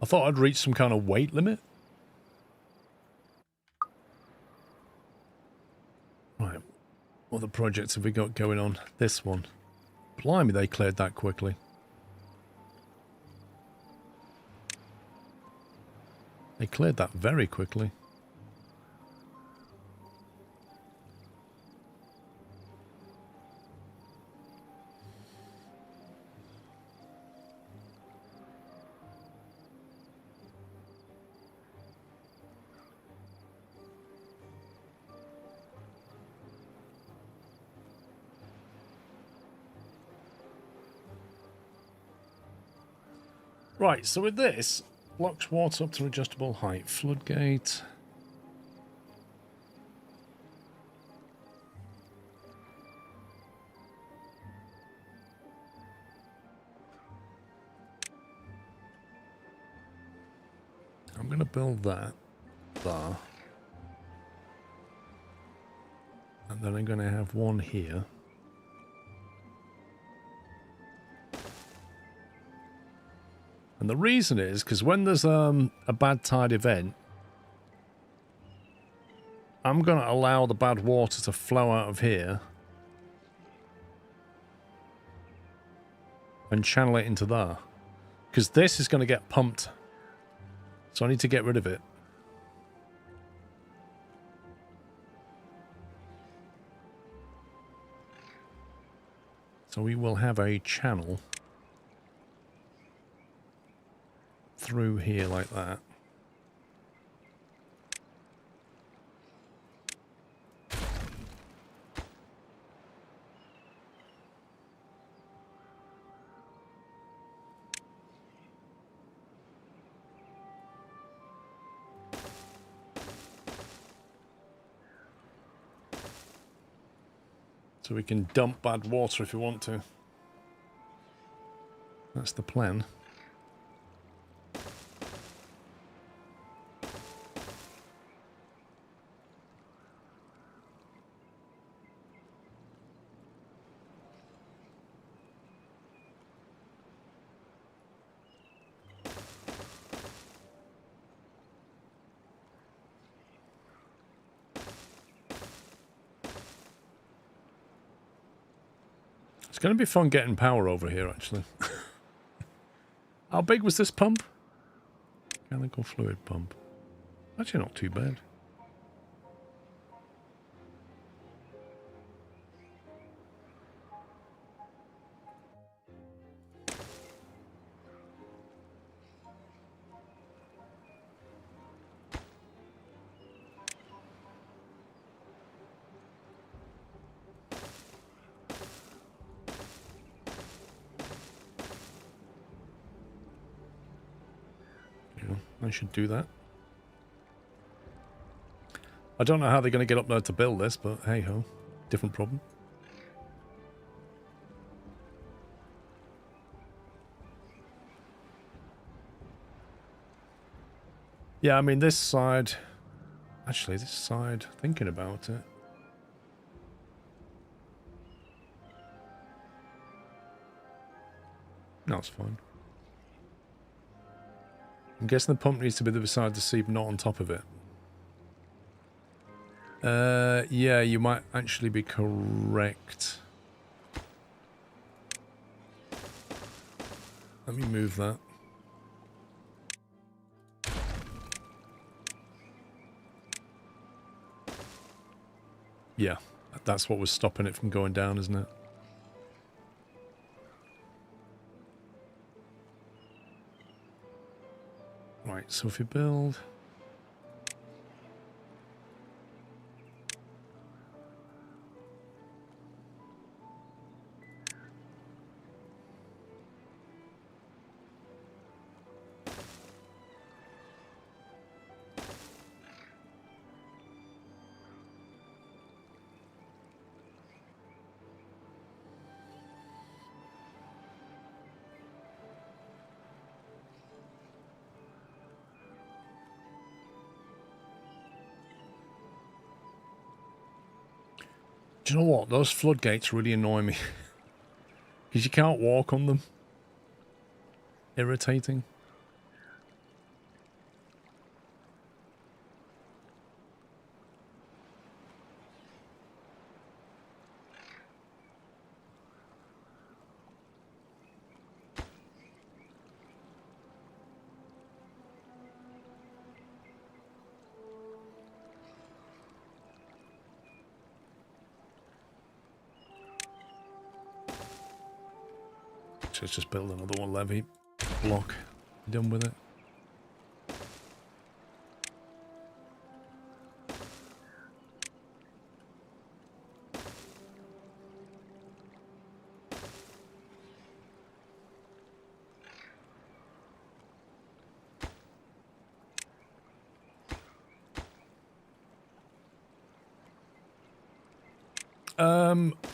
I thought I'd reach some kind of weight limit. Right. What other projects have we got going on? This one. Blimey, they cleared that quickly. They cleared that very quickly. Right, so with this, blocks water up to adjustable height. Floodgate. I'm going to build that there. And then I'm going to have one here. And the reason is because when there's a bad tide event, I'm going to allow the bad water to flow out of here and channel it into there. Because this is going to get pumped. So I need to get rid of it. So we will have a channel through here like that. So we can dump Badwater if we want to. That's the plan. It's going to be fun getting power over here, actually. How big was this pump? Mechanical fluid pump. Actually, not too bad. I should do that. I don't know how they're going to get up there to build this, but hey ho, different problem. Yeah, I mean this side, actually this side, thinking about it. No, it's fine. I'm guessing the pump needs to be beside the sieve, not on top of it. Yeah, you might actually be correct. Let me move that. Yeah, that's what was stopping it from going down, isn't it? Right, so if you build... Do you know what? Those floodgates really annoy me. Because you can't walk on them. Irritating. Let's just build another one levee block. Done with it.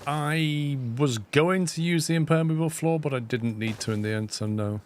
I was going to use the impermeable floor, but I didn't need to in the end, so no.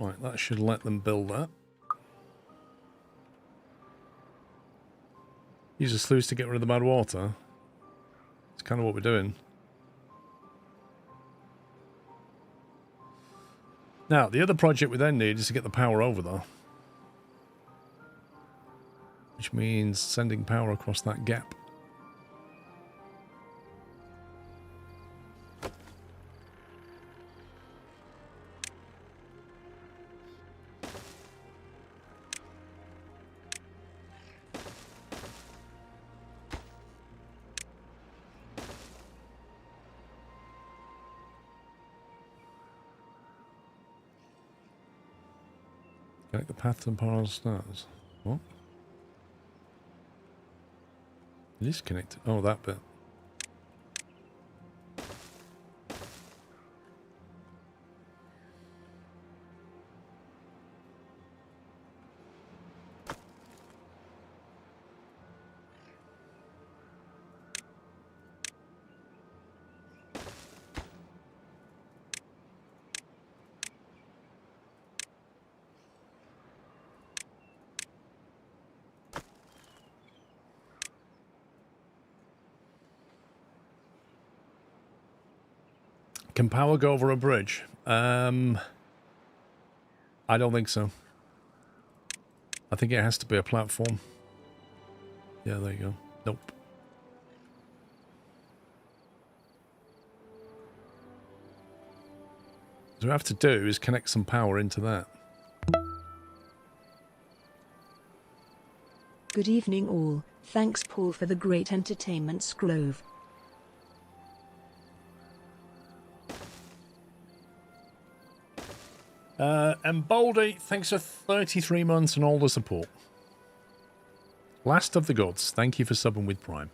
Right, that should let them build that. Use the sluice to get rid of the bad water. It's kind of what we're doing. Now, the other project we then need is to get the power over there. Which means sending power across that gap. Connect the path to the power stars. What? It is connected. Oh, that bit. Can power go over a bridge? I don't think so. I think it has to be a platform. Yeah, there you go. Nope. What we have to do is connect some power into that. Good evening all. Thanks Paul for the great entertainment Sclove. And Baldy, thanks for 33 months and all the support. Last of the gods, thank you for subbing with Prime.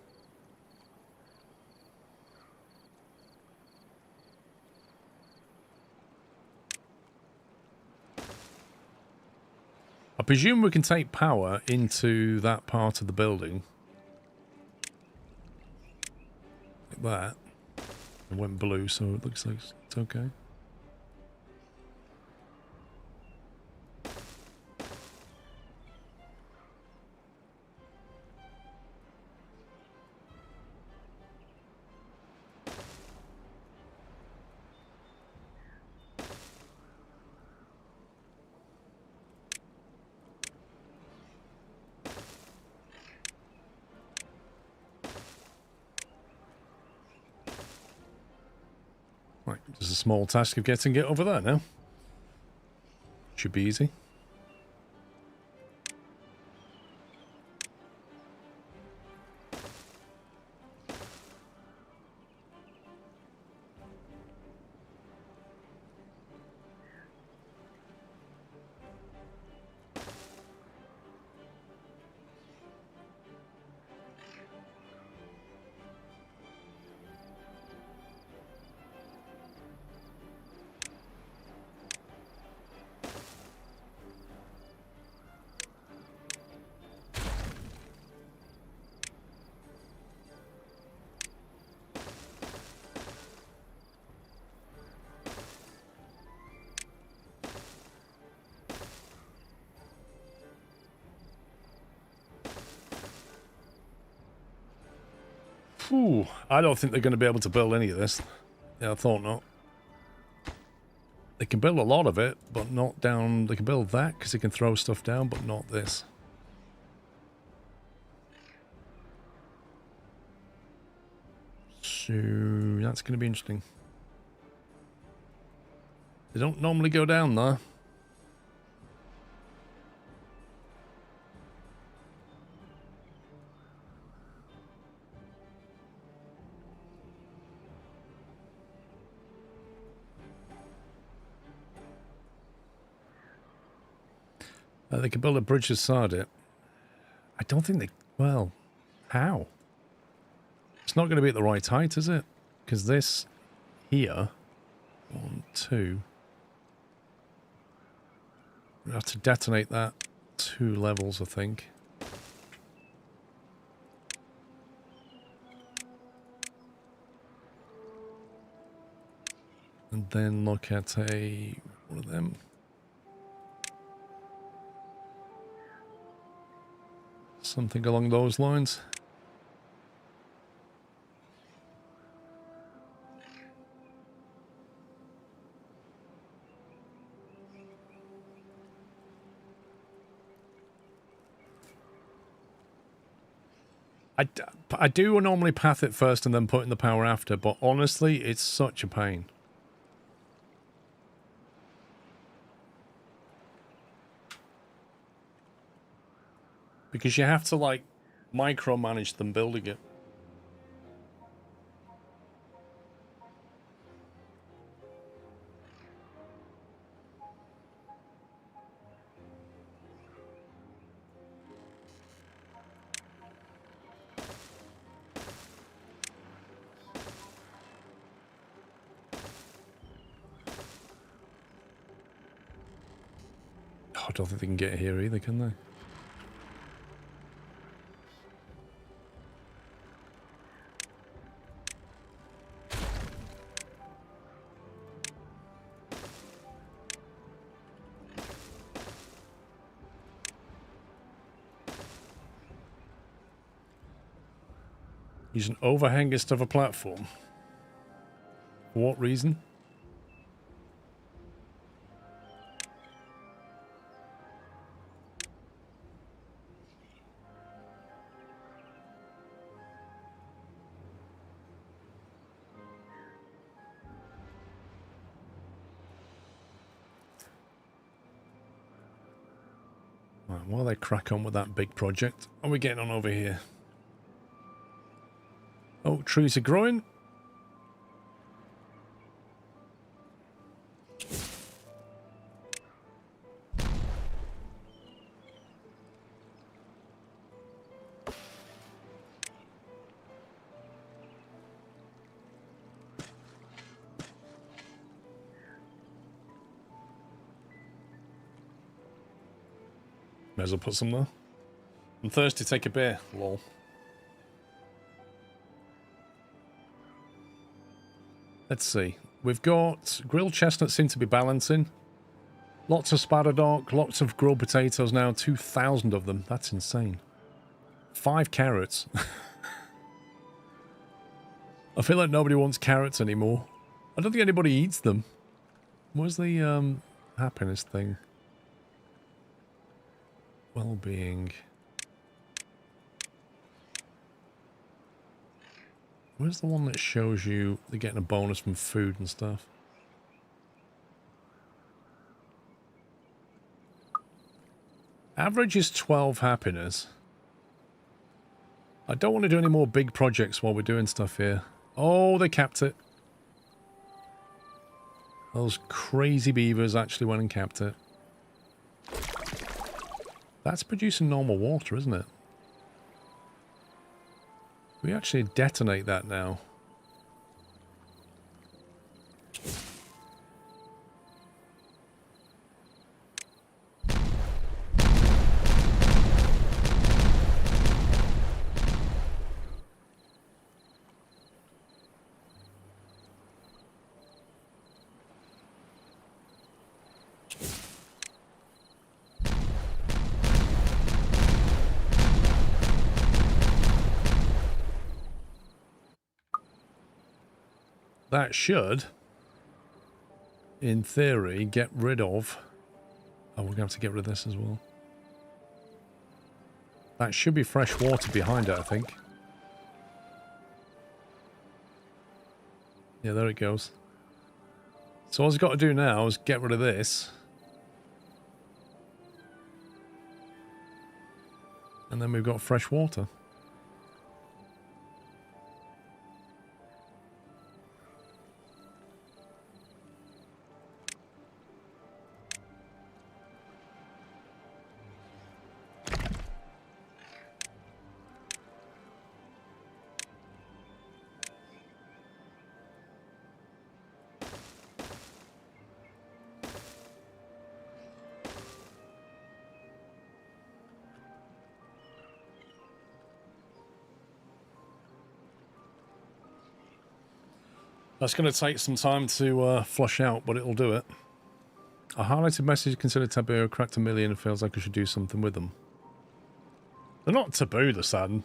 I presume we can take power into that part of the building. Like that. It went blue, so it looks like it's okay. Right, just a small task of getting it over there now. Should be easy. Phew, I don't think they're going to be able to build any of this. Yeah, I thought not. They can build a lot of it, but not down... They can build that because they can throw stuff down, but not this. So, that's going to be interesting. They don't normally go down there. They can build a bridge beside it. I don't think they... Well, how? It's not going to be at the right height, is it? Because this here... 1, 2... We have to detonate that 2 levels, I think. And then look at one of them. Something along those lines. I do normally path it first and then put in the power after, but honestly, it's such a pain. Because you have to, like, micromanage them building it. Oh, I don't think they can get here either, can they? Use an overhangest of a platform. For what reason? Right, while they crack on with that big project, what are we getting on over here? Oh, trees are growing. May as well put some there. I'm thirsty, take a beer. Lol. Let's see. We've got grilled chestnuts seem to be balancing. Lots of spadadoc, lots of grilled potatoes now. 2,000 of them. That's insane. 5 carrots. I feel like nobody wants carrots anymore. I don't think anybody eats them. What's the happiness thing? Well-being. Where's the one that shows you they're getting a bonus from food and stuff? Average is 12 happiness. I don't want to do any more big projects while we're doing stuff here. Oh, they capped it. Those crazy beavers actually went and capped it. That's producing normal water, isn't it? We actually detonate that now. That should, in theory, get rid of... Oh, we're going to have to get rid of this as well. That should be fresh water behind it, I think. Yeah, there it goes. So all I've got to do now is get rid of this. And then we've got fresh water. That's going to take some time to flush out, but it'll do it. A highlighted message, consider taboo, cracked 1 million, and feels like I should do something with them. They're not taboo, the sand.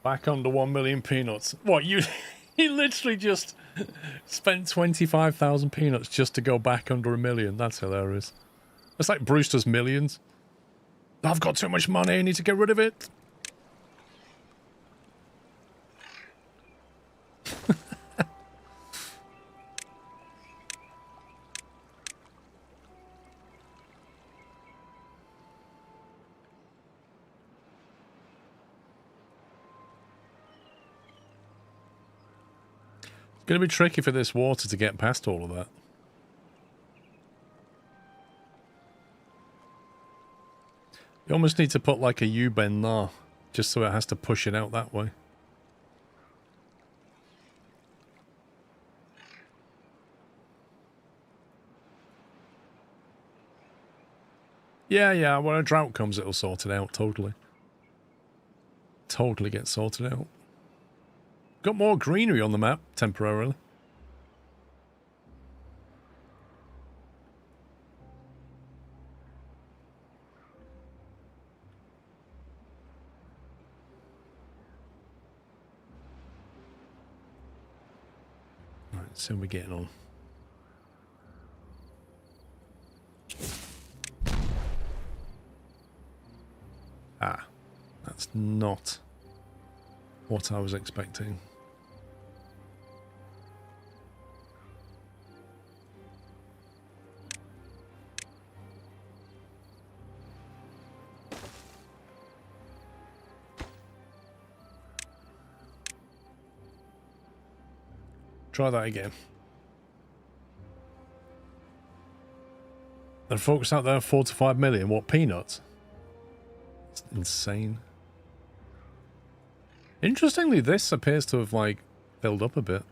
Back under 1 million peanuts. What, you... He literally just spent 25,000 peanuts just to go back under 1 million. That's hilarious. It's like Brewster's Millions. I've got too much money, I need to get rid of it. It's going to be tricky for this water to get past all of that. You almost need to put like a U-bend there, just so it has to push it out that way. Yeah, when a drought comes it'll sort it out, totally. Totally get sorted out. Got more greenery on the map, temporarily. Right, so we're getting on. Ah, that's not what I was expecting. Try that again. And folks out there, 4 to 5 million. What, peanuts? It's insane. Interestingly, this appears to have, like, filled up a bit.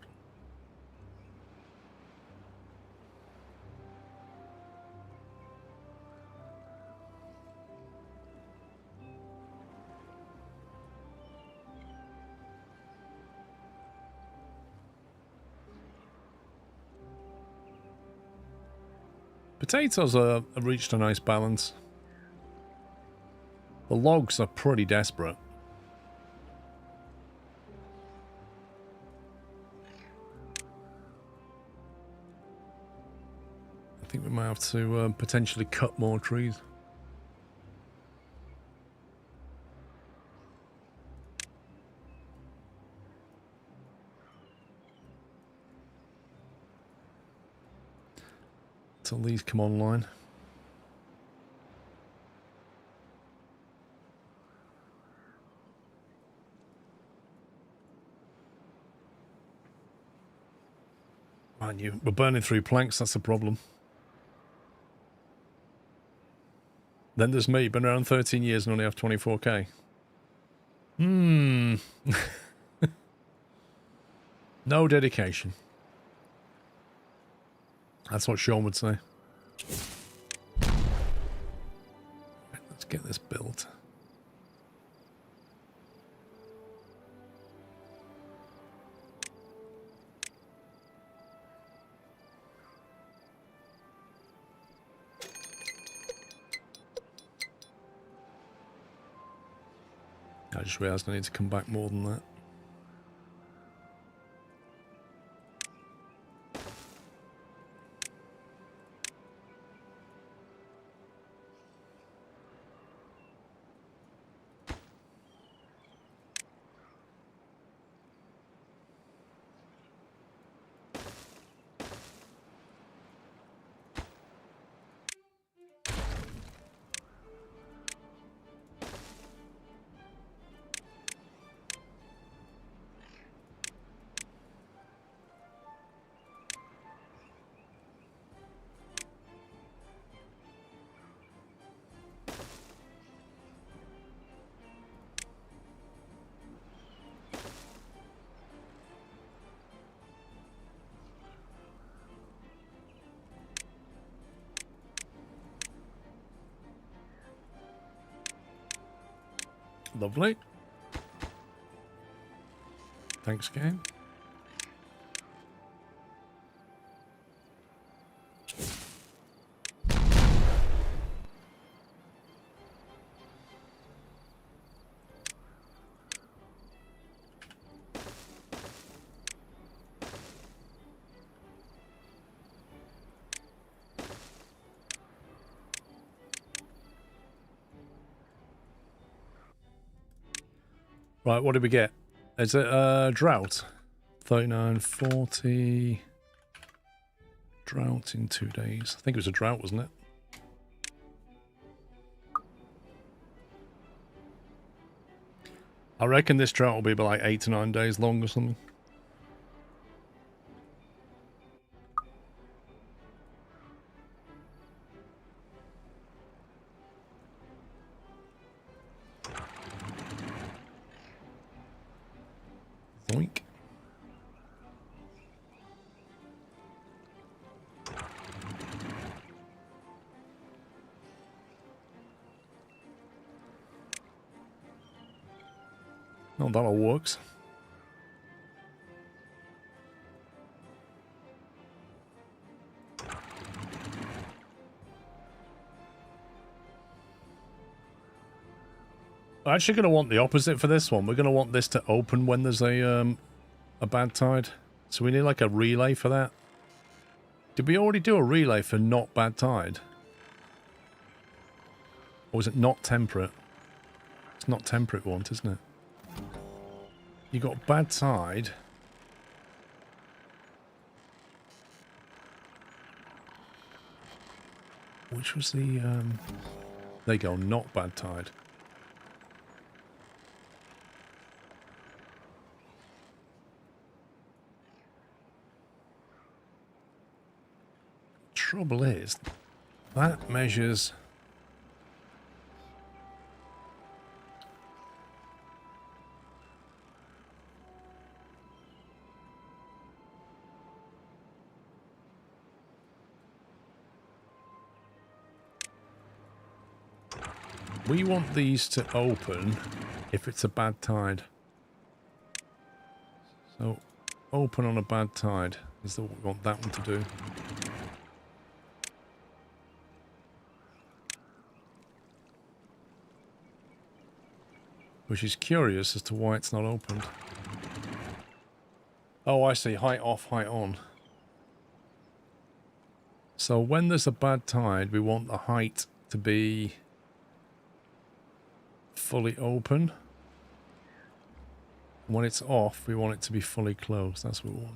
Potatoes have reached a nice balance. The logs are pretty desperate. I think we might have to potentially cut more trees. Till these come online. Man, we're burning through planks, that's the problem. Then there's me, been around 13 years and only have 24k. No dedication. That's what Sean would say. Right, let's get this built. I just realised I need to come back more than that. Lovely. Thanks, game. Right, what did we get? Is it drought? 39, 40. Drought in 2 days. I think it was a drought, wasn't it? I reckon this drought will be about like 8 to 9 days long or something. Zoink. Oh, that all works. We're actually going to want the opposite for this one. We're going to want this to open when there's a bad tide. So we need like a relay for that. Did we already do a relay for not bad tide? Or was it not temperate? It's not temperate one, isn't it? You got bad tide. Which was the there you go, not bad tide. Trouble is, that measures. We want these to open if it's a bad tide. So, open on a bad tide is what we want that one to do. Which is curious as to why it's not opened. Oh, I see. Height off, height on. So when there's a bad tide, we want the height to be fully open. When it's off, we want it to be fully closed. That's what we want.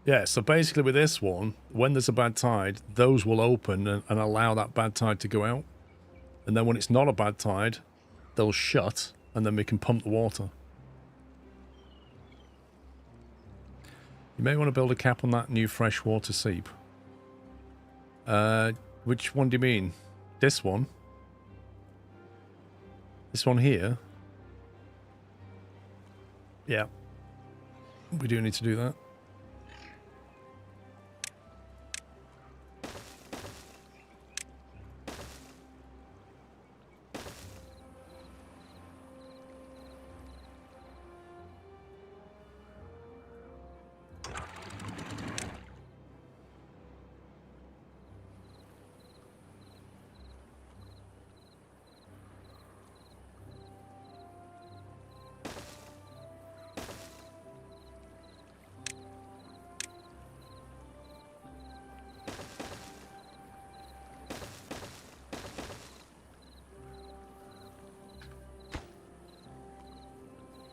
Yeah, so basically with this one, when there's a bad tide, those will open and allow that bad tide to go out. And then when it's not a bad tide, they'll shut, and then we can pump the water. You may want to build a cap on that new freshwater seep. Which one do you mean? This one? This one here? Yeah. We do need to do that.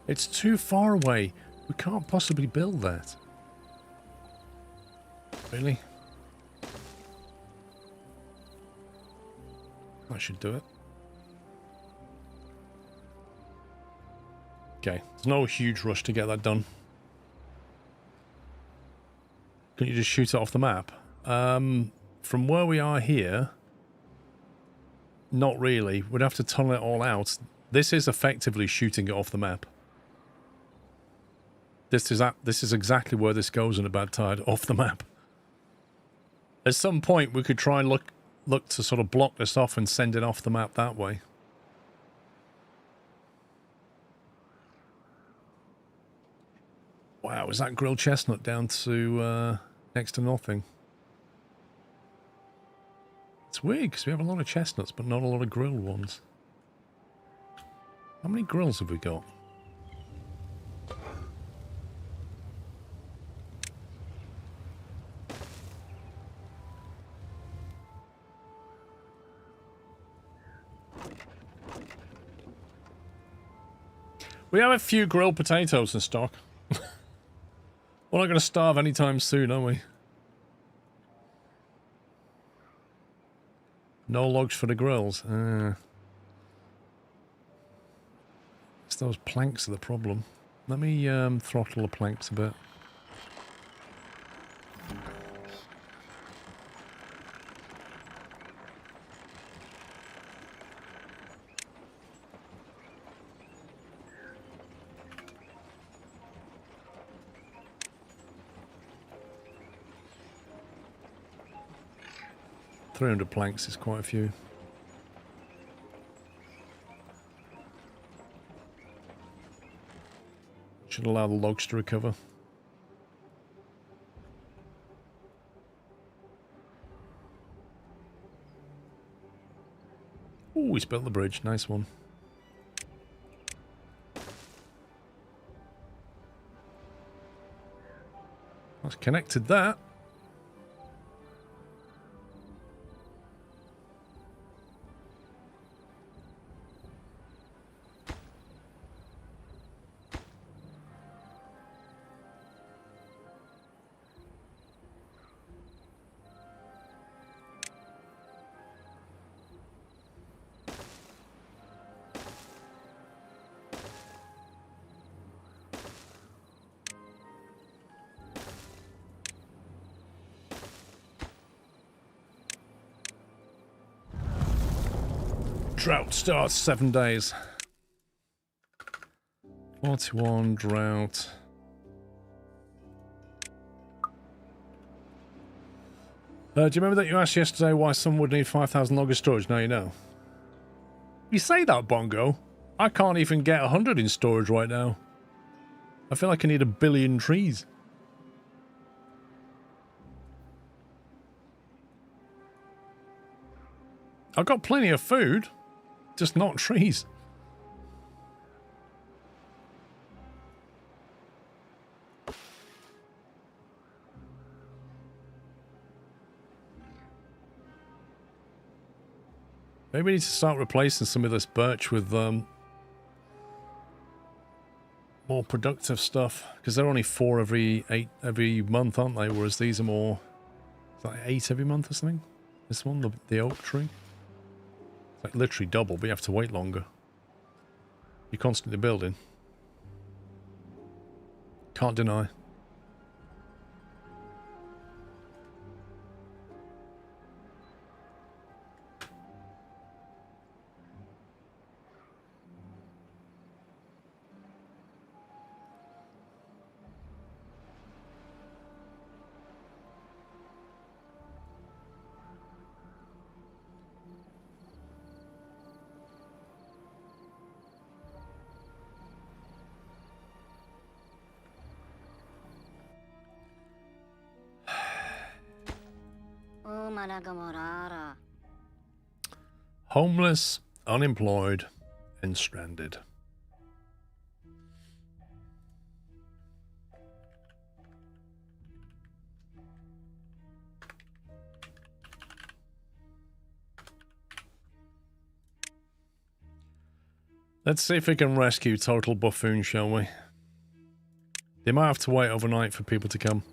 It's too far away. We can't possibly build that. Really? I should do it. Okay. There's no huge rush to get that done. Couldn't you just shoot it off the map? From where we are here, not really. We'd have to tunnel it all out. This is effectively shooting it off the map. This is exactly where this goes in a bad tide, off the map. At some point, we could try and look look to sort of block this off and send it off the map that way. Wow, is that grilled chestnut down to next to nothing? It's weird because we have a lot of chestnuts, but not a lot of grilled ones. How many grills have we got? We have a few grilled potatoes in stock. We're not going to starve anytime soon, are we? No logs for the grills. It's those planks are the problem. Let me throttle the planks a bit. $300 planks is quite a few. Should allow the logs to recover. Oh, he's built the bridge. Nice one. That's connected that. Drought starts 7 days. 41 drought. Do you remember that you asked yesterday why someone would need 5,000 log of storage? Now you know. You say that, Bongo. I can't even get 100 in storage right now. I feel like I need 1 billion trees. I've got plenty of food. Just not trees. Maybe we need to start replacing some of this birch with more productive stuff. Because they're only 4 every month, aren't they? Whereas these are more... Is that like 8 every month or something? This one, the oak tree? Like literally double, but you have to wait longer. You're constantly building. Can't deny. Homeless, unemployed, and stranded. Let's see if we can rescue Total Buffoon, shall we? They might have to wait overnight for people to come.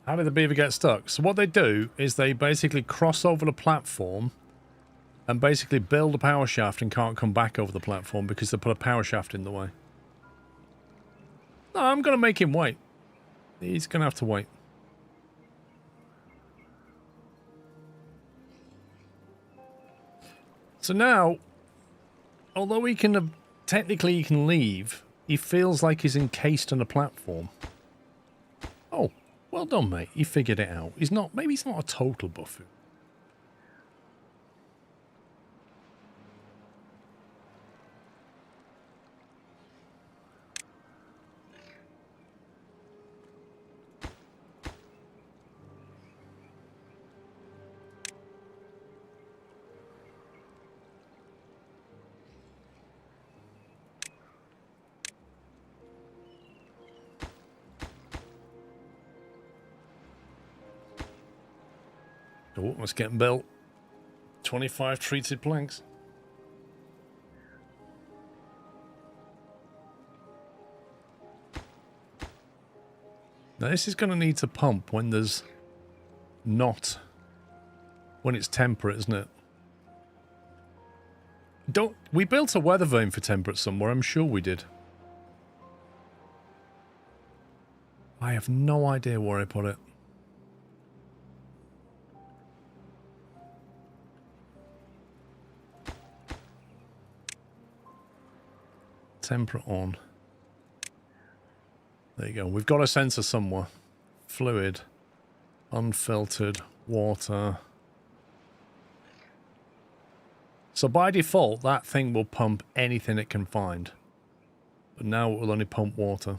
How did the beaver get stuck? So what they do is they basically cross over the platform and basically build a power shaft and can't come back over the platform because they put a power shaft in the way. No, I'm going to make him wait. He's going to have to wait. So now, although he can technically he can leave, he feels like he's encased in a platform. Oh, well done, mate. You figured it out. He's not. Maybe he's not a total buffoon. Oh, it's getting built. 25 treated planks. Now this is going to need to pump when there's not... when it's temperate, isn't it? We built a weather vane for temperate somewhere, I'm sure we did. I have no idea where I put it. Temperate on. There you go. We've got a sensor somewhere. Fluid. Unfiltered. Water. So by default, that thing will pump anything it can find. But now it will only pump water.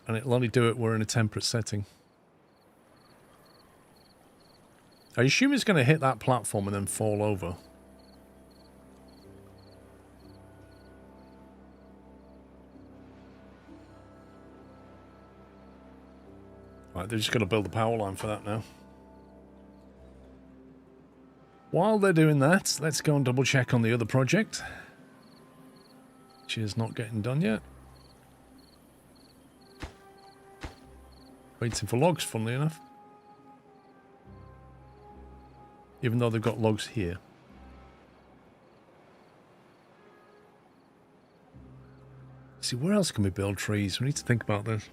And it'll only do it when we're in a temperate setting. I assume it's going to hit that platform and then fall over. Right, they're just going to build the power line for that now. While they're doing that, let's go and double check on the other project. Which is not getting done yet. Waiting for logs, funnily enough. Even though they've got logs here. See, where else can we build trees? We need to think about this.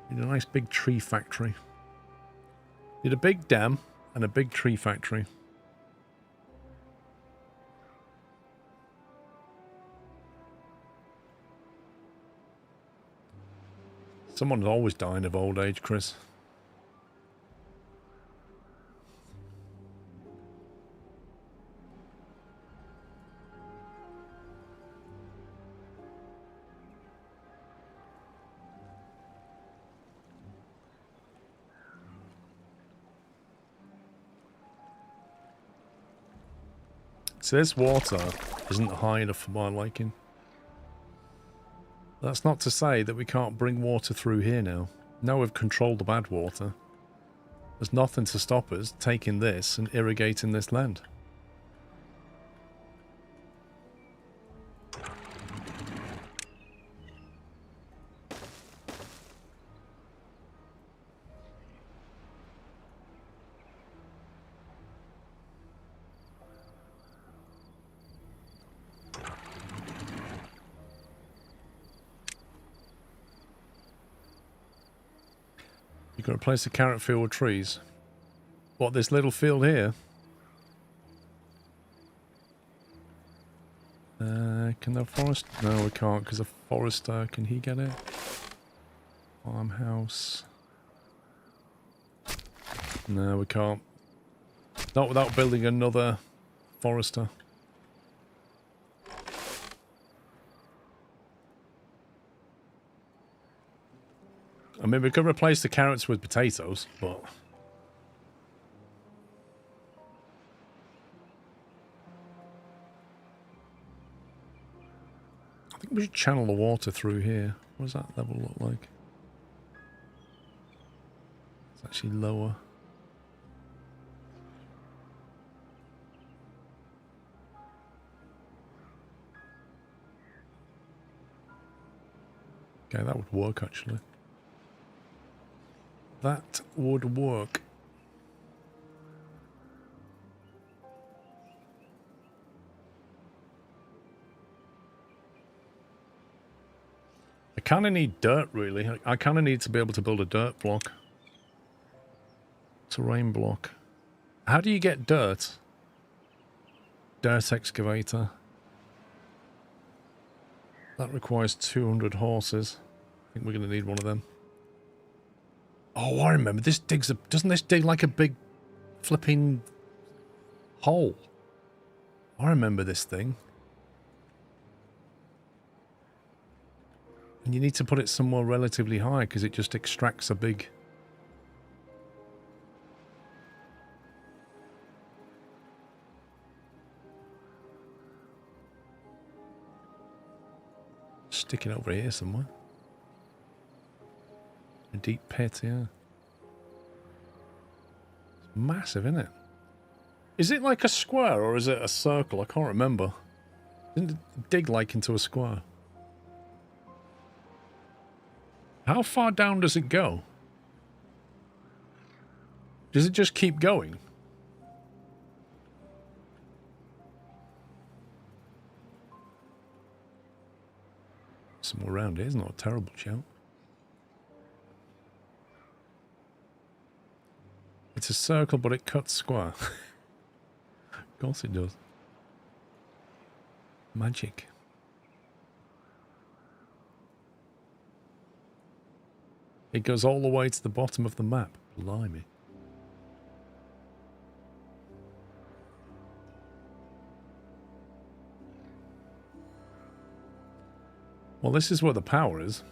Need a nice big tree factory. Need a big dam and a big tree factory. Someone's always dying of old age, Chris. So this water isn't high enough for my liking. That's not to say that we can't bring water through here now. Now we've controlled the bad water. There's nothing to stop us taking this and irrigating this land. You've got to replace the carrot field with trees. What, this little field here? Can the forest? No, we can't, because the forester, can he get it? Farmhouse. No, we can't. Not without building another forester. I mean, we could replace the carrots with potatoes, but... I think we should channel the water through here. What does that level look like? It's actually lower. Okay, that would work actually. That would work. I kind of need dirt, really. I kind of need to be able to build a dirt block. Terrain block. How do you get dirt? Dirt excavator. That requires 200 horses. I think we're going to need one of them. Oh, I remember. This digs a... Doesn't this dig like a big flipping hole? I remember this thing. And you need to put it somewhere relatively high because it just extracts a big... Sticking over here somewhere. A deep pit, yeah. It's massive, isn't it? Is it like a square or is it a circle? I can't remember. Didn't it dig like into a square? How far down does it go? Does it just keep going? Somewhere around here is not a terrible shout. It's a circle, but it cuts square. Of course it does. Magic. It goes all the way to the bottom of the map. Blimey. Well, this is where the power is.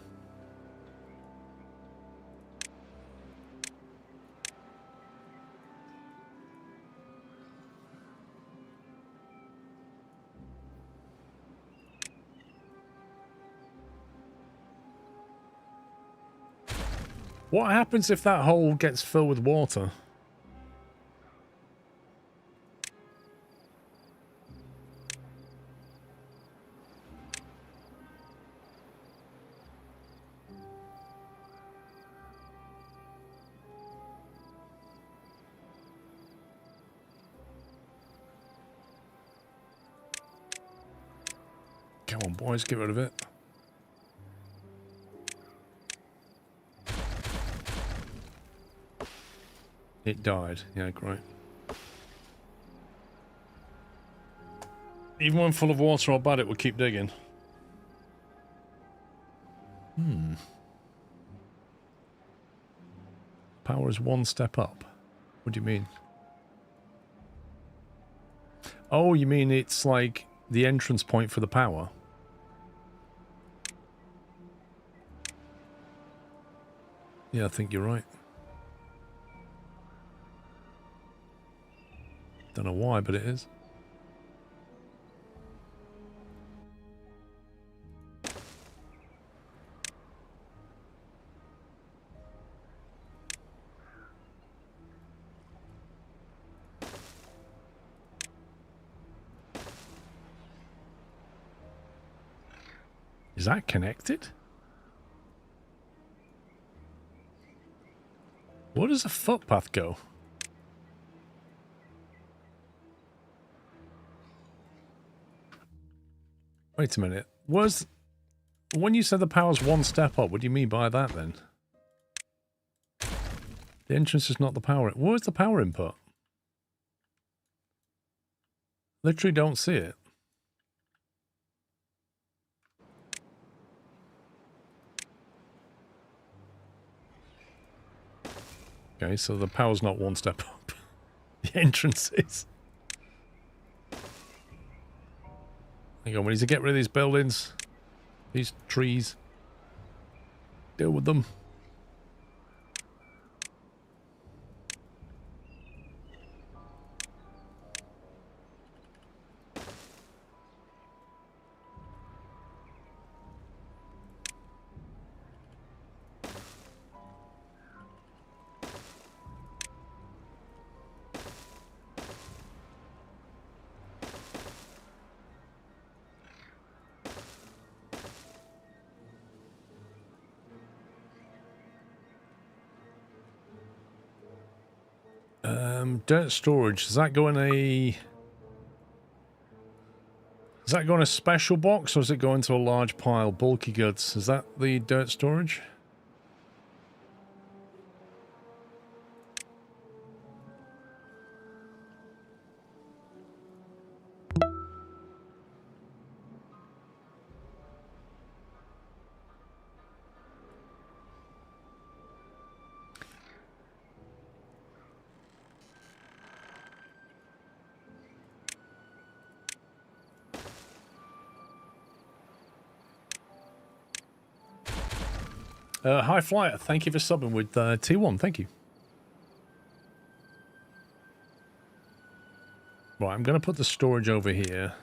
What happens if that hole gets filled with water? Come on, boys, get rid of it. It died. Yeah, great. Even when full of water or bad, it will keep digging. Power is one step up. What do you mean? Oh, you mean it's like the entrance point for the power? Yeah, I think you're right. Don't know why, but it is. Is that connected? Where does the footpath go? Wait a minute. When you said the power's one step up, what do you mean by that then? The entrance is not the power. Where's the power input? Literally don't see it. Okay, so the power's not one step up. The entrance is. Hang on, we need to get rid of these buildings. These trees. Deal with them. Dirt storage. Does that go in a... Does that go in a special box, or does it go into a large pile? Bulky goods. Is that the dirt storage? Hi Flyer, thank you for subbing with T1, thank you. Right, I'm going to put the storage over here.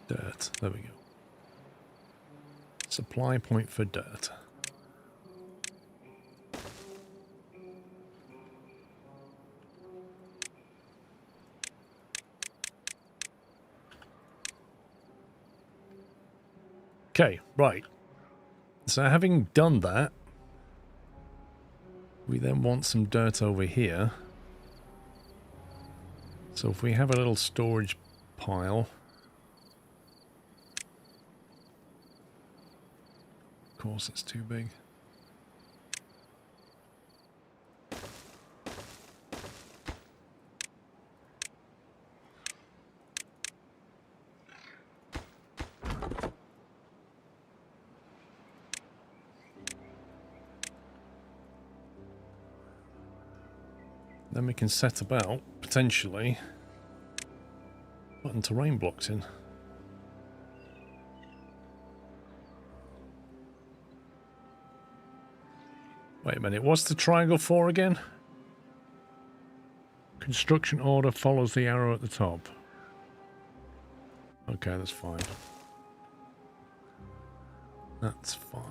Dirt, there we go. Supply point for dirt. Okay, right. So having done that, we then want some dirt over here. So if we have a little storage pile. Of course, it's too big. Then we can set about, potentially, putting terrain blocks in. Wait a minute, what's the triangle for again? Construction order follows the arrow at the top. Okay, that's fine. That's fine.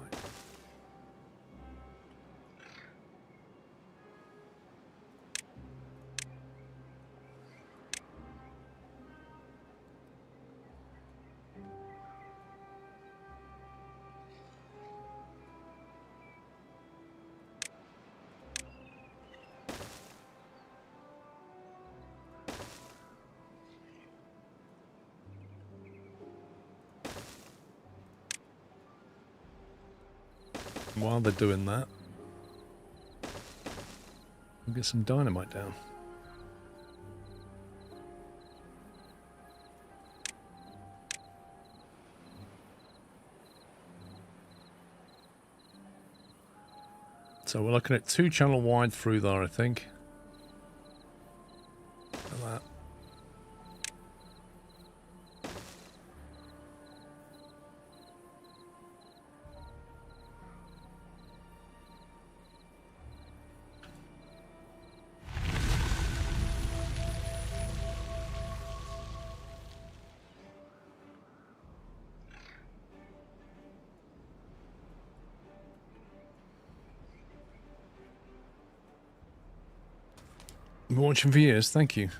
While they're doing that, we'll get some dynamite down. So we're looking at 2 channel wide through there, I think. Like that. Been watching for years, thank you.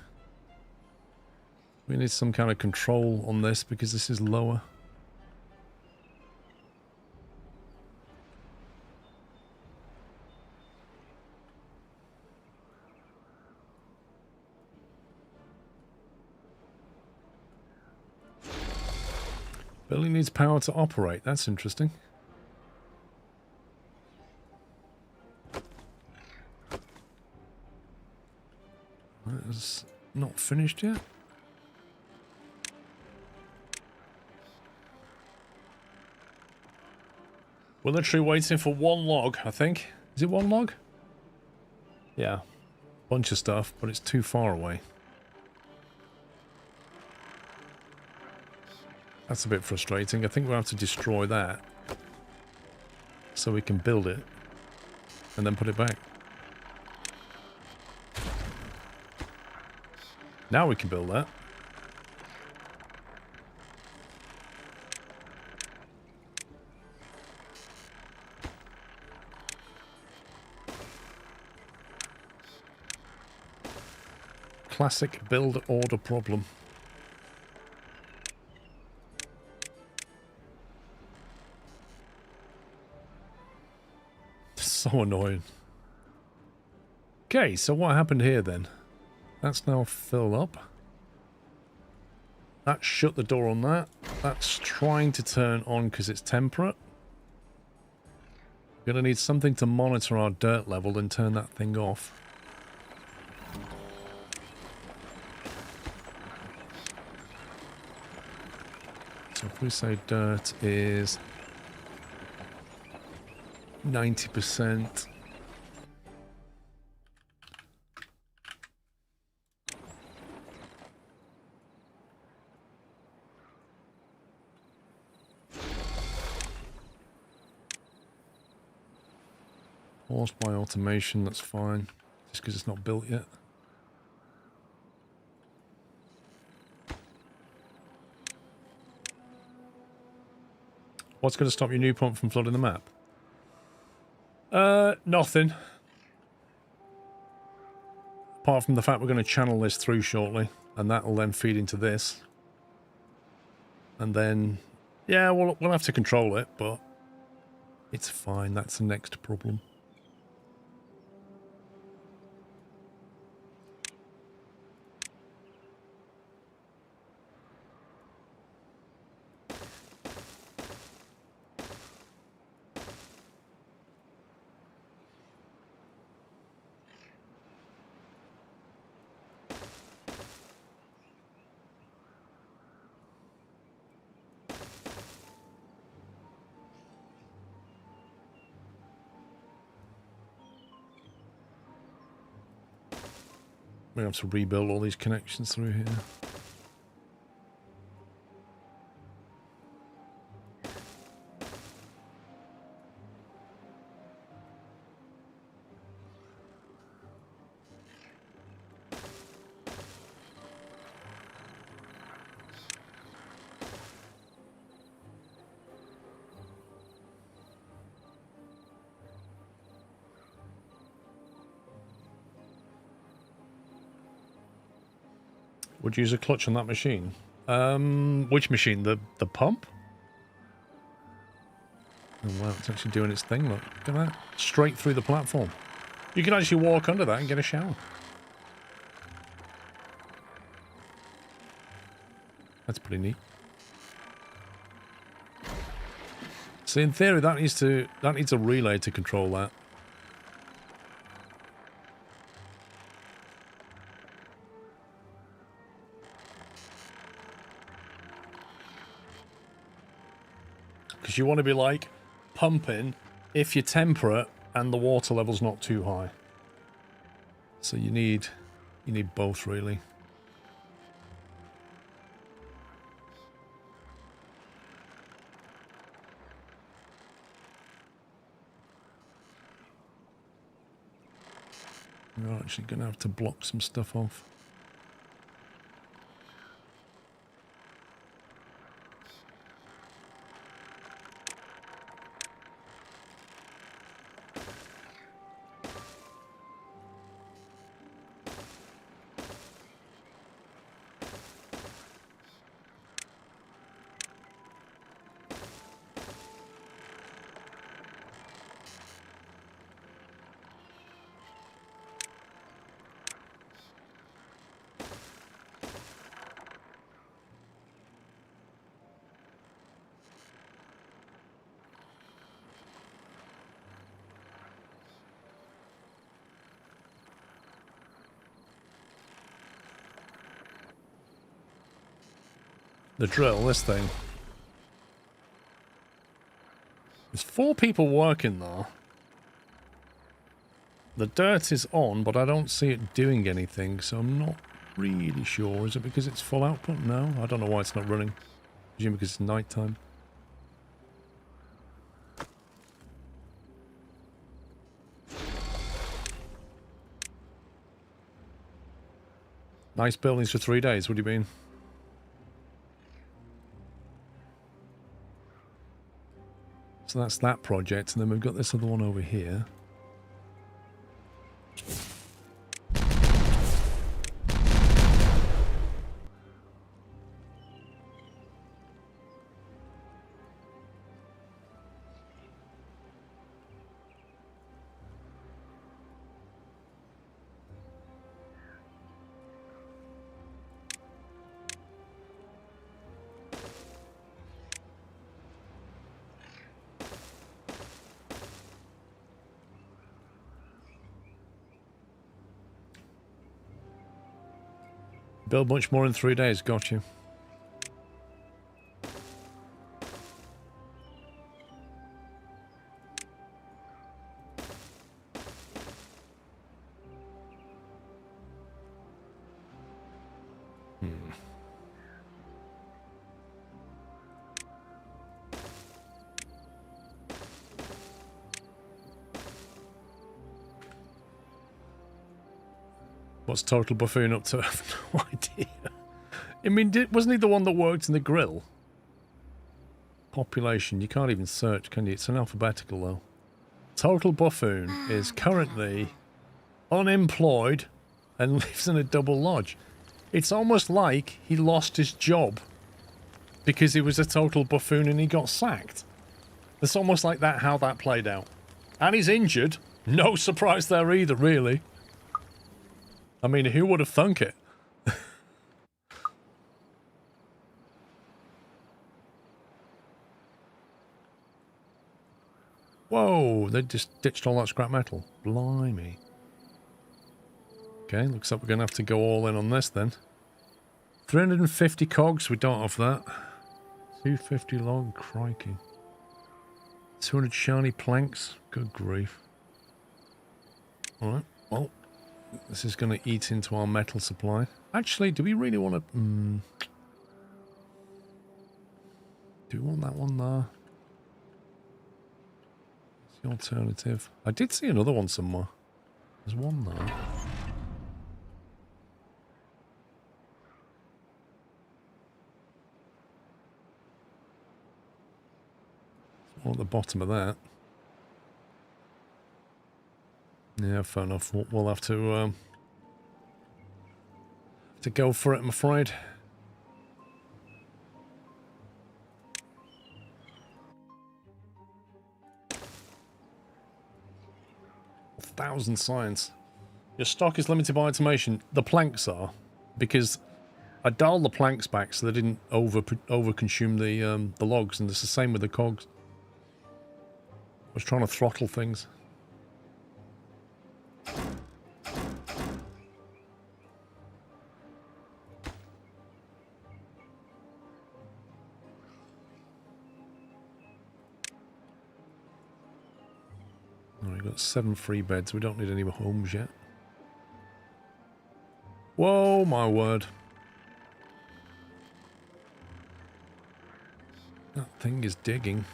We need some kind of control on this because this is lower. Building needs power to operate, that's interesting. That's not finished yet. We're literally waiting for 1 log, I think. Is it 1 log? Yeah. Bunch of stuff, but it's too far away. That's a bit frustrating. I think we'll have to destroy that so we can build it and then put it back. Now we can build that. Classic build order problem. annoying. Okay, so what happened here then? That's now filled up. That shut the door on that. That's trying to turn on because it's temperate. We're going to need something to monitor our dirt level and turn that thing off. So if we say dirt is 90%. Forced by automation, that's fine. Just because it's not built yet. What's going to stop your new pump from flooding the map? Nothing. Apart from the fact we're going to channel this through shortly. And that will then feed into this. And then... yeah, we'll have to control it, but... it's fine, that's the next problem. We have to rebuild all these connections through here. Would you use a clutch on that machine? Which machine? The pump? Oh wow, it's actually doing its thing, look. Look at that. Straight through the platform. You can actually walk under that and get a shower. That's pretty neat. So in theory that needs a relay to control that. Because you want to be like pumping if you're temperate and the water level's not too high. So you need both really. We're actually going to have to block some stuff off. The drill, this thing. There's 4 people working there. The dirt is on, but I don't see it doing anything, so I'm not really sure. Is it because it's full output? No, I don't know why it's not running. I presume because it's night time. Nice buildings for 3 days, what do you mean? So that's that project, and then we've got this other one over here. Build much more in 3 days. Got you. What's Total Buffoon up to? I have no idea. I mean, wasn't he the one that worked in the grill? Population. You can't even search, can you? It's an alphabetical, though. Total Buffoon is currently unemployed and lives in a double lodge. It's almost like he lost his job because he was a total buffoon and he got sacked. It's almost like that, how that played out. And he's injured. No surprise there either, really. I mean, who would have thunk it? Whoa, they just ditched all that scrap metal. Blimey. Okay, looks like we're going to have to go all in on this then. 350 cogs, we don't have that. 250 log, crikey. 200 shiny planks, good grief. Alright, well, this is going to eat into our metal supply. Actually, do we really want to... do we want that one there? What's the alternative? I did see another one somewhere. There's one there. One at the bottom of that. Yeah, fair enough. We'll have to go for it, I'm afraid. Thousand science. Your stock is limited by automation. The planks are, because I dialed the planks back so they didn't over consume the logs, and it's the same with the cogs. I was trying to throttle things. We've got 7 free beds. We don't need any more homes yet. Whoa, my word. That thing is digging.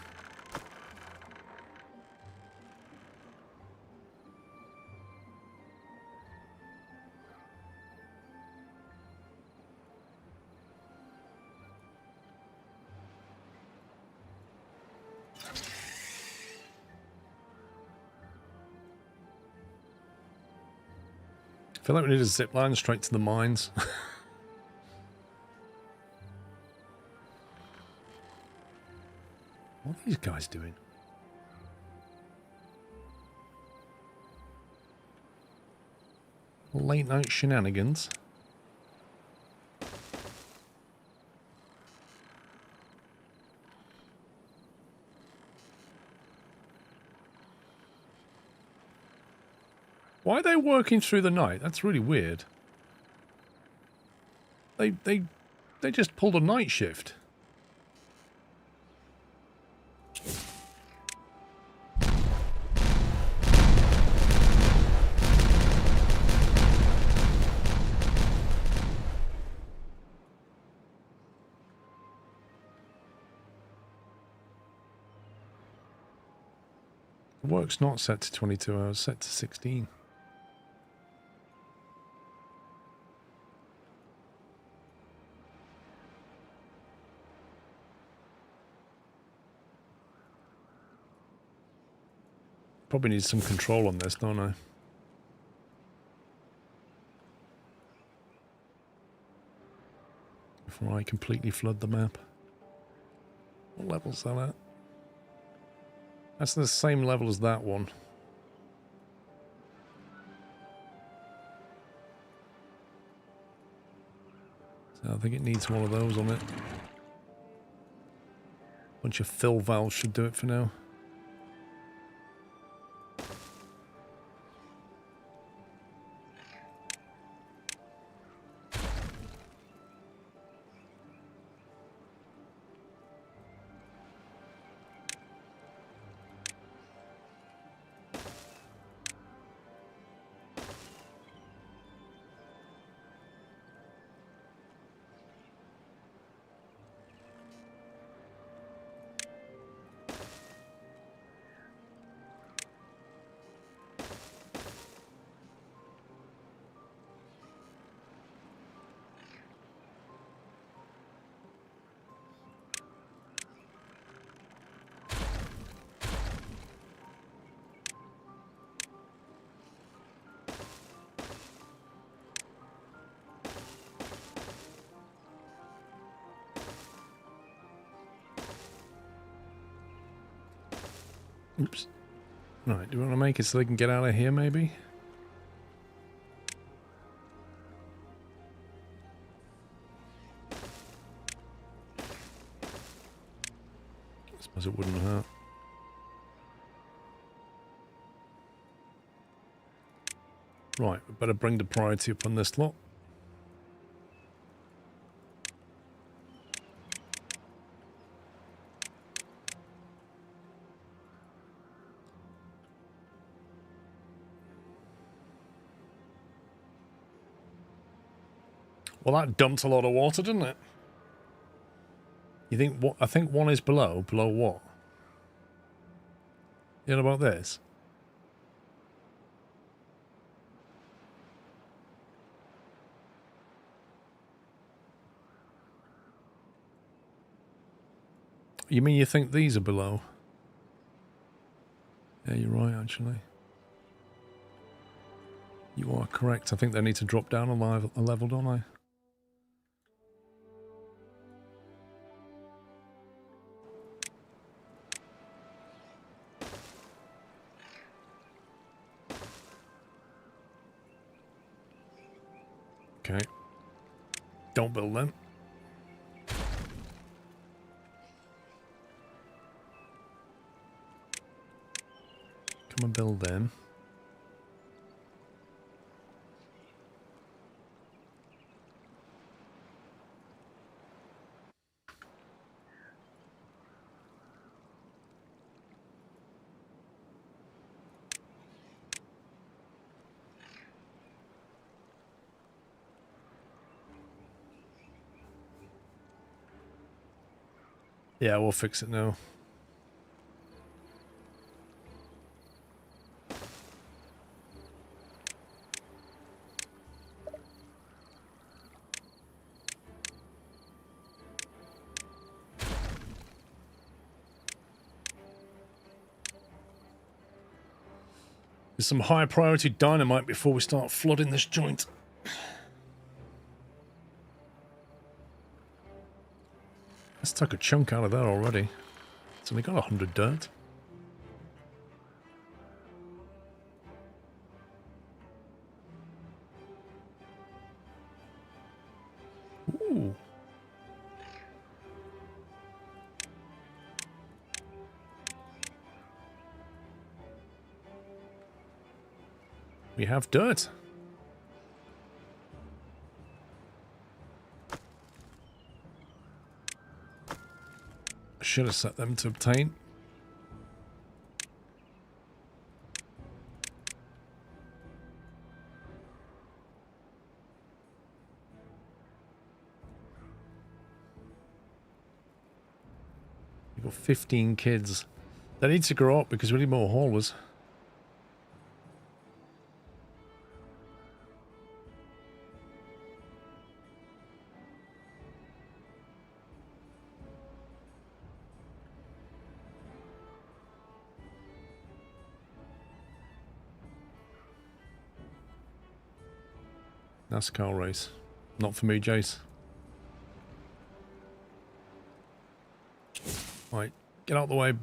I feel like we need a zip line straight to the mines. What are these guys doing? Late night shenanigans. Why are they working through the night? That's really weird. They just pulled a night shift. The work's not set to 22 hours, set to 16. Probably need some control on this, don't I? Before I completely flood the map. What level's that at? That's the same level as that one. So I think it needs one of those on it. Bunch of fill valves should do it for now. Oops. Right, do we want to make it so they can get out of here, maybe? I suppose it wouldn't hurt. Right, we better bring the priority up on this lot. Well, that dumped a lot of water, didn't it? You think what? I think one is below. Below what? You know about this? You mean you think these are below? Yeah, you're right, actually. You are correct. I think they need to drop down a level, don't I? Okay. Don't build them. Come and build them. Yeah, we'll fix it now. There's some high priority dynamite before we start flooding this joint. Let's take a chunk out of that already. It's only got 100 dirt. Ooh. We have dirt. Should have set them to obtain. We've got 15 kids. They need to grow up because we need more haulers. NASCAR race. Not for me, Jace. Right, get out the way.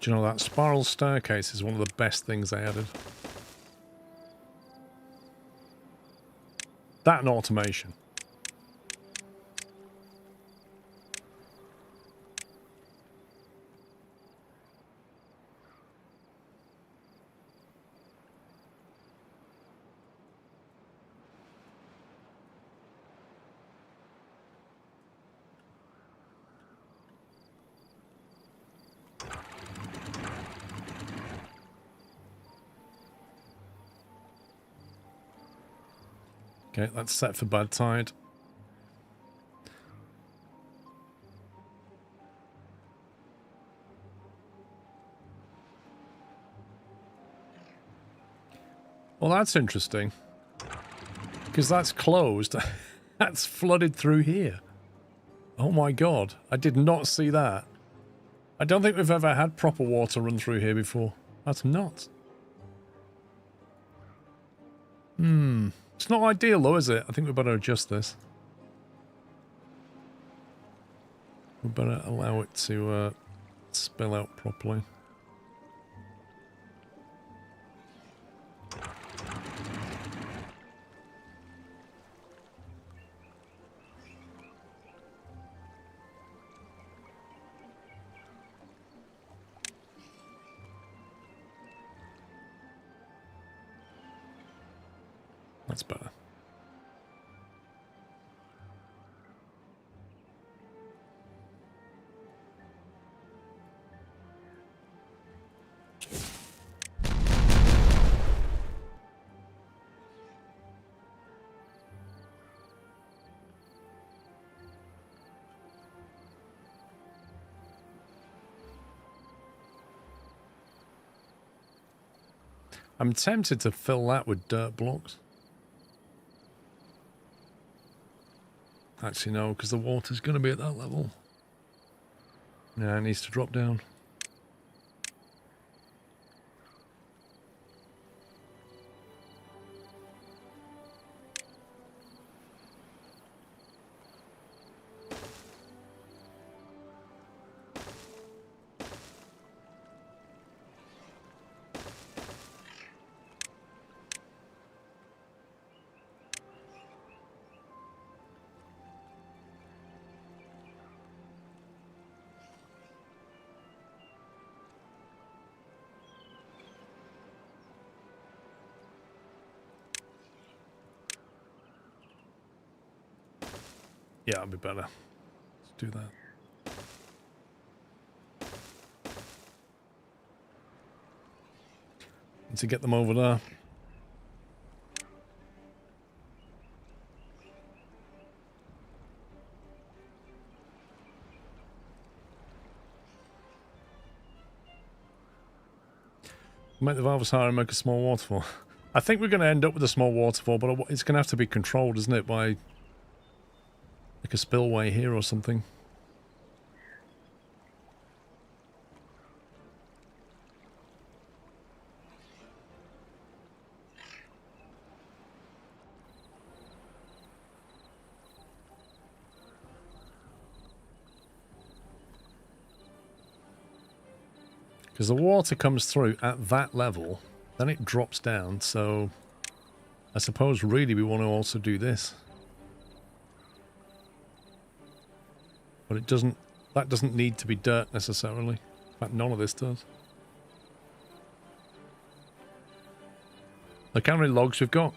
Do you know that spiral staircase is one of the best things they added? That and automation. Okay, that's set for bad tide. Well, that's interesting. Because that's closed. That's flooded through here. Oh my god. I did not see that. I don't think we've ever had proper water run through here before. That's nuts. It's not ideal though, is it? I think we better adjust this. We better allow it to spill out properly. That's better. I'm tempted to fill that with dirt blocks. Actually, no, because the water's going to be at that level. Yeah, it needs to drop down. Yeah, it'll be better. Let's do that. Need to get them over there. Make the valves higher and make a small waterfall. I think we're going to end up with a small waterfall, but it's going to have to be controlled, isn't it, by like a spillway here or something. Because the water comes through at that level, then it drops down, so I suppose really we want to also do this. But it doesn't, that doesn't need to be dirt necessarily. In fact, none of this does. Look how many logs we've got.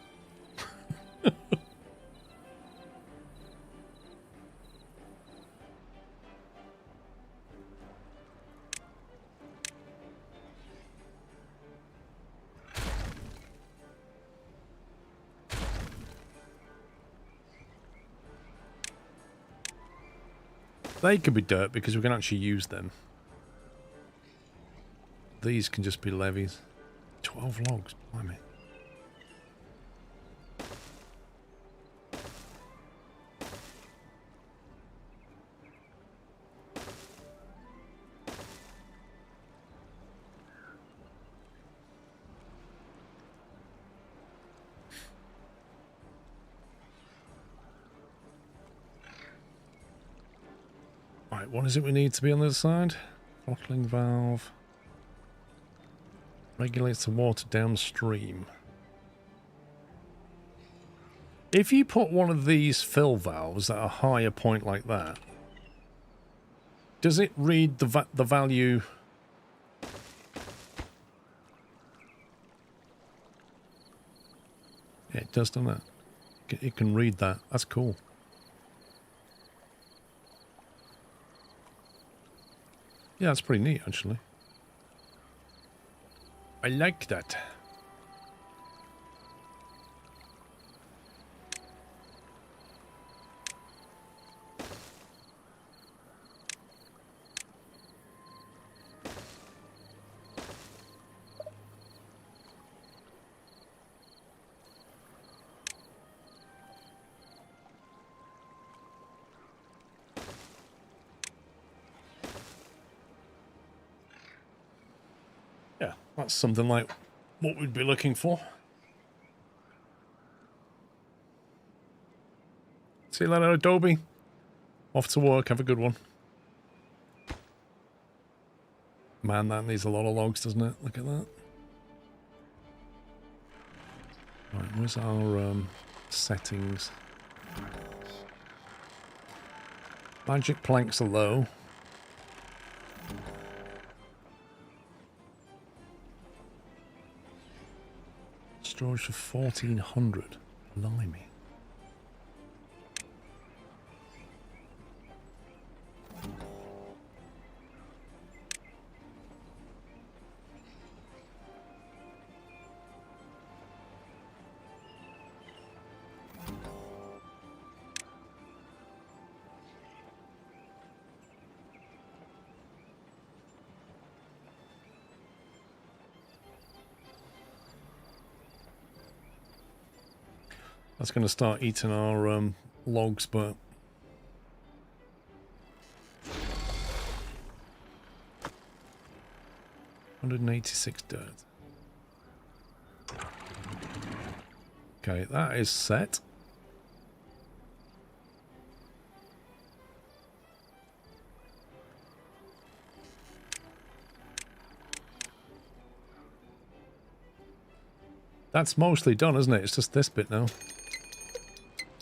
They can be dirt because we can actually use them. These can just be levees. 12 logs, blimey. Right, what is it we need to be on the other side? Throttling valve. Regulates the water downstream. If you put one of these fill valves at a higher point like that, does it read the value? Yeah, it does, doesn't it? It can read that. That's cool. Yeah, that's pretty neat, actually. I like that. That's something like what we'd be looking for. See you later, Adobe. Off to work. Have a good one. Man, that needs a lot of logs, doesn't it? Look at that. Right, where's our settings? Magic planks are low. Storage for 1400. Blimey. That's going to start eating our logs, but... $186 dirt. Okay, that is set. That's mostly done, isn't it? It's just this bit now.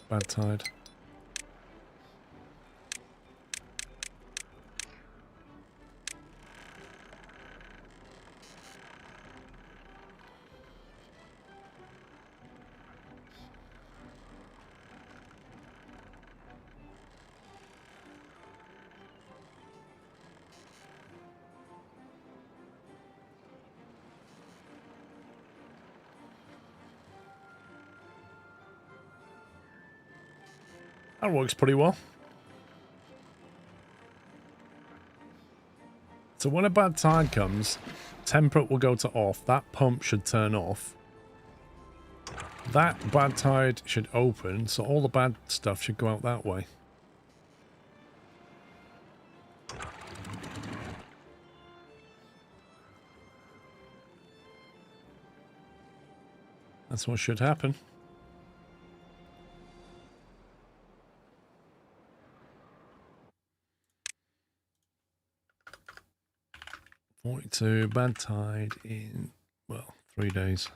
Bad tide. That works pretty well. So when a bad tide comes, temperate will go to off. That pump should turn off. That bad tide should open, so all the bad stuff should go out that way. That's what should happen. 42 bad tide in, well, 3 days.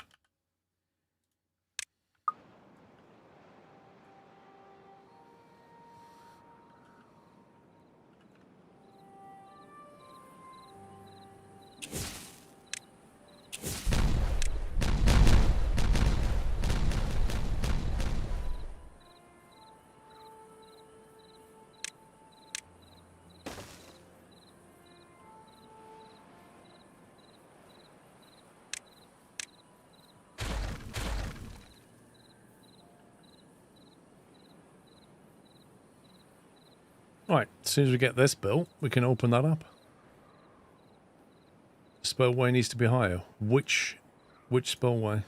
Right, as soon as we get this built, we can open that up. Spillway needs to be higher. Which spillway?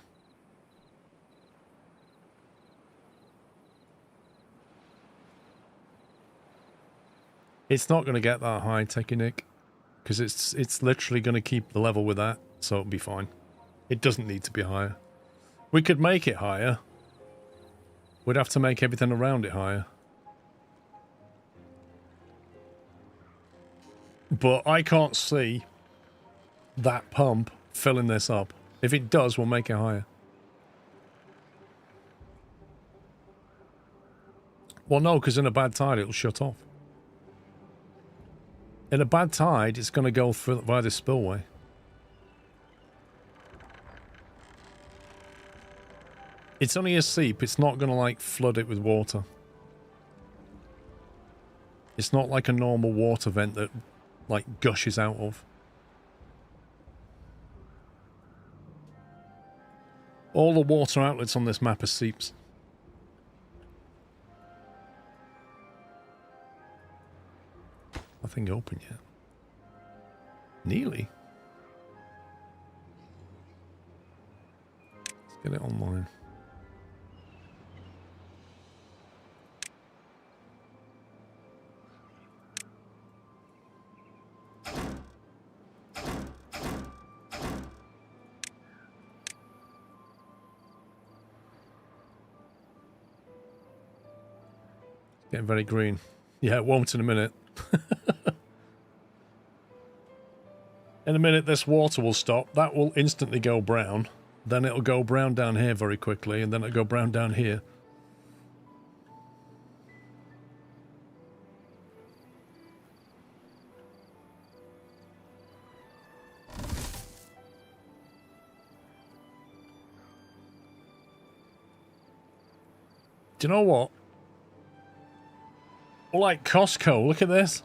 It's not going to get that high, Technic, because it's literally going to keep the level with that, so it'll be fine. It doesn't need to be higher. We could make it higher. We'd have to make everything around it higher. But I can't see that pump filling this up. If it does, we'll make it higher. Well, no, because in a bad tide, it'll shut off. In a bad tide, it's going to go via the spillway. It's only a seep. It's not going to, like, flood it with water. It's not like a normal water vent that, like, gushes out of. All the water outlets on this map are seeps. Nothing open yet. Nearly. Let's get it online. Getting very green. Yeah, it won't in a minute. In a minute, this water will stop. That will instantly go brown. Then it'll go brown down here very quickly, and then it'll go brown down here. Do you know what? Like Costco, look at this.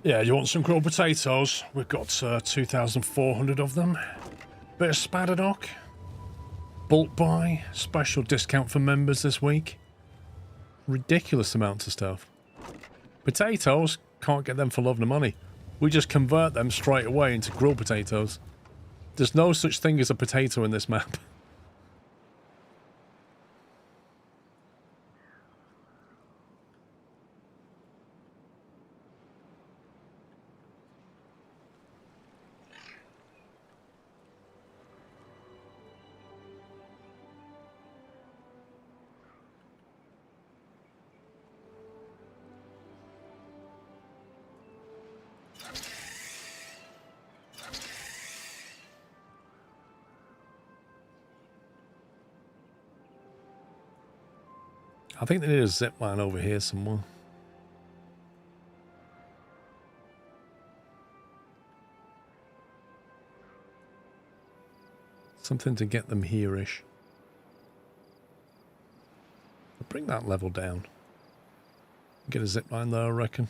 Yeah, you want some grilled potatoes? We've got 2,400 of them. Bit of spadadoc. Bulk buy. Special discount for members this week. Ridiculous amounts of stuff. Potatoes, can't get them for love nor money. We just convert them straight away into grilled potatoes. There's no such thing as a potato in this map. I think they need a zip line over here somewhere. Something to get them here-ish. Bring that level down. Get a zip line there, I reckon.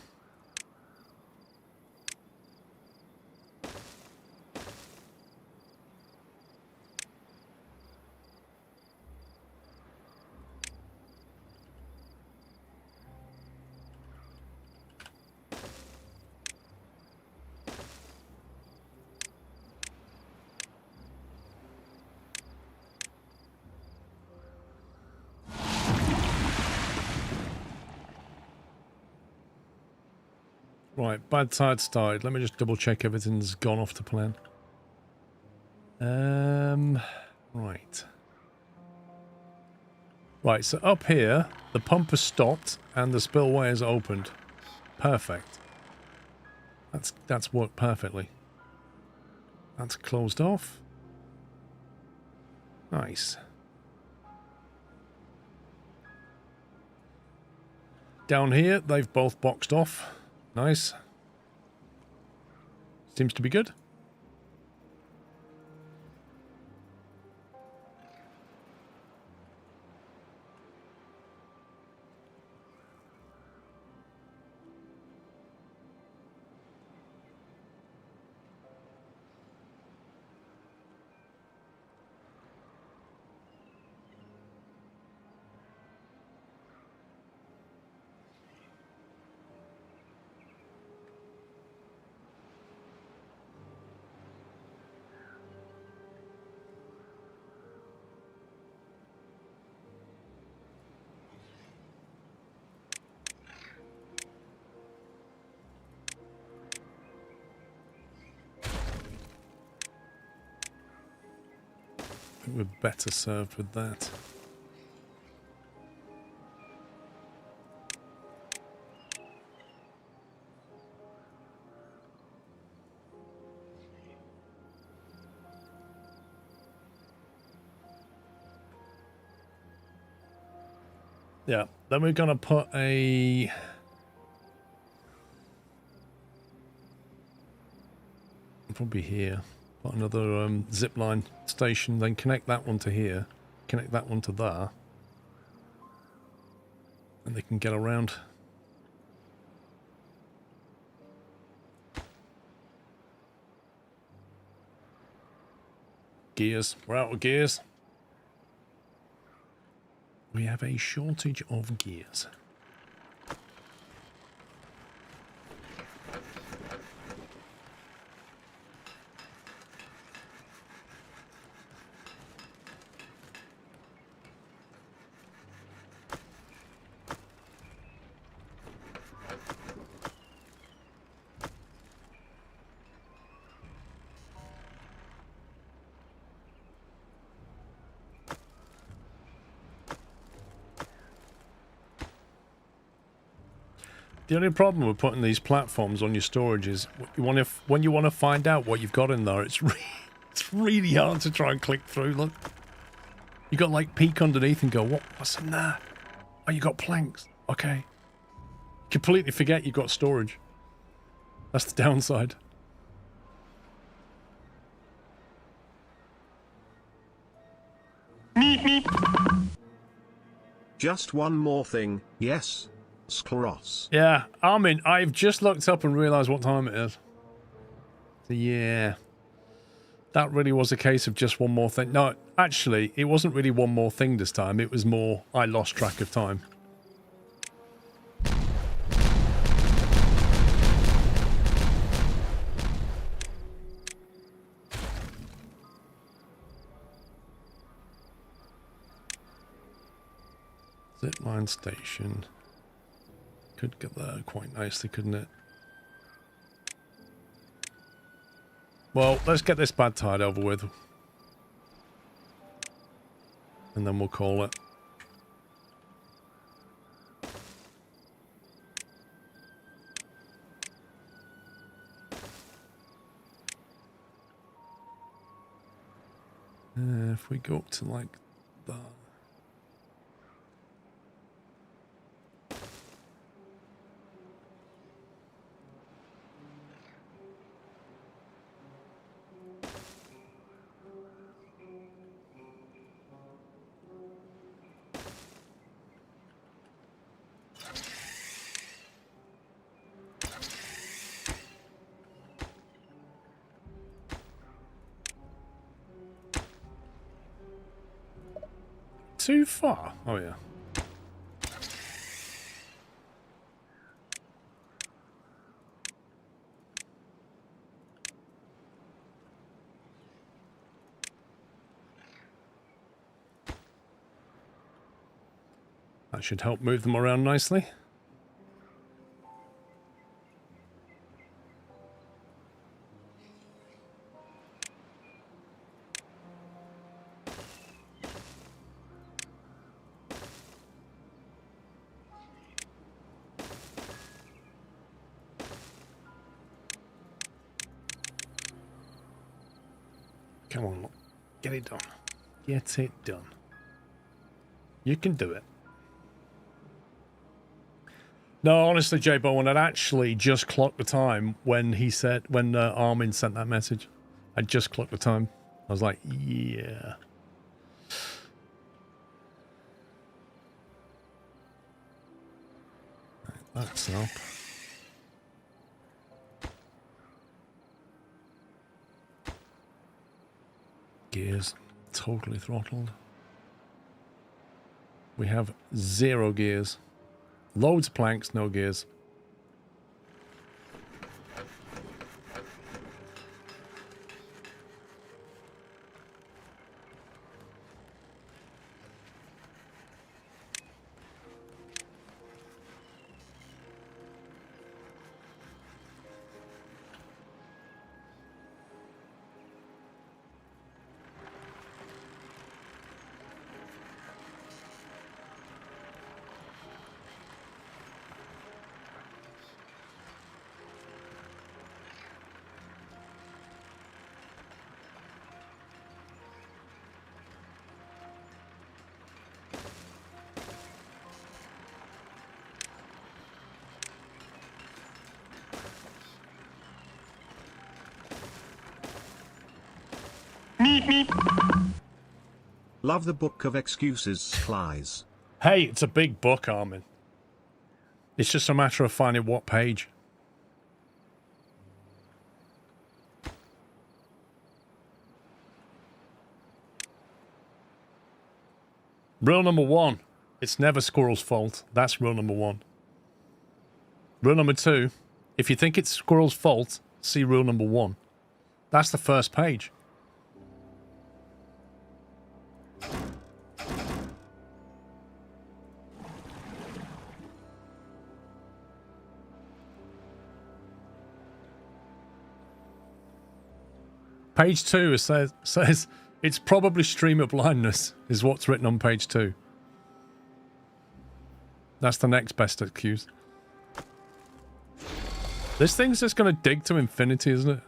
Right, bad tide started. Let me just double check everything's gone off to plan. Right. Right, so up here, the pump has stopped and the spillway has opened. Perfect. That's worked perfectly. That's closed off. Nice. Down here, they've both boxed off. Nice. Seems to be good. I think we're better served with that. Yeah, then we're going to put a... probably here. Put another zip line station, then connect that one to here. Connect that one to there. And they can get around. Gears. We're out of gears. We have a shortage of gears. The only problem with putting these platforms on your storage is when you want to find out what you've got in there, it's really hard to try and click through. Look, you got like peek underneath and go, what's in there? Oh, you got planks. Okay. Completely forget you got storage. That's the downside. Just one more thing. Yes. Skros. Yeah, Armin, I've just looked up and realised what time it is. So yeah. That really was a case of just one more thing. No, actually, it wasn't really one more thing this time. It was more, I lost track of time. Zipline station. Could get there quite nicely, couldn't it? Well, let's get this bad tide over with. And then we'll call it. If we go up to like that. Too far? Oh, yeah. That should help move them around nicely. Come on, get it done. Get it done. You can do it. No, honestly, J Bowen, I'd actually just clocked the time when he said, when Armin sent that message. I just clocked the time. I was like, yeah. Right, that's up. Gears totally throttled. We have 0 gears. Loads of planks, no gears. Love the book of excuses, Clies. Hey, it's a big book, Armin. It's just a matter of finding what page. Rule number 1, it's never Squirrel's fault. That's rule number 1. Rule number 2, if you think it's Squirrel's fault, see rule number 1. That's the first page. Page 2 says it's probably streamer blindness is what's written on page 2. That's the next best excuse. This thing's just going to dig to infinity, isn't it?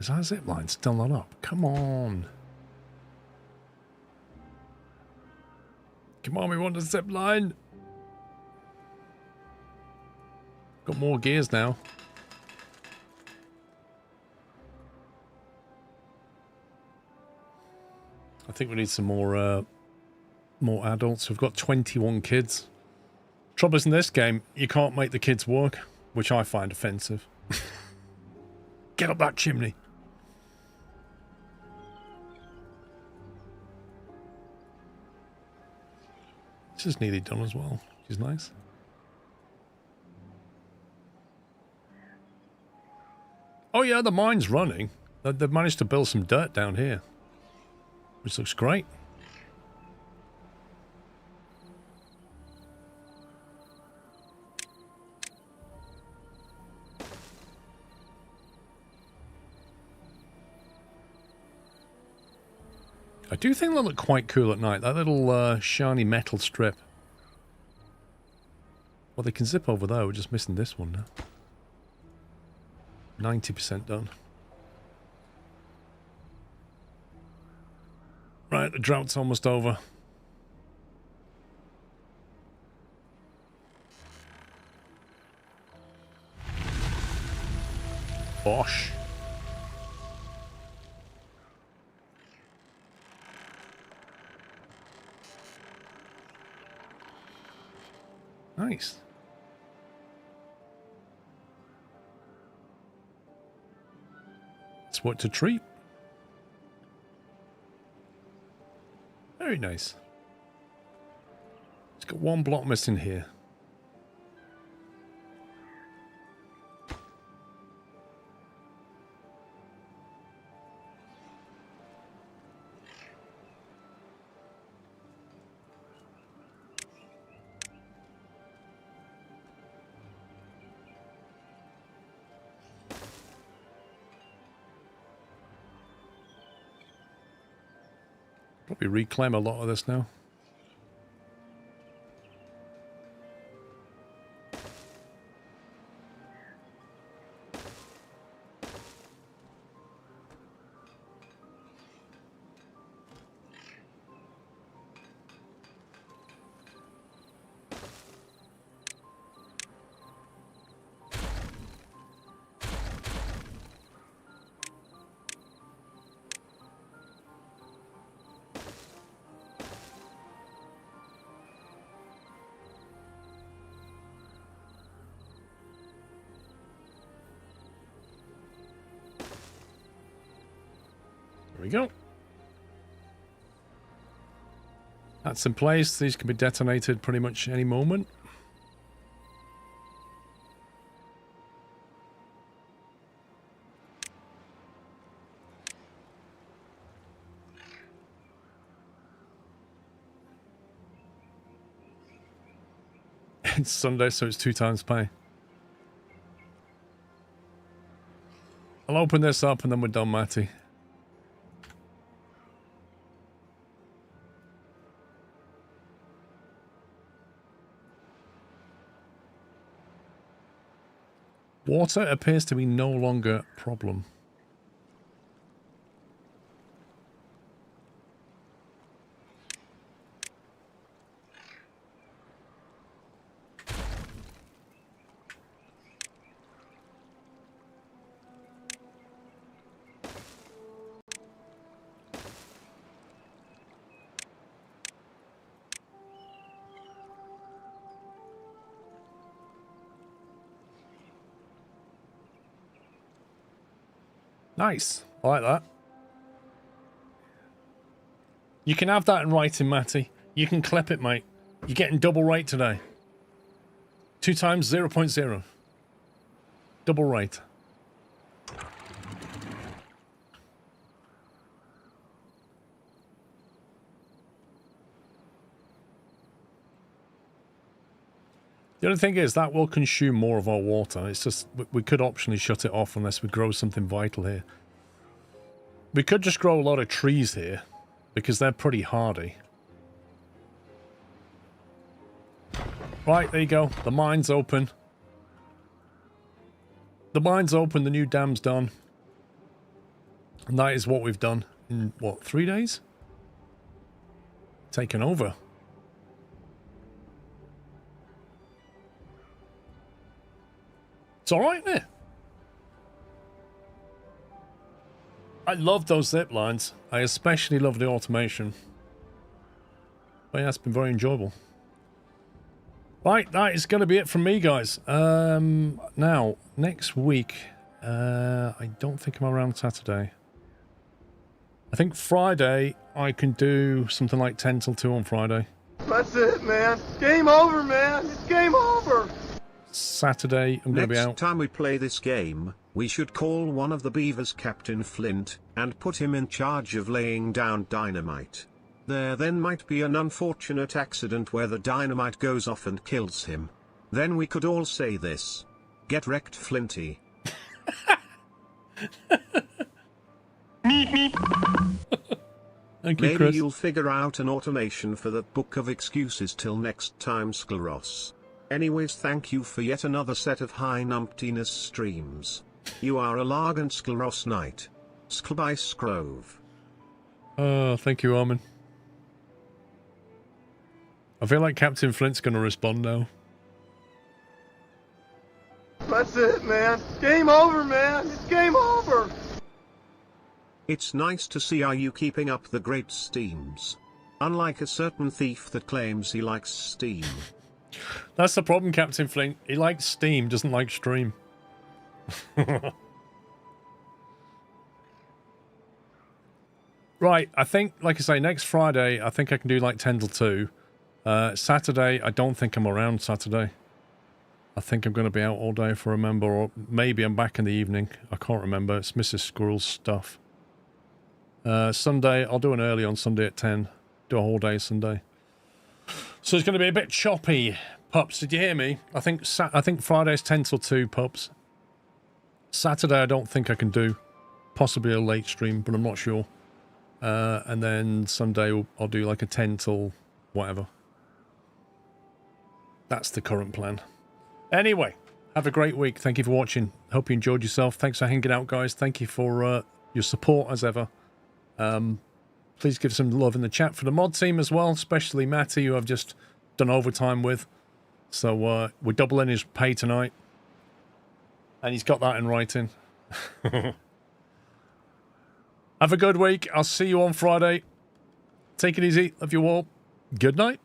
Is our zip line still not up? Come on. Come on, we want a zip line. Got more gears now. I think we need some more adults. We've got 21 kids. Trouble is in this game, you can't make the kids work, which I find offensive. Get up that chimney. This is nearly done as well, which is nice. Oh yeah, the mine's running. They've managed to build some dirt down here, which looks great. I do think they look quite cool at night. That little shiny metal strip. Well, they can zip over there. We're just missing this one now. 90% done. Right, the drought's almost over. Bosh. Nice. It's what to treat. Very nice. It's got one block missing here. Probably reclaim a lot of this now. There we go. That's in place. These can be detonated pretty much any moment. It's Sunday, so it's 2 times pay. I'll open this up and then we're done, Matty. Water appears to be no longer a problem. Nice. I like that. You can have that in writing, Matty. You can clip it, mate. You're getting double rate today. 2 times 0.0. Double rate. The other thing is that will consume more of our water. It's just, we could optionally shut it off unless we grow something vital here. We could just grow a lot of trees here because they're pretty hardy. Right, there you go. The mine's open. The mine's open. The new dam's done. And that is what we've done in, what, 3 days? Taken over. It's alright there. I love those zip lines. I especially love the automation. But yeah, it's been very enjoyable. Right, that is going to be it from me, guys. Now, next week, I don't think I'm around Saturday. I think Friday, I can do something like 10 till 2 on Friday. That's it, man. Game over, man. It's game over. Saturday, I'm going to be out. Next time we play this game, we should call one of the beavers Captain Flint, and put him in charge of laying down dynamite. There then might be an unfortunate accident where the dynamite goes off and kills him. Then we could all say this. Get wrecked, Flinty. Thank you, Maybe Chris. you'll figure out an automation for that book of excuses till next time, Skleros. Anyways, thank you for yet another set of high numptiness streams. You are a Largan Skleros Knight. Skleby Scrove. Thank you, Armin. I feel like Captain Flint's going to respond now. That's it, man. Game over, man. It's game over. It's nice to see you keeping up the great steams. Unlike a certain thief that claims he likes Steam. That's the problem, Captain Flint. He likes Steam, doesn't like Stream. Right, I think, like I say, next Friday, I think I can do like 10 till 2. Saturday, I don't think I'm around Saturday. I think I'm going to be out all day if I remember, or maybe I'm back in the evening. I can't remember. It's Mrs. Squirrel's stuff. Sunday, I'll do an early on Sunday at 10. Do a whole day Sunday. So it's going to be a bit choppy, pups. Did you hear me? I think Friday's 10 till 2, pups. Saturday, I don't think I can do. Possibly a late stream, but I'm not sure. And then Sunday, I'll do like a 10 till whatever. That's the current plan. Anyway, have a great week. Thank you for watching. Hope you enjoyed yourself. Thanks for hanging out, guys. Thank you for your support as ever. Please give some love in the chat for the mod team as well, especially Matty, who I've just done overtime with. So we're doubling his pay tonight. And he's got that in writing. Have a good week. I'll see you on Friday. Take it easy. Love you all. Good night.